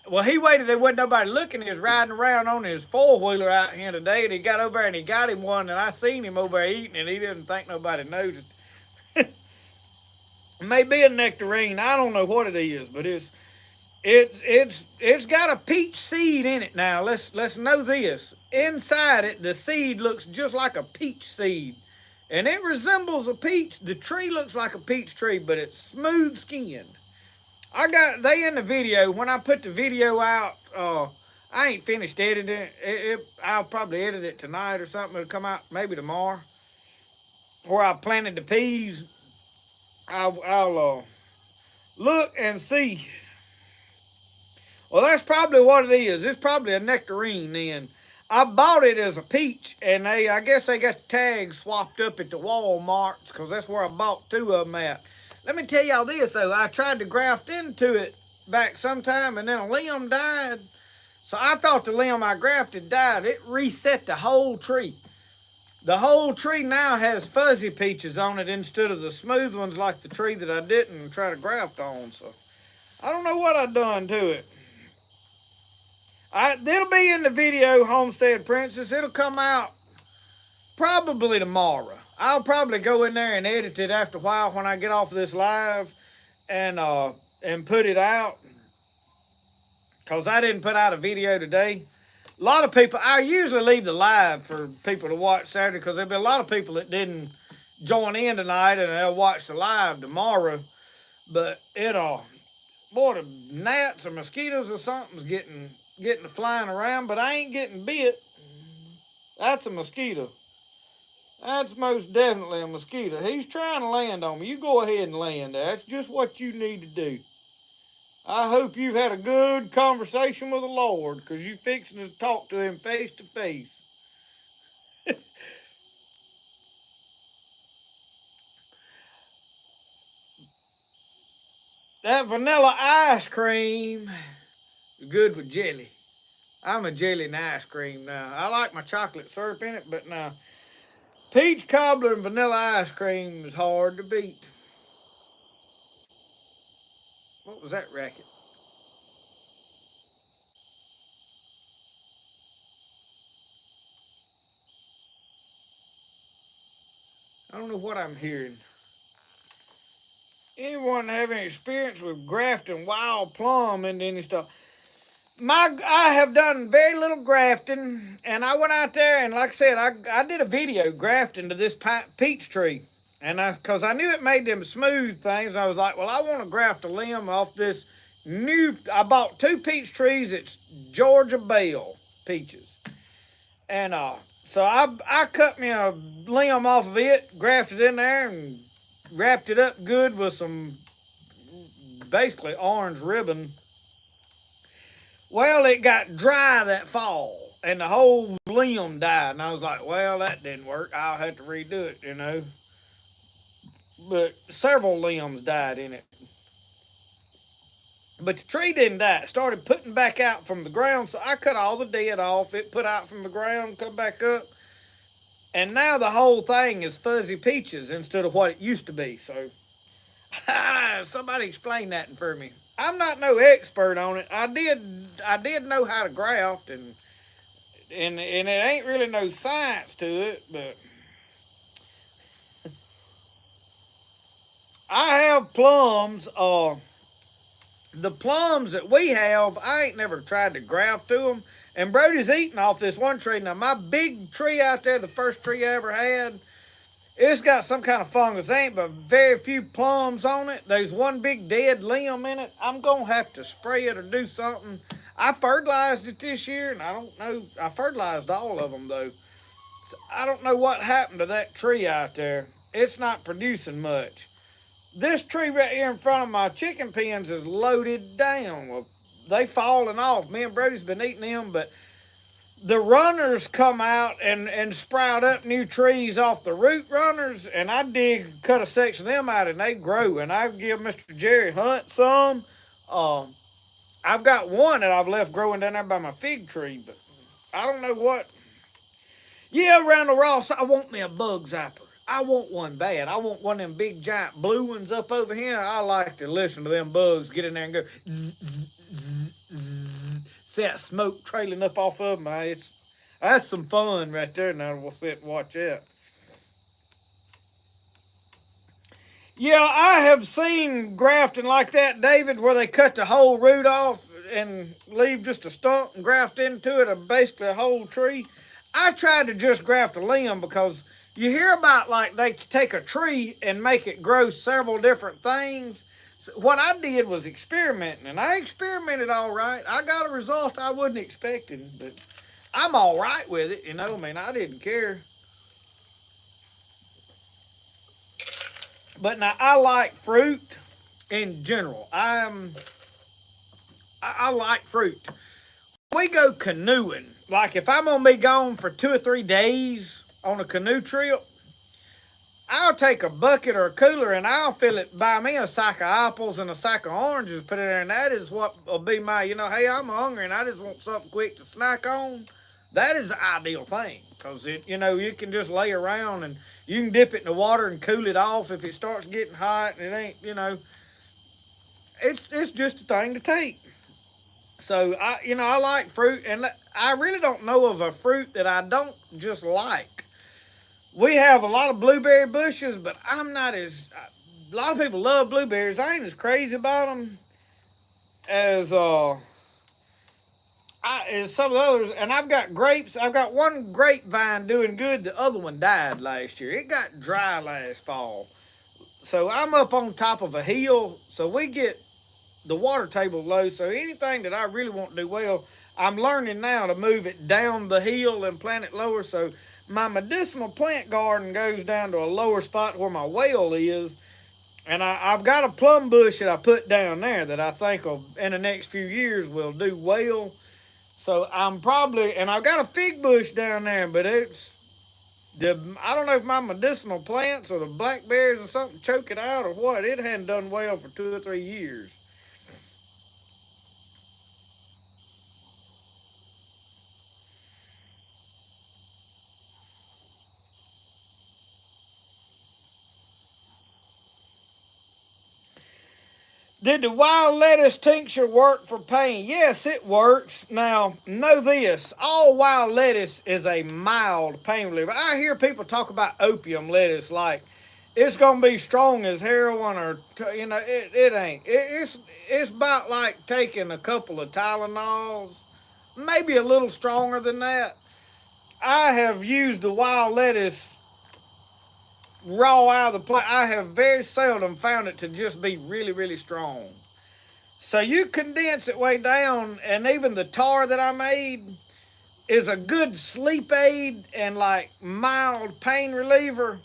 Well, he waited. There wasn't nobody looking. He was riding around on his four-wheeler out here today, and he got over there and he got him one, and I seen him over there eating it. He didn't think nobody noticed. It may be a nectarine. I don't know what it is, but it's got a peach seed in it. Now let's know this. Inside it, the seed looks just like a peach seed, and it resembles a peach. The tree looks like a peach tree, but it's smooth skinned. They in the video. When I put the video out, I ain't finished editing it. I'll probably edit it tonight or something. It'll come out maybe tomorrow. Where I planted the peas, I'll look and see. Well, that's probably what it is. It's probably a nectarine then. I bought it as a peach, and I guess they got the tags swapped up at the Walmarts, because that's where I bought two of them at. Let me tell y'all this, though. I tried to graft into it back sometime, and then a limb died. So I thought the limb I grafted died. It reset the whole tree. The whole tree now has fuzzy peaches on it instead of the smooth ones like the tree that I didn't try to graft on. So I don't know what I done to it. It'll be in the video, Homestead Princess. It'll come out probably tomorrow. I'll probably go in there and edit it after a while when I get off of this live and put it out. Because I didn't put out a video today. A lot of people, I usually leave the live for people to watch Saturday, because there'll be a lot of people that didn't join in tonight and they'll watch the live tomorrow. But boy, the gnats or mosquitoes or something's getting to flying around, but I ain't getting bit. That's a mosquito. That's most definitely a mosquito. He's trying to land on me. You go ahead and land there. That's just what you need to do. I hope you've had a good conversation with the Lord, because you're fixing to talk to him face to face. That vanilla ice cream is good with jelly. I'm a jelly and ice cream now. I like my chocolate syrup in it, but now peach cobbler and vanilla ice cream is hard to beat. What was that racket? I don't know what I'm hearing. Anyone have any experience with grafting wild plum into any stuff? I have done very little grafting, and I went out there and, like I said, I did a video grafting to this peach tree, and because I knew it made them smooth things. I was like, well, I want to graft a limb off this new. I bought two peach trees. It's Georgia Belle peaches, and so I cut me a limb off of it, grafted in there, and wrapped it up good with some basically orange ribbon. Well, it got dry that fall, and the whole limb died. And I was like, well, that didn't work. I'll have to redo it, you know. But several limbs died in it. But the tree didn't die. It started putting back out from the ground, so I cut all the dead off. It put out from the ground, come back up. And now the whole thing is fuzzy peaches instead of what it used to be. So Somebody explain that for me. I'm not no expert on it. I did know how to graft, and it ain't really no science to it, but I have plums. The plums that we have, I ain't never tried to graft to them. And Brody's eating off this one tree. Now, my big tree out there, the first tree I ever had, it's got some kind of fungus. There ain't but very few plums on it. There's one big dead limb in it. I'm going to have to spray it or do something. I fertilized it this year, and I don't know. I fertilized all of them, though. So I don't know what happened to that tree out there. It's not producing much. This tree right here in front of my chicken pens is loaded down. Well, they falling off. Me and Brody's been eating them, but the runners come out and sprout up new trees off the root runners, and I cut a section of them out, and they grow. And I give Mr. Jerry Hunt some. I've got one that I've left growing down there by my fig tree, but I don't know what. Yeah, around the Ross, I want me a bug zapper. I want one bad. I want one of them big giant blue ones up over here. I like to listen to them bugs get in there and go zzz, zzz, zzz, zzz. See that smoke trailing up off of them. That's some fun right there. Now we'll sit and watch that. Yeah, I have seen grafting like that, David, where they cut the whole root off and leave just a stump and graft into it, or basically a whole tree. I tried to just graft a limb because you hear about like they take a tree and make it grow several different things. So what I did was experimenting, and I experimented all right. I got a result I wasn't expecting, but I'm all right with it, I mean, I didn't care. But now I like fruit in general. I like fruit. We go canoeing. Like if I'm gonna be gone for 2 or 3 days on a canoe trip, I'll take a bucket or a cooler and I'll buy me a sack of apples and a sack of oranges, put it there, and that is what will be my, hey, I'm hungry and I just want something quick to snack on. That is the ideal thing, because you can just lay around and you can dip it in the water and cool it off if it starts getting hot, and it ain't, it's just a thing to take. So I like fruit, and I really don't know of a fruit that I don't just like. We have a lot of blueberry bushes, but I'm not a lot of people love blueberries. I ain't as crazy about them as some of the others. And I've got grapes. I've got one grapevine doing good. The other one died last year. It got dry last fall. So I'm up on top of a hill, so we get the water table low. So anything that I really want to do well, I'm learning now to move it down the hill and plant it lower. So my medicinal plant garden goes down to a lower spot where my well is. And I've got a plum bush that I put down there that I think in the next few years will do well. So and I've got a fig bush down there, but I don't know if my medicinal plants or the blackberries or something choke it out or what. It hadn't done well for 2 or 3 years. Did the wild lettuce tincture work for pain? Yes, it works. Now, know this. All wild lettuce is a mild pain reliever. I hear people talk about opium lettuce like it's going to be strong as heroin, or, it ain't. It's about like taking a couple of Tylenols, maybe a little stronger than that. I have used the wild lettuce raw out of the plant. I have very seldom found it to just be really, really strong. So you condense it way down, and even the tar that I made is a good sleep aid and like mild pain reliever.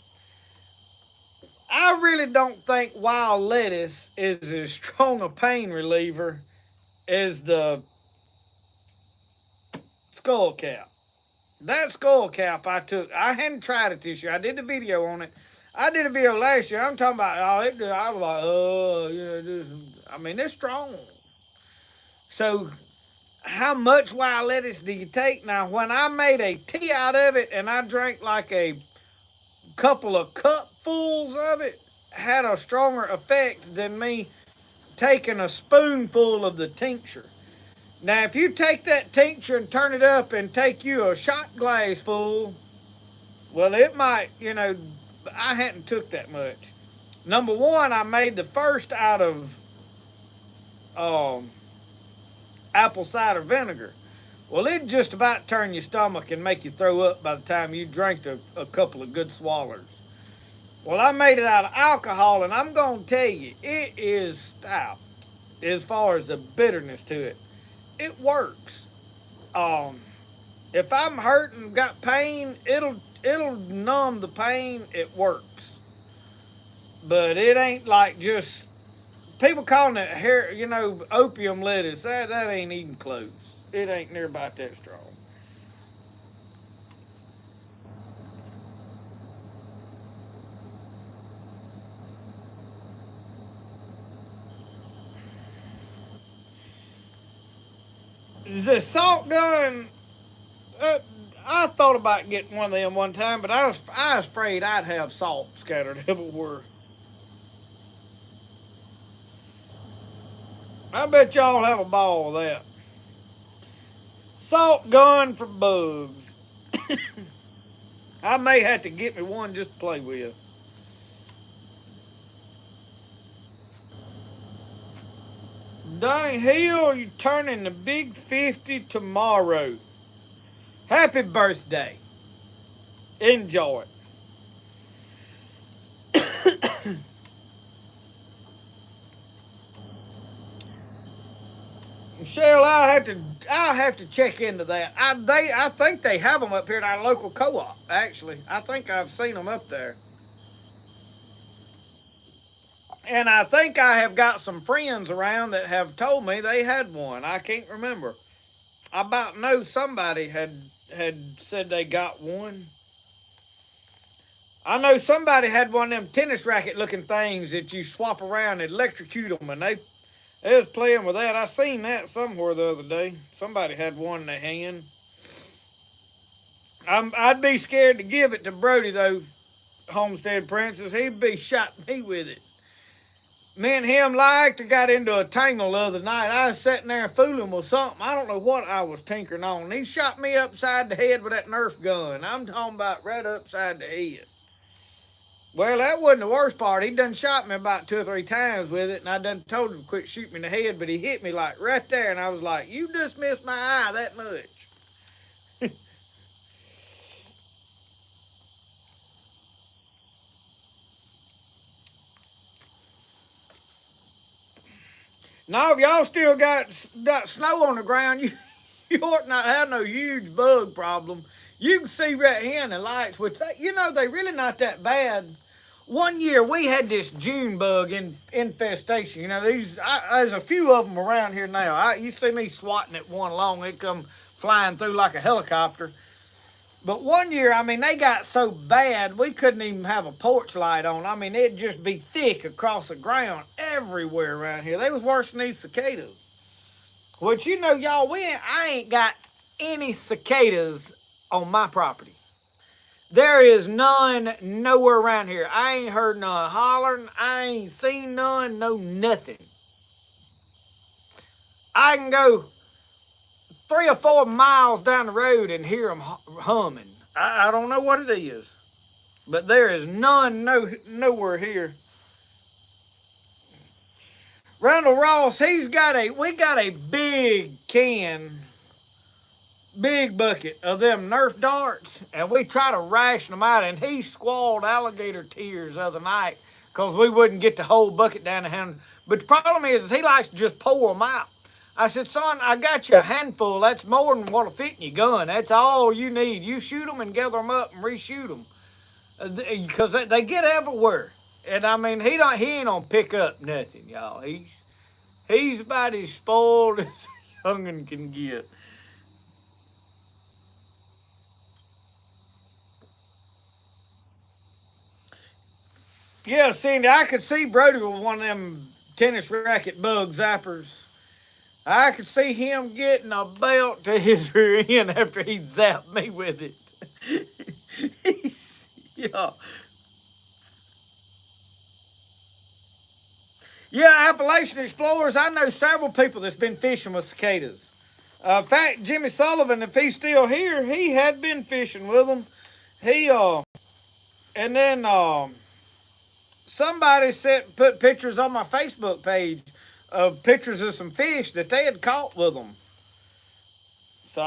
I really don't think wild lettuce is as strong a pain reliever as the skull cap. That skull cap I hadn't tried it this year. I did a video on it. I did a video last year. I'm talking about, I was like, it's strong. So how much wild lettuce do you take? Now, when I made a tea out of it and I drank like a couple of cupfuls of it, had a stronger effect than me taking a spoonful of the tincture. Now, if you take that tincture and turn it up and take you a shot glass full, well, it might, I hadn't took that much. Number one, I made the first out of um, apple cider vinegar. Well, it just about turn your stomach and make you throw up by the time you drank a couple of good swallows. Well, I made it out of alcohol, and I'm going to tell you, it is stout as far as the bitterness to it. It works. If I'm hurting, got pain, it'll numb the pain. It works, but it ain't like just people calling it hair, opium lettuce. That ain't even close. It ain't near about that strong. The salt gun, I thought about getting one of them one time, but I was afraid I'd have salt scattered everywhere. I bet y'all have a ball with that. Salt gun for bugs. I may have to get me one just to play with. Donnie Hill, you turning the big 50 tomorrow. Happy birthday. Enjoy it. Michelle, I'll have to check into that. I think they have them up here at our local co-op. Actually, I think I've seen them up there, and I think I have got some friends around that have told me they had one. I can't remember. I about know somebody had said they got one. I know somebody had one of them tennis racket looking things that you swap around and electrocute them, and they was playing with that. I seen that somewhere the other day. Somebody had one in their hand. I'd be scared to give it to Brody, though, Homestead Princess. He'd be shot me with it. Me and him got into a tangle the other night. I was sitting there fooling with something. I don't know what I was tinkering on. He shot me upside the head with that Nerf gun. I'm talking about right upside the head. Well, that wasn't the worst part. He done shot me about 2 or 3 times with it, and I done told him to quit shooting me in the head, but he hit me like right there, and I was like, you just missed my eye that much. Now, if y'all still got snow on the ground, you ought not have no huge bug problem. You can see right here in the lights, which, they really not that bad. One year we had this June bug infestation. There's a few of them around here now. You see me swatting at one along, it come flying through like a helicopter. But one year, they got so bad we couldn't even have a porch light on. It'd just be thick across the ground everywhere around here. They was worse than these cicadas. Which, y'all, I ain't got any cicadas on my property. There is none nowhere around here. I ain't heard none hollering. I ain't seen none, no nothing. I can go 3 or 4 miles down the road and hear them humming. I don't know what it is, but there is none nowhere here. Randall Ross, we got a big bucket of them Nerf darts, and we try to ration them out, and he squalled alligator tears the other night because we wouldn't get the whole bucket down the hand. But the problem is he likes to just pour them out. I said, son, I got you a handful. That's more than what'll fit in your gun. That's all you need. You shoot them and gather them up and reshoot them. Because they get everywhere. And he ain't gonna pick up nothing, y'all. He's about as spoiled as a young'un can get. Yeah, Cindy, I could see Brody with one of them tennis racket bug zappers. I could see him getting a belt to his rear end after he zapped me with it. Yeah. Yeah, Appalachian explorers. I know several people that's been fishing with cicadas. In fact, Jimmy Sullivan, if he's still here, he had been fishing with them. He and then somebody put pictures on my Facebook page of pictures of some fish that they had caught with them. So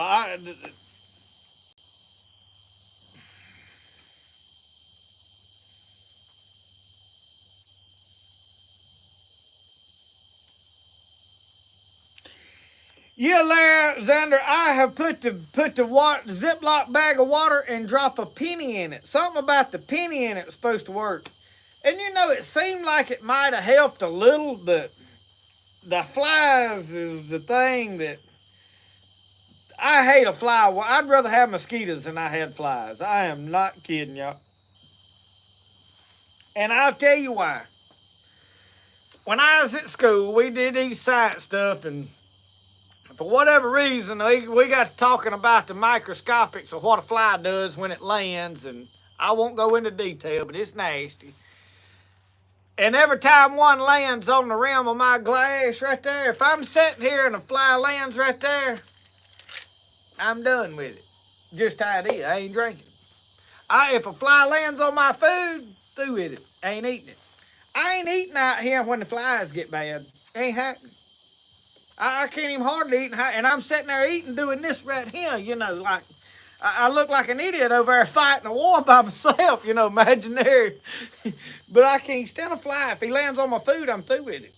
yeah, Larry Xander, I have put the Ziploc bag of water and drop a penny in it. Something about the penny in it was supposed to work. And you know, it seemed like it might have helped a little, but the flies is the thing that I hate a fly. I'd rather have mosquitoes than I had flies. I am not kidding y'all. And I'll tell you why. When I was at school, we did these science stuff, and for whatever reason, we got to talking about the microscopics of what a fly does when it lands, and I won't go into detail, but it's nasty. And every time one lands on the rim of my glass right there, if I'm sitting here and a fly lands right there, I'm done with it. Just how it is. I ain't drinking. If a fly lands on my food, through with it. I ain't eating it. I ain't eating out here when the flies get bad. Ain't happening. I can't even hardly eat, and I'm sitting there eating, doing this right here, you know, like, I look like an idiot over there fighting a war by myself, you know, imaginary. But I can't stand a fly. If he lands on my food, I'm through with it.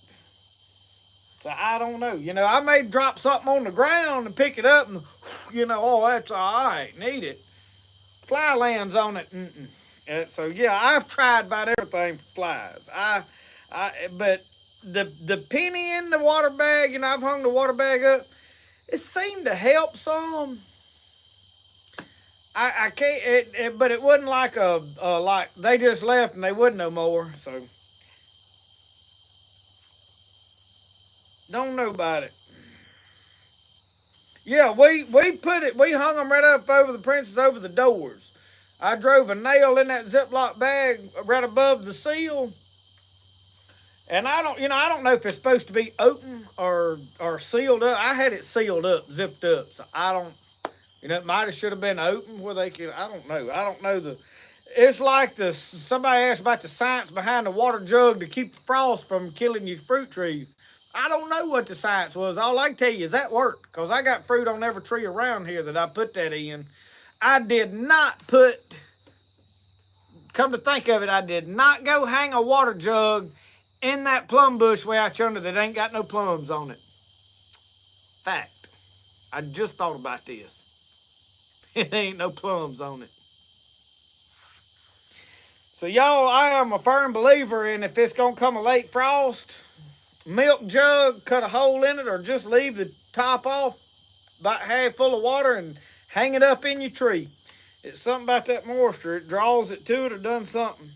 So I don't know. You know, I may drop something on the ground and pick it up and, you know, oh, that's all right, and eat it. Fly lands on it, so, yeah, I've tried about everything for flies. But the penny in the water bag, you know, I've hung the water bag up. It seemed to help some. I can't, but it wasn't like like they just left and they wouldn't no more. So don't know about it. Yeah, we hung them right up over the Princess over the doors. I drove a nail in that Ziploc bag right above the seal. And I don't know if it's supposed to be open or sealed up. I had it sealed up, zipped up. So I don't, it might have should have been open where they could, I don't know. It's like somebody asked about the science behind the water jug to keep the frost from killing your fruit trees. I don't know what the science was. All I can tell you is that worked, because I got fruit on every tree around here that I put that in. I did not come to think of it, I did not go hang a water jug in that plum bush way out yonder that ain't got no plums on it. Fact. I just thought about this. It ain't no plums on it. So y'all, I am a firm believer in, if it's gonna come a late frost, milk jug, cut a hole in it, or just leave the top off about half full of water and hang it up in your tree. It's something about that moisture. It draws it to it or done something.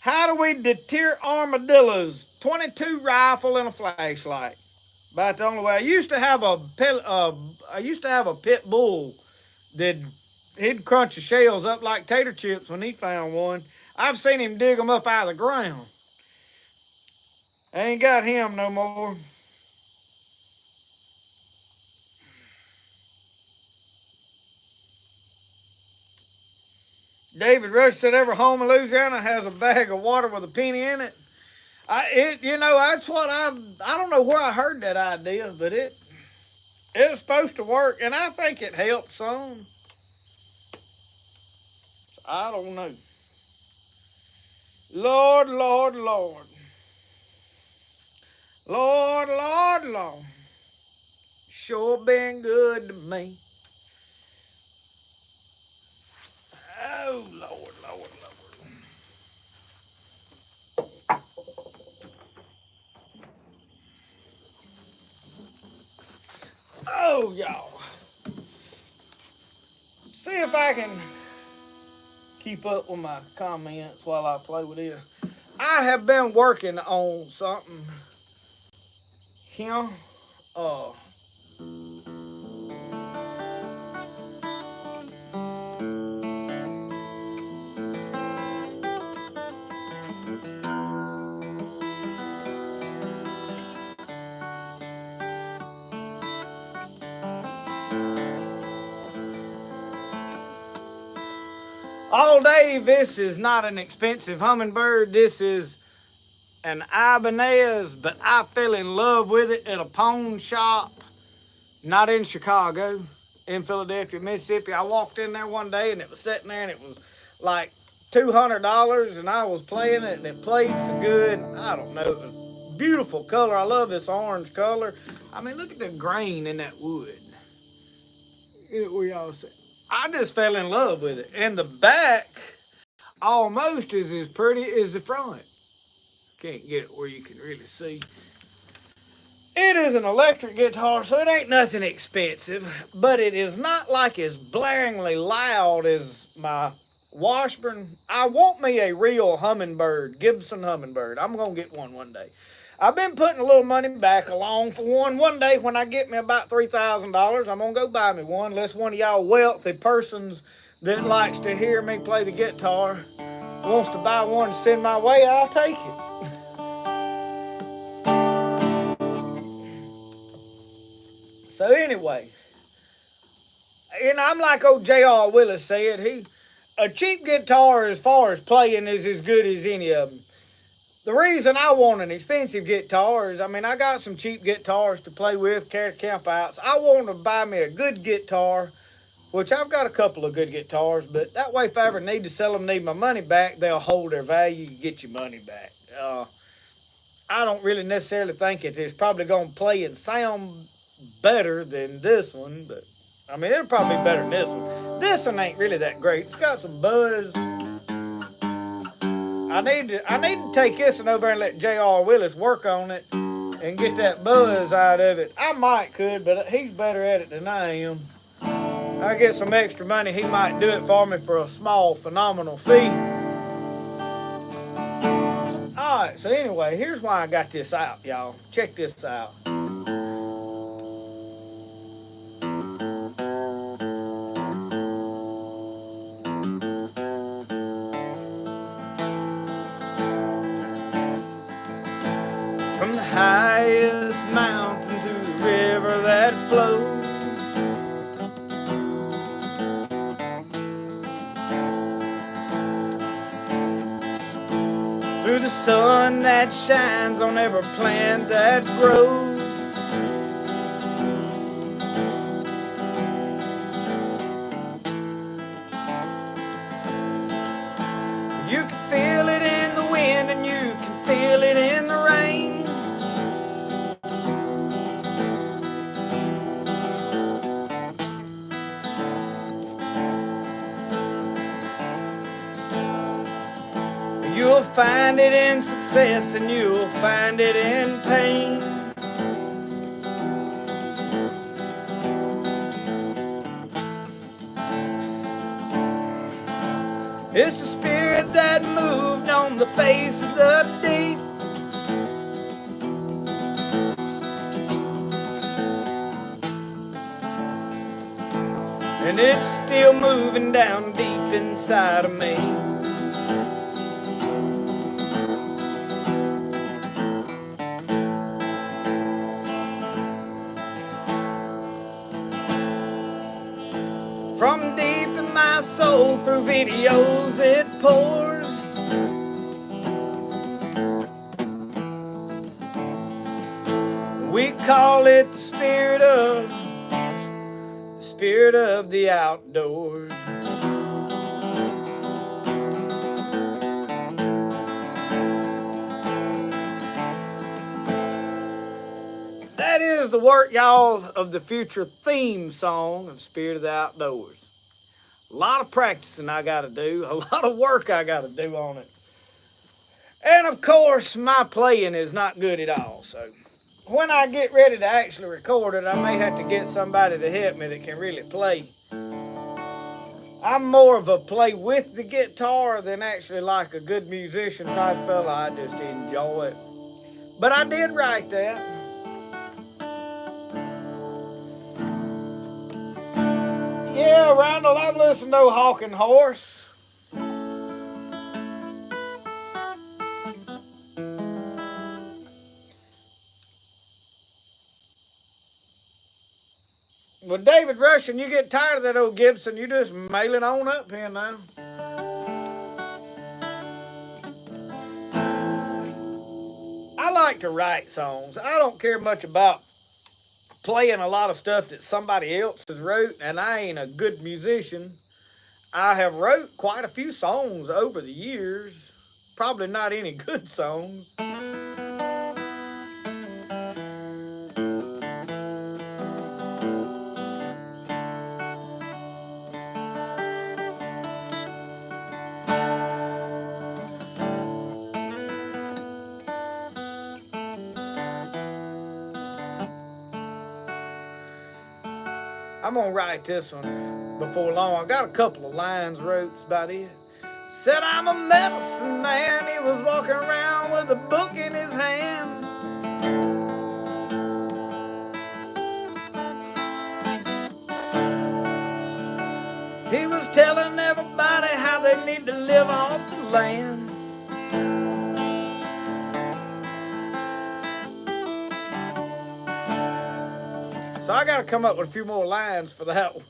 How do we deter armadillos? 22 rifle and a flashlight. About the only way. I used to have a pit bull that he'd crunch the shells up like tater chips when he found one. I've seen him dig them up out of the ground. I ain't got him no more. David Rush said every home in Louisiana has a bag of water with a penny in it. That's what I don't know where I heard that idea, but it's supposed to work, and I think it helped some. So I don't know. Lord, Lord, Lord. Lord, Lord, Lord. Sure been good to me. Oh, Lord, Lord, Lord. Oh, y'all. See if I can keep up with my comments while I play with this. I have been working on something here. All day, this is not an expensive hummingbird. This is an Ibanez, but I fell in love with it at a pawn shop, not in Chicago, in Philadelphia, Mississippi. I walked in there one day and it was sitting there and it was like $200 and I was playing it and it played so good. I don't know, it was beautiful color. I love this orange color. I mean, look at the grain in that wood. I just fell in love with it. And the back almost is as pretty as the front. Can't get it where you can really see. It is an electric guitar, so it ain't nothing expensive, but it is not like as blaringly loud as my Washburn. I want me a real hummingbird, Gibson hummingbird. I'm going to get one day. I've been putting a little money back along for one. One day when I get me about $3,000, I'm going to go buy me one. Unless one of y'all wealthy persons that likes to hear me play the guitar wants to buy one and send my way, I'll take it. So anyway, I'm like old J.R. Willis said, a cheap guitar as far as playing is as good as any of them. The reason I want an expensive guitar is, I got some cheap guitars to play with, carry campouts. I want to buy me a good guitar, which I've got a couple of good guitars, but that way if I ever need to sell them, need my money back, they'll hold their value, you get your money back. I don't really necessarily think it is probably going to play and sound better than this one, but it'll probably be better than this one. This one ain't really that great. It's got some buzz. I need to take this one over and let J.R. Willis work on it and get that buzz out of it. I might could, but he's better at it than I am. I get some extra money, he might do it for me for a small, phenomenal fee. Alright, so anyway, here's why I got this out, y'all. Check this out. From the highest mountain to the river that flows, through the sun that shines on every plant that grows, you can feel it in the wind and you can feel it in the rain. You'll find it in success and you'll find it in pain. It's the spirit that moved on the face of the deep. And it's still moving down deep inside of me. From deep in my soul, through videos it pours. We call it the spirit of the outdoors. That is the work, y'all, of the future theme song of Spirit of the Outdoors. A lot of practicing I got to do, a lot of work I got to do on it. And of course, my playing is not good at all. So when I get ready to actually record it, I may have to get somebody to help me that can really play. I'm more of a play with the guitar than actually like a good musician type fella. I just enjoy it. But I did write that. Yeah, Randall, I've listened to Hawking Horse. Well, David Russian, you get tired of that old Gibson, you just mail it on up here now. like to write songs. I don't care much about playing a lot of stuff that somebody else has wrote, and I ain't a good musician. I have wrote quite a few songs over the years. Probably not any good songs. I'm gonna write this one before long. I got a couple of lines wrote, that's about it. Said I'm a medicine man. He was walking around with a book in his hand. He was telling everybody how they need to live off the land. So I gotta come up with a few more lines for that one.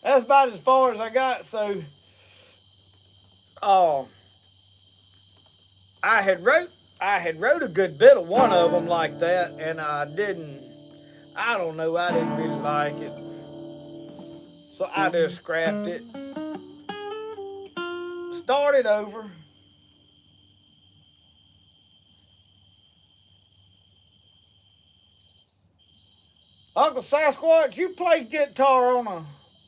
That's about as far as I got. So I had wrote a good bit of one of them like that, and I didn't really like it. So I just scrapped it. Started over. Uncle Sasquatch, you play guitar on a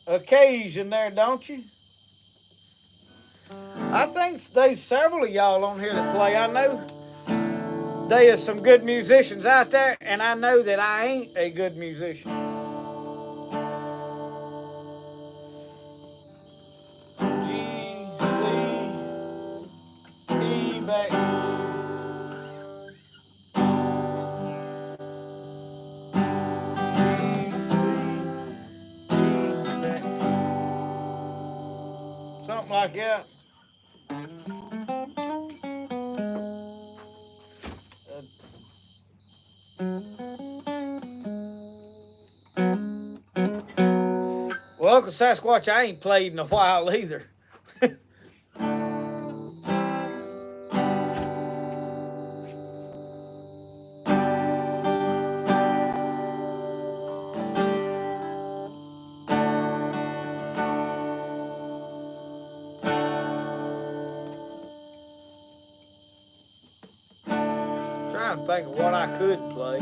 occasion there, don't you? I think there's several of y'all on here that play. I know there are some good musicians out there, and I know that I ain't a good musician. G, C, E back. Something like that. Well, Uncle Sasquatch, I ain't played in a while either. Trying to think of what I could play.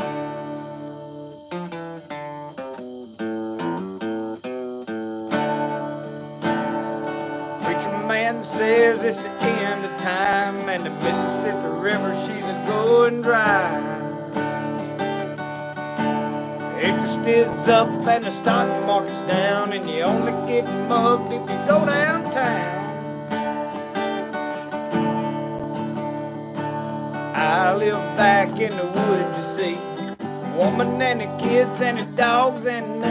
Preacher man says it's the end of time, and the Mississippi River, she's a going dry. Interest is up and the stock market's down, and you only get mugged if you go downtown. I live back in the woods, you see, woman and the kids and the dogs and me.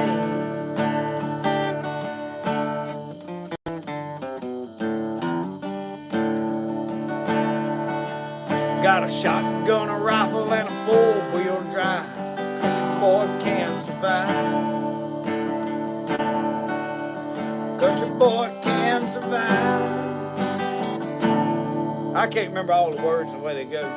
Got a shotgun, a rifle, and a four-wheel drive. Country boy can survive. Country boy can survive. I can't remember all the words the way they go.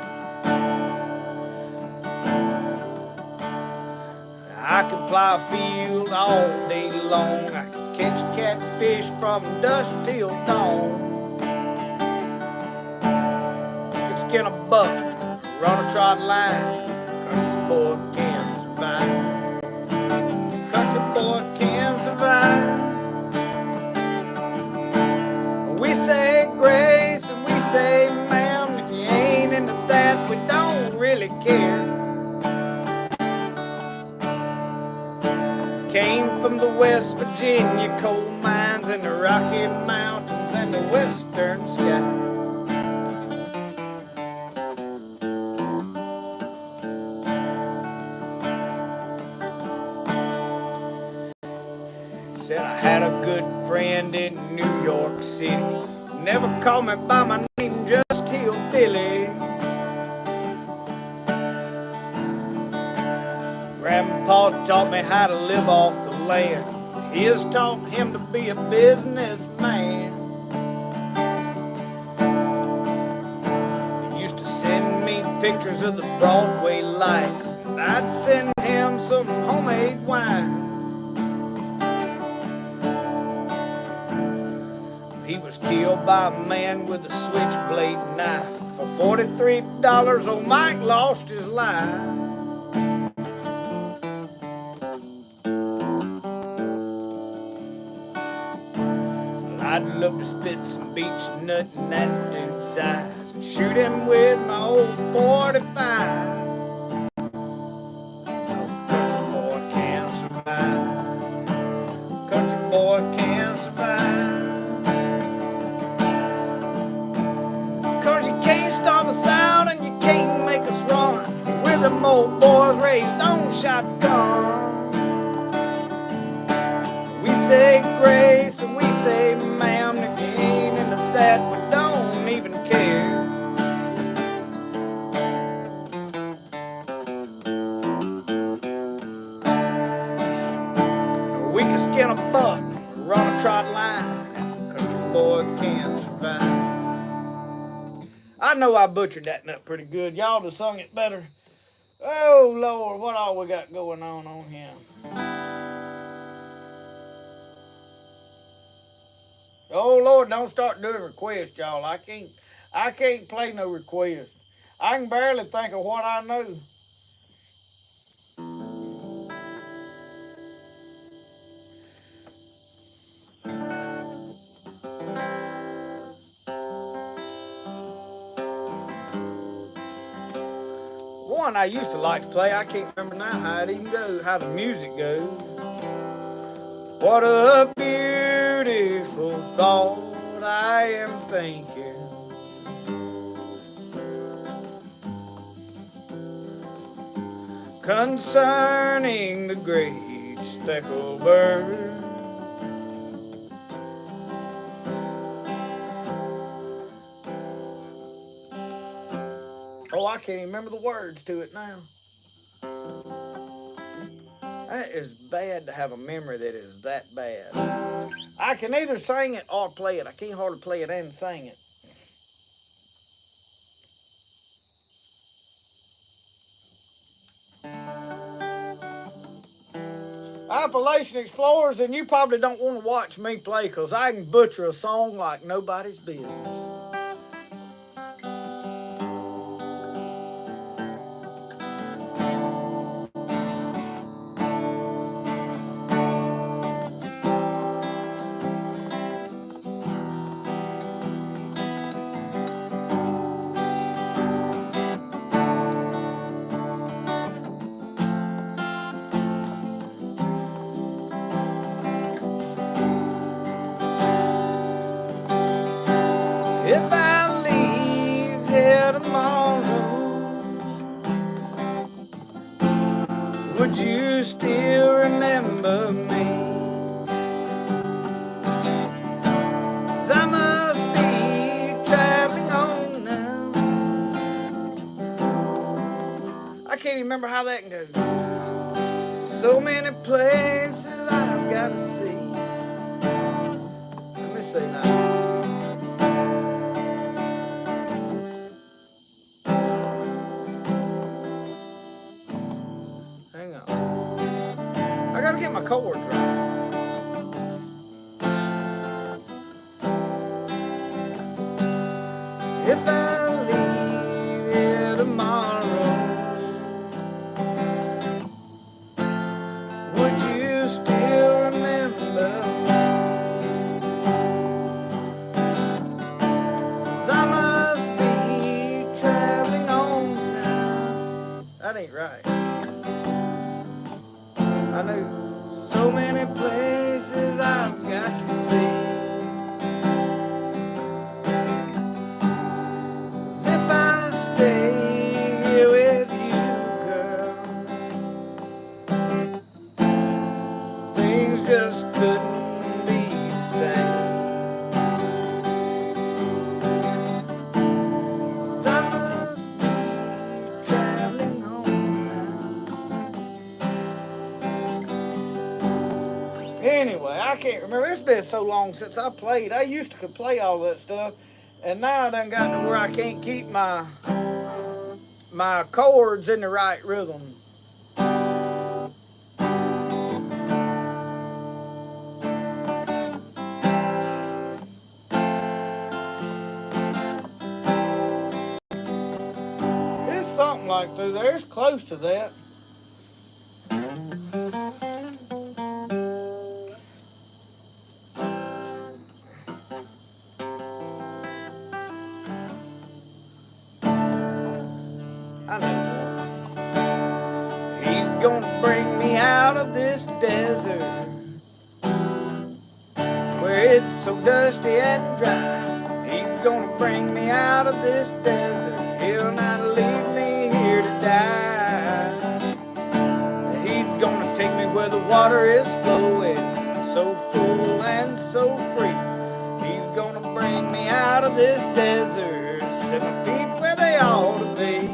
I can plow a field all day long. I can catch catfish from dusk till dawn. In a buck, run a trot line. Country boy can survive. Country boy can survive. We say grace and we say ma'am. If you ain't into that, we don't really care. Came from the West Virginia coal mines and the Rocky Mountains and the western sky. Said I had a good friend in New York City. Never called me by my name, just Hillbilly. Grandpa taught me how to live off the land. His taught him to be a businessman. He used to send me pictures of the Broadway lights. I'd send him some homemade wine. He was killed by a man with a switchblade knife. For $43, old Mike lost his life. I'd love to spit some beach nut in that dude's eyes and shoot him with my old 45. Country boy can't survive. Country boy can't survive. 'Cause you can't stop us out and you can't make us run. We're them old boys raised on shotgun. We say grace and we say ma'am again, and of that we don't even care. We can skin a buck, run a trot line. Country boy can't survive. I know I butchered that nut pretty good. Y'all have sung it better. Oh Lord, what all we got going on here? Oh Lord, don't start doing requests, y'all. I can't play no requests. I can barely think of what I know. One I used to like to play, I can't remember now how it even goes, how the music goes. What a beautiful thought I am thinking. Concerning the great speckled bird. Oh, I can't even remember the words to it now. That is bad to have a memory that is that bad. I can either sing it or play it. I can't hardly play it and sing it. Appalachian Explorers, and you probably don't want to watch me play because I can butcher a song like nobody's business. If I leave here tomorrow, would you still remember me? 'Cause I must be traveling on now. I can't even remember how that goes. So many places I've got to see. Let me see now. I gotta get my chords right. If I leave here tomorrow, would you still remember me? 'Cause I must be traveling on now. That ain't right. I know so many places I've got to see. 'Cause if I stay here with you, girl, things just couldn't be the same. 'Cause I must be traveling home now. Anyway, I can't remember. It's been so long since I played. I used to could play all that stuff, and now I done got to where I can't keep my my chords in the right rhythm. It's something like through there. It's close to that. I know. He's gonna bring me out of this desert where it's so dusty and dry. He's gonna bring me out of this desert. He'll not leave me here to die. He's gonna take me where the water is flowing, so full and so free. He's gonna bring me out of this desert, set my feet where they ought to be.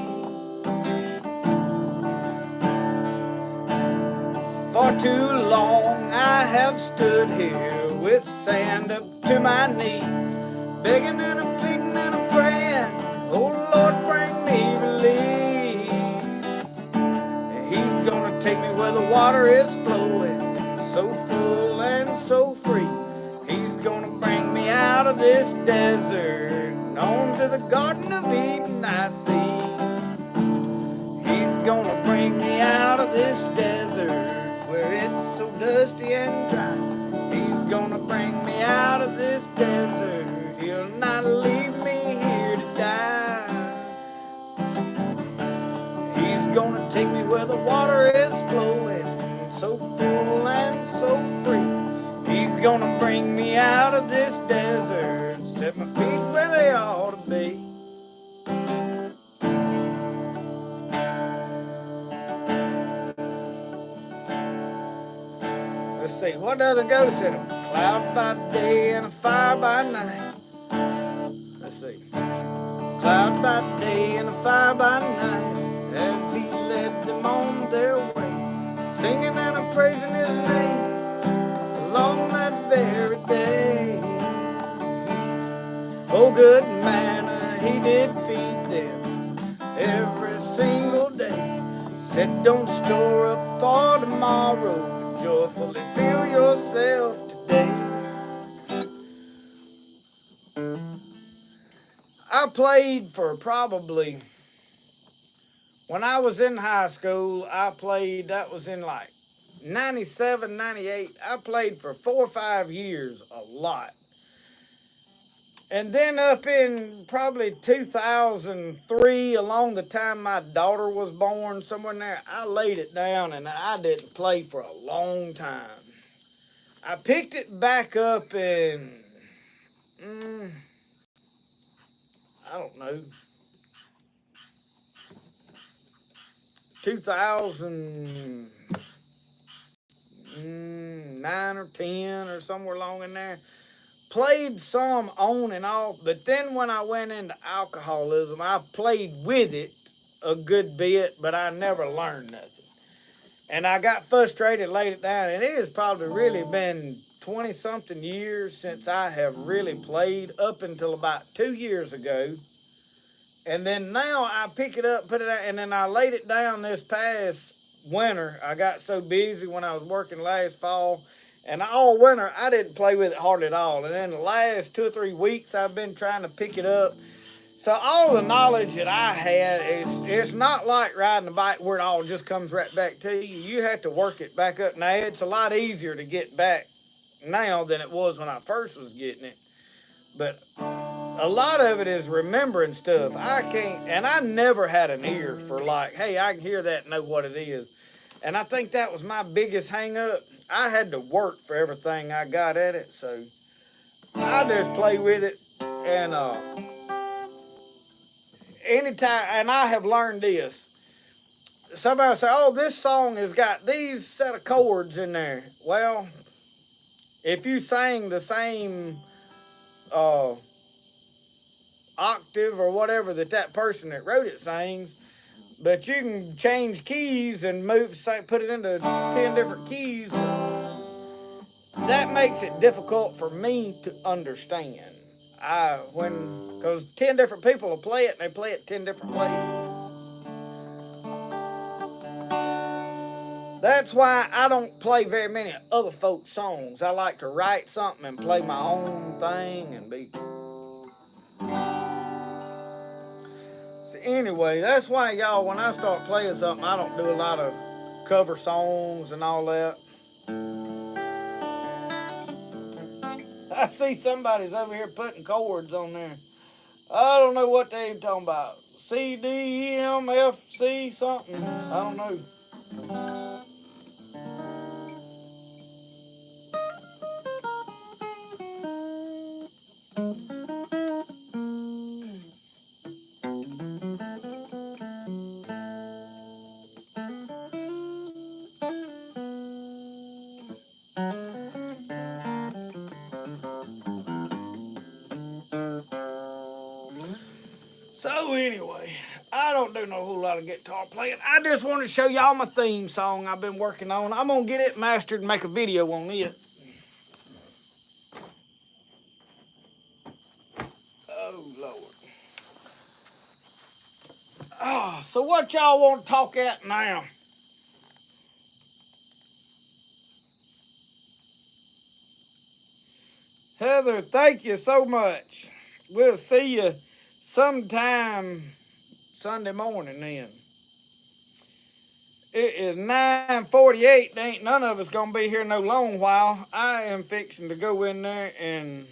For too long I have stood here with sand up to my knees, begging and a pleading and a praying, oh Lord, bring me relief. He's gonna take me where the water is flowing, so full and so free. He's gonna bring me out of this desert, on to the Garden of Eden I see. He's gonna bring me out of this desert where it's so dusty and dry. He's gonna bring me out of this desert. He'll not leave me here to die. He's gonna take me where the water is flowing, so full and so free. He's gonna bring me out of this desert, set my feet where they ought to be. Let's see, what does it go? Said a cloud by day and a fire by night. Let's see. Cloud by day and a fire by night, as he led them on their way, singing and a praising his name along that very day. Oh, good manna he did feed them every single day. Said don't store up for tomorrow, joyfully feel yourself today. I played for probably, when I was in high school, I played, that was in like 97, 98. I played for 4 or 5 years, a lot. And then up in probably 2003, along the time my daughter was born, somewhere in there, I laid it down and I didn't play for a long time. I picked it back up in, I don't know, 2009 or 10 or somewhere along in there. Played some on and off, but then when I went into alcoholism, I played with it a good bit, but I never learned nothing. And I got frustrated, laid it down, and it has probably really been 20-something years since I have really played, up until about 2 years ago. And then now I pick it up, put it out, and then I laid it down this past winter. I got so busy when I was working last fall, and all winter I didn't play with it hardly at all. And then the last 2 or 3 weeks I've been trying to pick it up. So all the knowledge that I had it's not like riding a bike where it all just comes right back to you. You have to work it back up. Now it's a lot easier to get back now than it was when I first was getting it. But a lot of it is remembering stuff. I can't, and I never had an ear for like, hey, I can hear that and know what it is. And I think that was my biggest hang up. I had to work for everything I got at it, so I just play with it. And anytime, and I have learned this. Somebody say, oh, this song has got these set of chords in there. Well, if you sang the same octave or whatever that person that wrote it sings, but you can change keys and put it into 10 different keys. That makes it difficult for me to understand. Because 10 different people will play it and they play it 10 different ways. That's why I don't play very many other folks' songs. I like to write something and play my own thing and be. So anyway, that's why y'all, when I start playing something, I don't do a lot of cover songs and all that. I see somebody's over here putting chords on there. I don't know what they even talking about. C, D, E, M, F, C, something. I don't know. So anyway, I don't do no whole lot of guitar playing. I just want to show y'all my theme song I've been working on. I'm going to get it mastered and make a video on it. Oh, Lord. Oh, so what y'all want to talk at now? Heather, thank you so much. We'll see you sometime Sunday morning then. It is 9:48. Ain't none of us gonna be here no long while. I am fixing to go in there and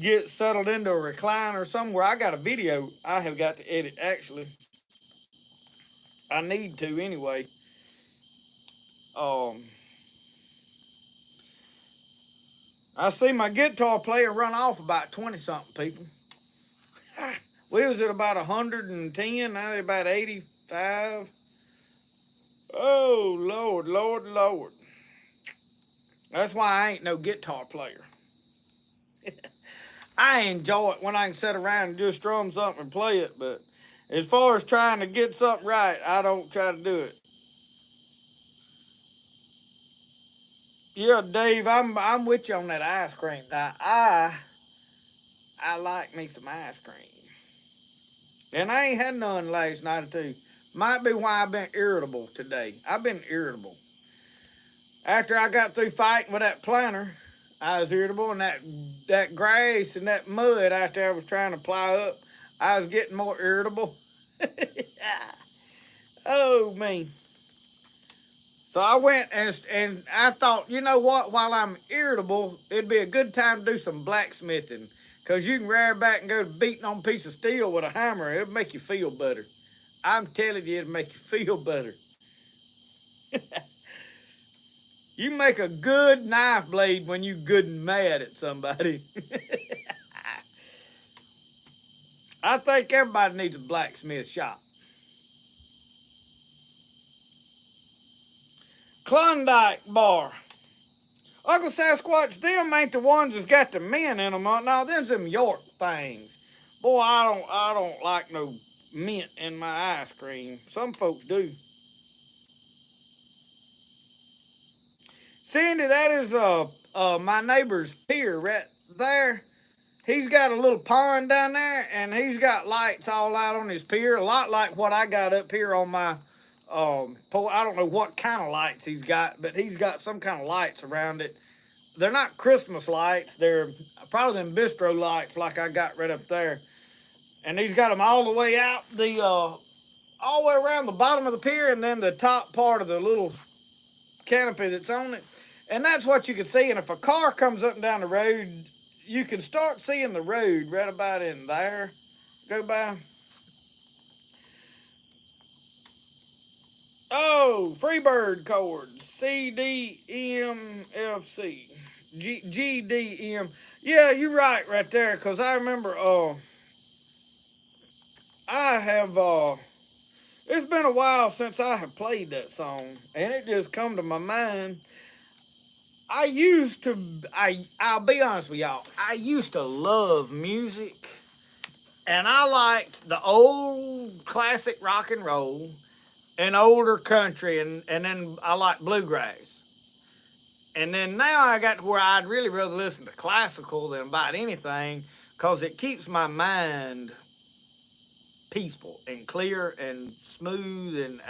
get settled into a recliner somewhere. I got a video I have got to edit actually. I need to anyway. I see my guitar player run off about 20 something people. We was at about 110, now they're about 85. Oh, Lord, Lord, Lord. That's why I ain't no guitar player. I enjoy it when I can sit around and just strum something and play it, but as far as trying to get something right, I don't try to do it. Yeah, Dave, I'm with you on that ice cream. Now, I like me some ice cream. And I ain't had none last night or two. Might be why I've been irritable today. I've been irritable. After I got through fighting with that planter, I was irritable, and that grass and that mud out there I was trying to ply up, I was getting more irritable. Oh, man. So I went and I thought, you know what, while I'm irritable, it'd be a good time to do some blacksmithing. Because you can rear back and go beating on a piece of steel with a hammer. It'll make you feel better. I'm telling you, it'll make you feel better. You make a good knife blade when you good and mad at somebody. I think everybody needs a blacksmith shop. Klondike bar. Uncle Sasquatch, them ain't the ones that's got the mint in them. No, them's them York things. Boy, I don't like no mint in my ice cream. Some folks do. Cindy, that is my neighbor's pier right there. He's got a little pond down there, and he's got lights all out on his pier, a lot like what I got up here on my pole. I don't know what kind of lights he's got, but he's got some kind of lights around it. They're not Christmas lights. They're probably them bistro lights like I got right up there. And he's got them all the way out all the way around the bottom of the pier, and then the top part of the little canopy that's on it. And that's what you can see. And if a car comes up and down the road, you can start seeing the road right about in there. Go by. Oh, Freebird chords. C, D, M, F, C. G, D, M. Yeah, you're right there. Because I remember, I have, it's been a while since I have played that song. And it just come to my mind. I'll be honest with y'all. I used to love music. And I liked the old classic rock and roll and older country, and then I like bluegrass. And then now I got to where I'd really rather listen to classical than about anything, because it keeps my mind peaceful and clear and smooth, and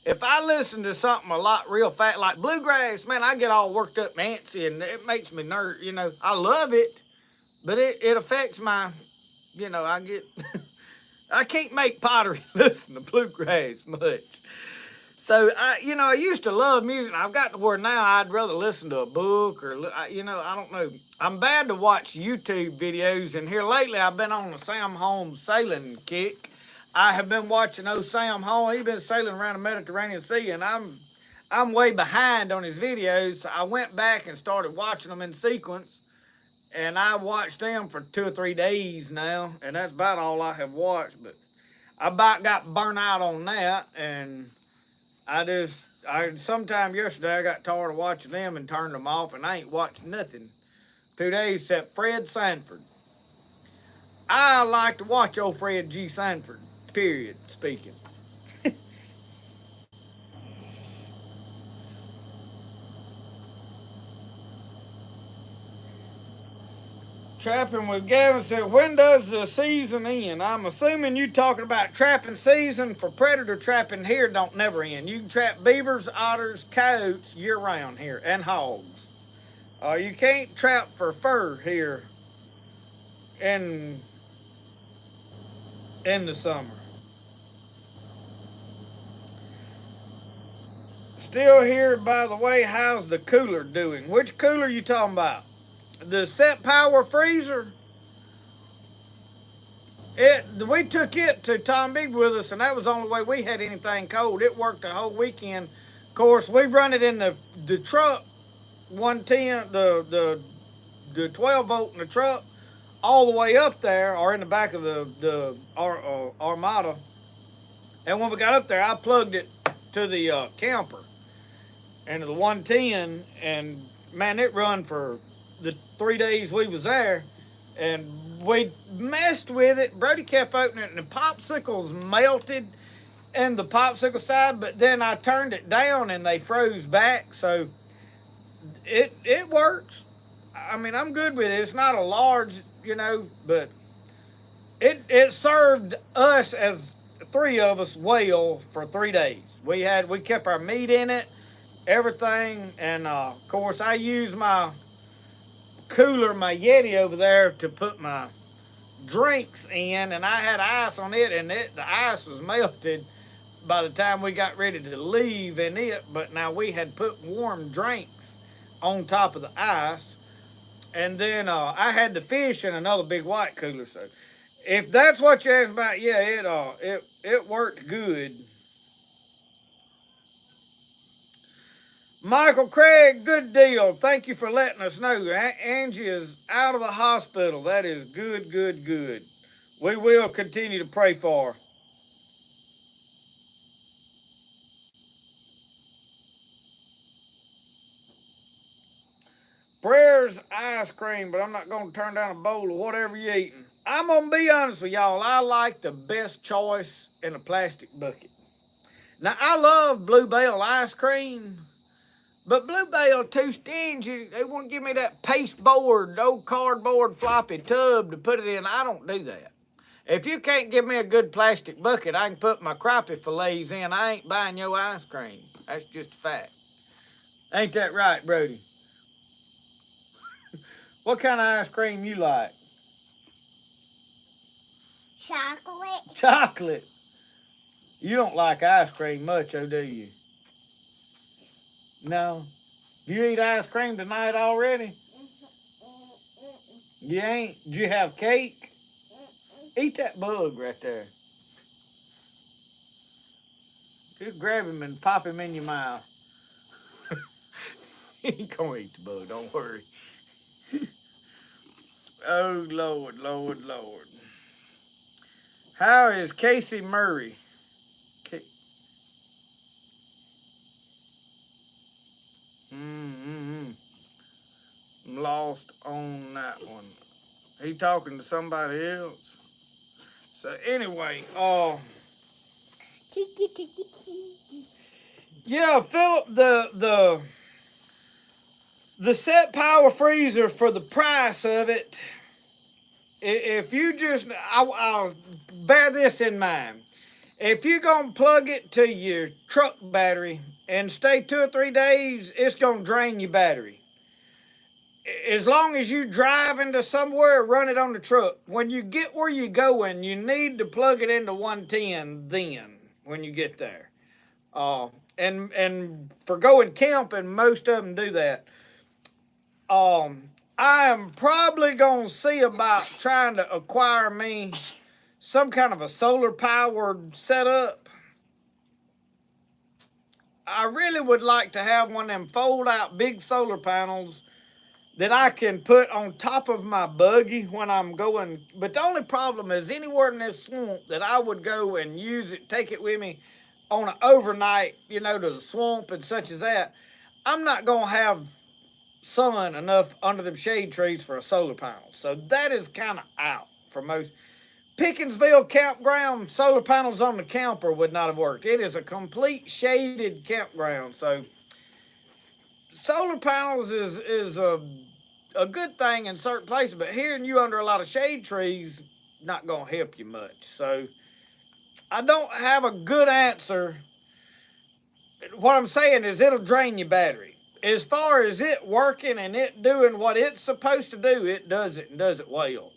if I listen to something a lot real fast, like bluegrass, man, I get all worked up and antsy, and it makes me nervous. You know, I love it, but it affects my, you know, I get, I can't make pottery listen to bluegrass much. So I used to love music. I've got to where now I'd rather listen to a book or, I don't know. I'm bad to watch YouTube videos, and here lately I've been on the Sam Holmes sailing kick. I have been watching old Sam Holmes. He's been sailing around the Mediterranean Sea, and I'm way behind on his videos. So I went back and started watching them in sequence, and I watched them for 2 or 3 days now, and that's about all I have watched. But I about got burnt out on that, and sometime yesterday I got tired of watching them and turned them off, and I ain't watched nothing 2 days except Fred Sanford. I like to watch old Fred G. Sanford, period, speaking. Trapping with Gavin said, when does the season end? I'm assuming you talking about trapping season. For predator trapping here don't never end. You can trap beavers, otters, coyotes year round here, and hogs. You can't trap for fur here in the summer. Still here, by the way. How's the cooler doing? Which cooler you talking about? The set power freezer? We took it to Tom Big with us, and that was the only way we had anything cold. It worked the whole weekend. Of course, we run it in the truck, 110, the 12 volt in the truck, all the way up there, or in the back of the Armada. And when we got up there, I plugged it to the camper and the 110, and man, it run for the 3 days we was there, and we messed with it. Brody kept opening it, and the popsicles melted in the popsicle side, but then I turned it down and they froze back, so it works. I mean, I'm good with it. It's not a large, but it served us as 3 of us well for 3 days. We kept our meat in it, everything, and of course I used my cooler, my Yeti over there, to put my drinks in, and I had ice on it, and the ice was melted by the time we got ready to leave in it. But now we had put warm drinks on top of the ice, and then I had the fish in another big white cooler. So if that's what you asked about, yeah, it worked good. Michael Craig, good deal. Thank you for letting us know. Angie is out of the hospital. That is good, good, good. We will continue to pray for her. Prayer's ice cream, but I'm not going to turn down a bowl of whatever you're eating. I'm going to be honest with y'all. I like the best choice in a plastic bucket. Now, I love Bluebell ice cream, but Bluebell too stingy. They won't give me that pasteboard, old cardboard floppy tub to put it in. I don't do that. If you can't give me a good plastic bucket, I can put my crappie fillets in. I ain't buying your ice cream. That's just a fact. Ain't that right, Brody? What kind of ice cream you like? Chocolate. Chocolate. You don't like ice cream much, oh, do you? No. You eat ice cream tonight already? You ain't? Did you have cake? Eat that bug right there. Just grab him and pop him in your mouth. He ain't gonna eat the bug, don't worry. Oh, Lord, Lord, Lord. How is Casey Murray? I'm lost on that one. He talking to somebody else. So anyway, yeah, Philip, the set power freezer, for the price of it, if you just, I'll bear this in mind. If you're going to plug it to your truck battery and stay 2 or 3 days, it's going to drain your battery. As long as you drive into somewhere, run it on the truck. When you get where you're going, you need to plug it into 110 then when you get there. And for going camping, most of them do that. I am probably going to see about trying to acquire me some kind of a solar powered setup. I really would like to have one of them fold out big solar panels that I can put on top of my buggy when I'm going. But the only problem is anywhere in this swamp that I would go and use it, take it with me on an overnight, to the swamp and such as that, I'm not going to have sun enough under them shade trees for a solar panel. So that is kind of out for most. Pickinsville campground, solar panels on the camper would not have worked. It is a complete shaded campground. So solar panels is a good thing in certain places, but hearing you under a lot of shade trees, not going to help you much. So I don't have a good answer. What I'm saying is it'll drain your battery. As far as it working and it doing what it's supposed to do, it does it and does it well.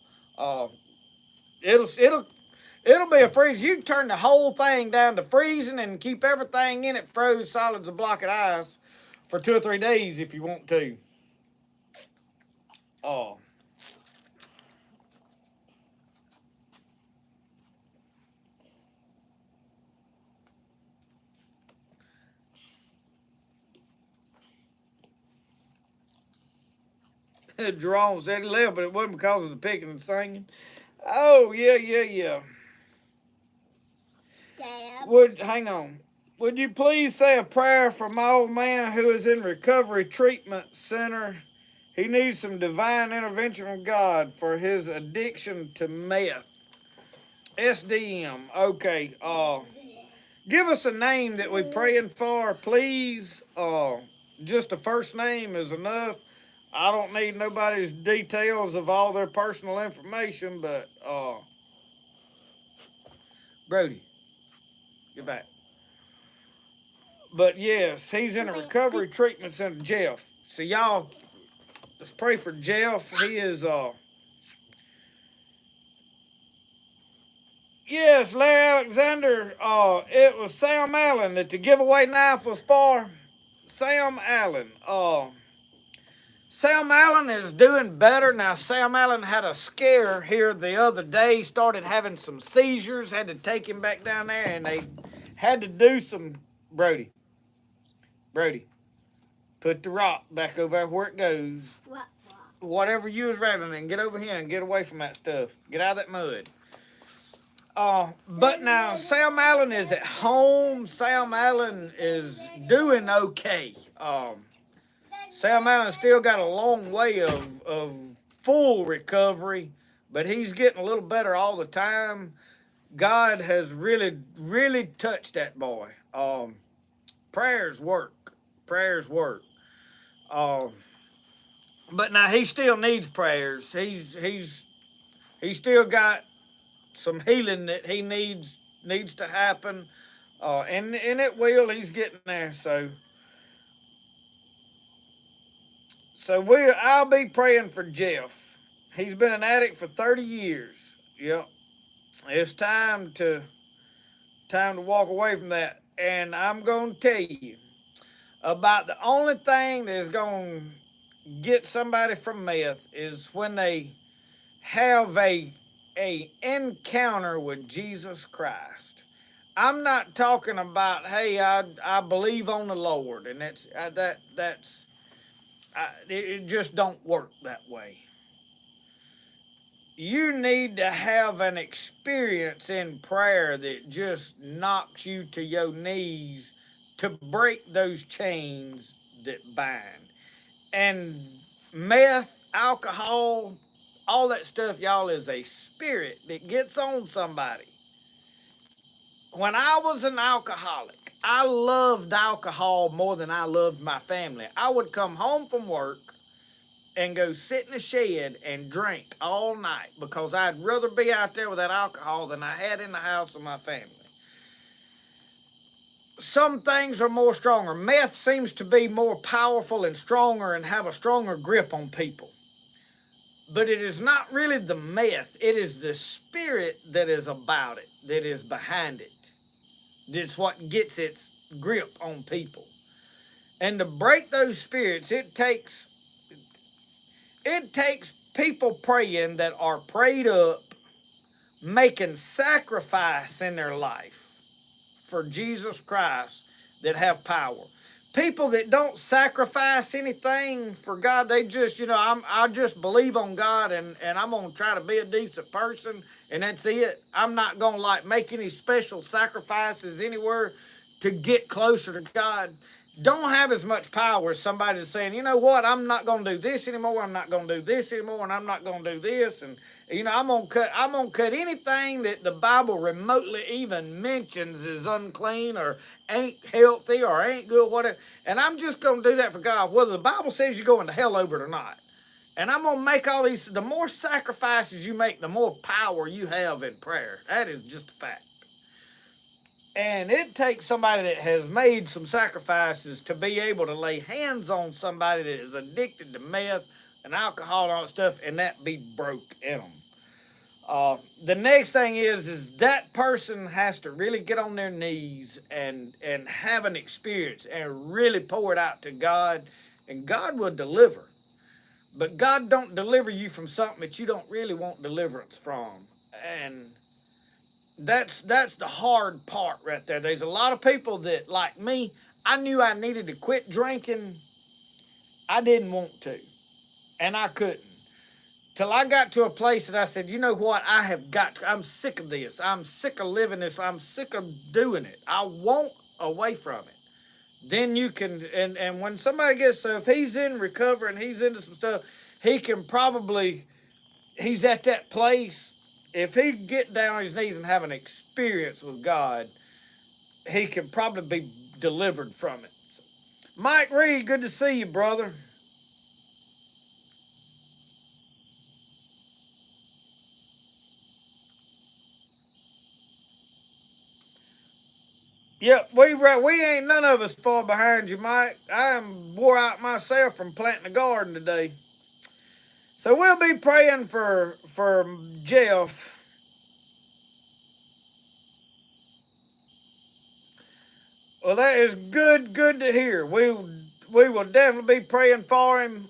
It'll be a freeze. You can turn the whole thing down to freezing and keep everything in it froze solid as a block of ice for 2 or 3 days if you want to. Jerome said he left, but it wasn't because of the picking and singing. Oh, yeah. Dad. Hang on. Would you please say a prayer for my old man who is in recovery treatment center? He needs some divine intervention from God for his addiction to meth. SDM. Okay. Give us a name that we're praying for, please. Just the first name is enough. I don't need nobody's details of all their personal information, but Brody, get back. But yes, he's in a recovery treatment center. Jeff. So y'all, let's pray for Jeff. He is yes, Larry Alexander. It was Sam Allen that the giveaway knife was for. Sam Allen. Sam Allen is doing better. Now, Sam Allen had a scare here the other day, started having some seizures, had to take him back down there, and they had to do some... Brody, put the rock back over there where it goes. What? Whatever you was rattling in, get over here and get away from that stuff. Get out of that mud. But now, Sam Allen is at home. Sam Allen is doing okay. Sam Allen still got a long way of full recovery, but he's getting a little better all the time. God has really, really touched that boy. Prayers work. But now he still needs prayers. He's still got some healing that he needs to happen, and it will. He's getting there. So I'll be praying for Jeff. He's been an addict for 30 years. Yep. It's time to walk away from that. And I'm going to tell you about the only thing that is going to get somebody from meth is when they have a encounter with Jesus Christ. I'm not talking about, hey, I believe on the Lord, and it just don't work that way. You need to have an experience in prayer that just knocks you to your knees to break those chains that bind. And meth, alcohol, all that stuff, y'all, is a spirit that gets on somebody. When I was an alcoholic, I loved alcohol more than I loved my family. I would come home from work and go sit in the shed and drink all night because I'd rather be out there with that alcohol than I had in the house with my family. some things are more stronger. Meth seems to be more powerful and stronger and have a stronger grip on people. But it is not really the meth. It is the spirit that is about it, that is behind it. That's what gets its grip on people. And to break those spirits, it takes people praying that are prayed up, making sacrifice in their life for Jesus Christ, that have power. People that don't sacrifice anything for God, they just, I just believe on God, and I'm going to try to be a decent person, and that's it. I'm not going to make any special sacrifices anywhere to get closer to God. Don't have as much power as somebody that's saying, you know what, I'm not going to do this anymore, I'm not going to do this anymore, and I'm not going to do this, and I'm going to cut anything that the Bible remotely even mentions is unclean or ain't healthy or ain't good, whatever. And I'm just going to do that for God, whether the Bible says you're going to hell over it or not. And I'm going to make all these, the more sacrifices you make, the more power you have in prayer. That is just a fact. And it takes somebody that has made some sacrifices to be able to lay hands on somebody that is addicted to meth and alcohol and all that stuff, and that be broke in them. The next thing is that person has to really get on their knees and have an experience and really pour it out to God, and God will deliver. But God don't deliver you from something that you don't really want deliverance from. And that's the hard part right there. There's a lot of people that, like me, I knew I needed to quit drinking. I didn't want to, and I couldn't. Till I got to a place that I said, you know what, I have got to, I'm sick of this. I'm sick of living this. I'm sick of doing it. I want away from it. Then you can, and when somebody gets, so if he's in recovery and he's into some stuff, he's at that place. If he get down on his knees and have an experience with God, he can probably be delivered from it. So, Mike Reed, good to see you, brother. Yep, we ain't none of us far behind you, Mike. I am wore out myself from planting a garden today. So we'll be praying for Jeff. Well, that is good to hear. We will definitely be praying for him.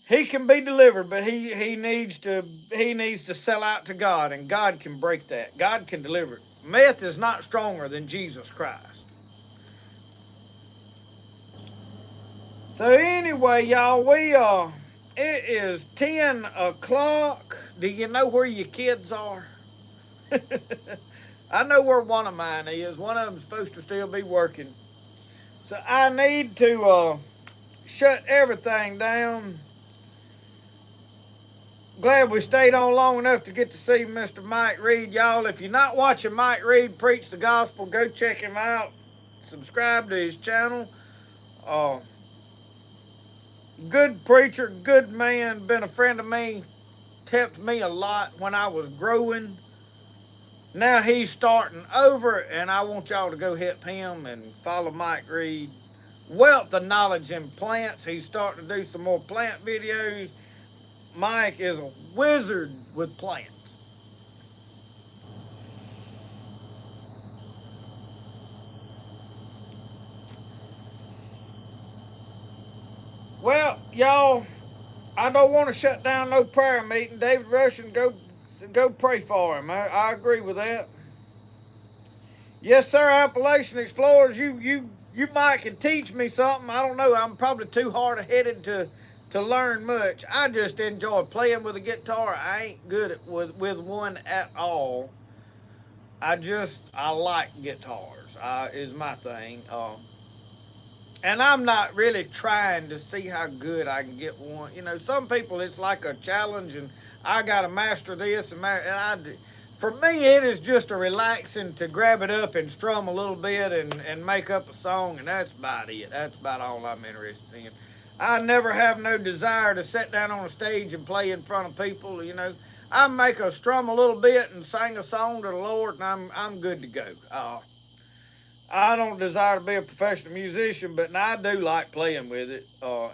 He can be delivered, but he needs to sell out to God, and God can break that. God can deliver it. Meth is not stronger than Jesus Christ. So anyway, y'all, it is 10 o'clock. Do you know where your kids are? I know where one of mine is. One of them's supposed to still be working. So I need to shut everything down. Glad we stayed on long enough to get to see Mr. Mike Reed. Y'all, if you're not watching Mike Reed preach the gospel, go check him out. Subscribe to his channel. Good preacher, good man, been a friend of me, helped me a lot when I was growing. Now he's starting over, and I want y'all to go help him and follow Mike Reed. Wealth of knowledge in plants. He's starting to do some more plant videos. Mike is a wizard with plants. Well, y'all, I don't want to shut down no prayer meeting. David Russian, go pray for him. I agree with that. Yes, sir, Appalachian Explorers, you might can teach me something. I don't know. I'm probably too hard-headed to learn much. I just enjoy playing with a guitar. I ain't good with one at all. I like guitars. Is my thing. And I'm not really trying to see how good I can get one. You know, some people it's like a challenge, and I got to master this for me, it is just a relaxing to grab it up and strum a little bit and make up a song, and that's about it. That's about all I'm interested in. I never have no desire to sit down on a stage and play in front of people, you know. I make a strum a little bit and sing a song to the Lord, and I'm good to go. I don't desire to be a professional musician, but I do like playing with it.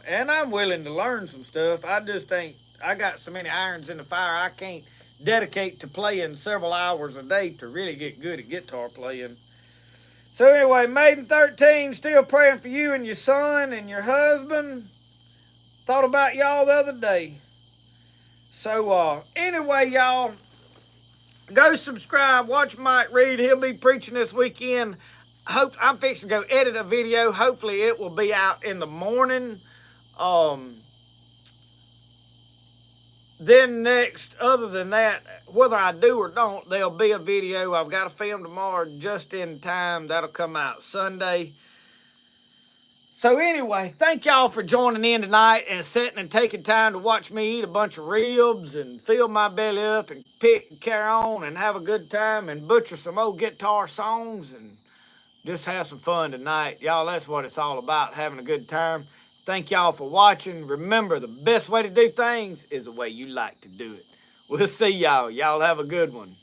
And I'm willing to learn some stuff. I just ain't, I got so many irons in the fire, I can't dedicate to playing several hours a day to really get good at guitar playing. So anyway, Maiden 13, still praying for you and your son and your husband. Thought about y'all the other day. So anyway, y'all, go subscribe. Watch Mike Reed. He'll be preaching this weekend. Hope I'm fixing to go edit a video. Hopefully it will be out in the morning. Then next, other than that, whether I do or don't, there'll be a video. I've got to film tomorrow just in time. That'll come out Sunday. So anyway, thank y'all for joining in tonight and sitting and taking time to watch me eat a bunch of ribs and fill my belly up and pick and carry on and have a good time and butcher some old guitar songs and just have some fun tonight. Y'all, that's what it's all about, having a good time. Thank y'all for watching. Remember, the best way to do things is the way you like to do it. We'll see y'all. Y'all have a good one.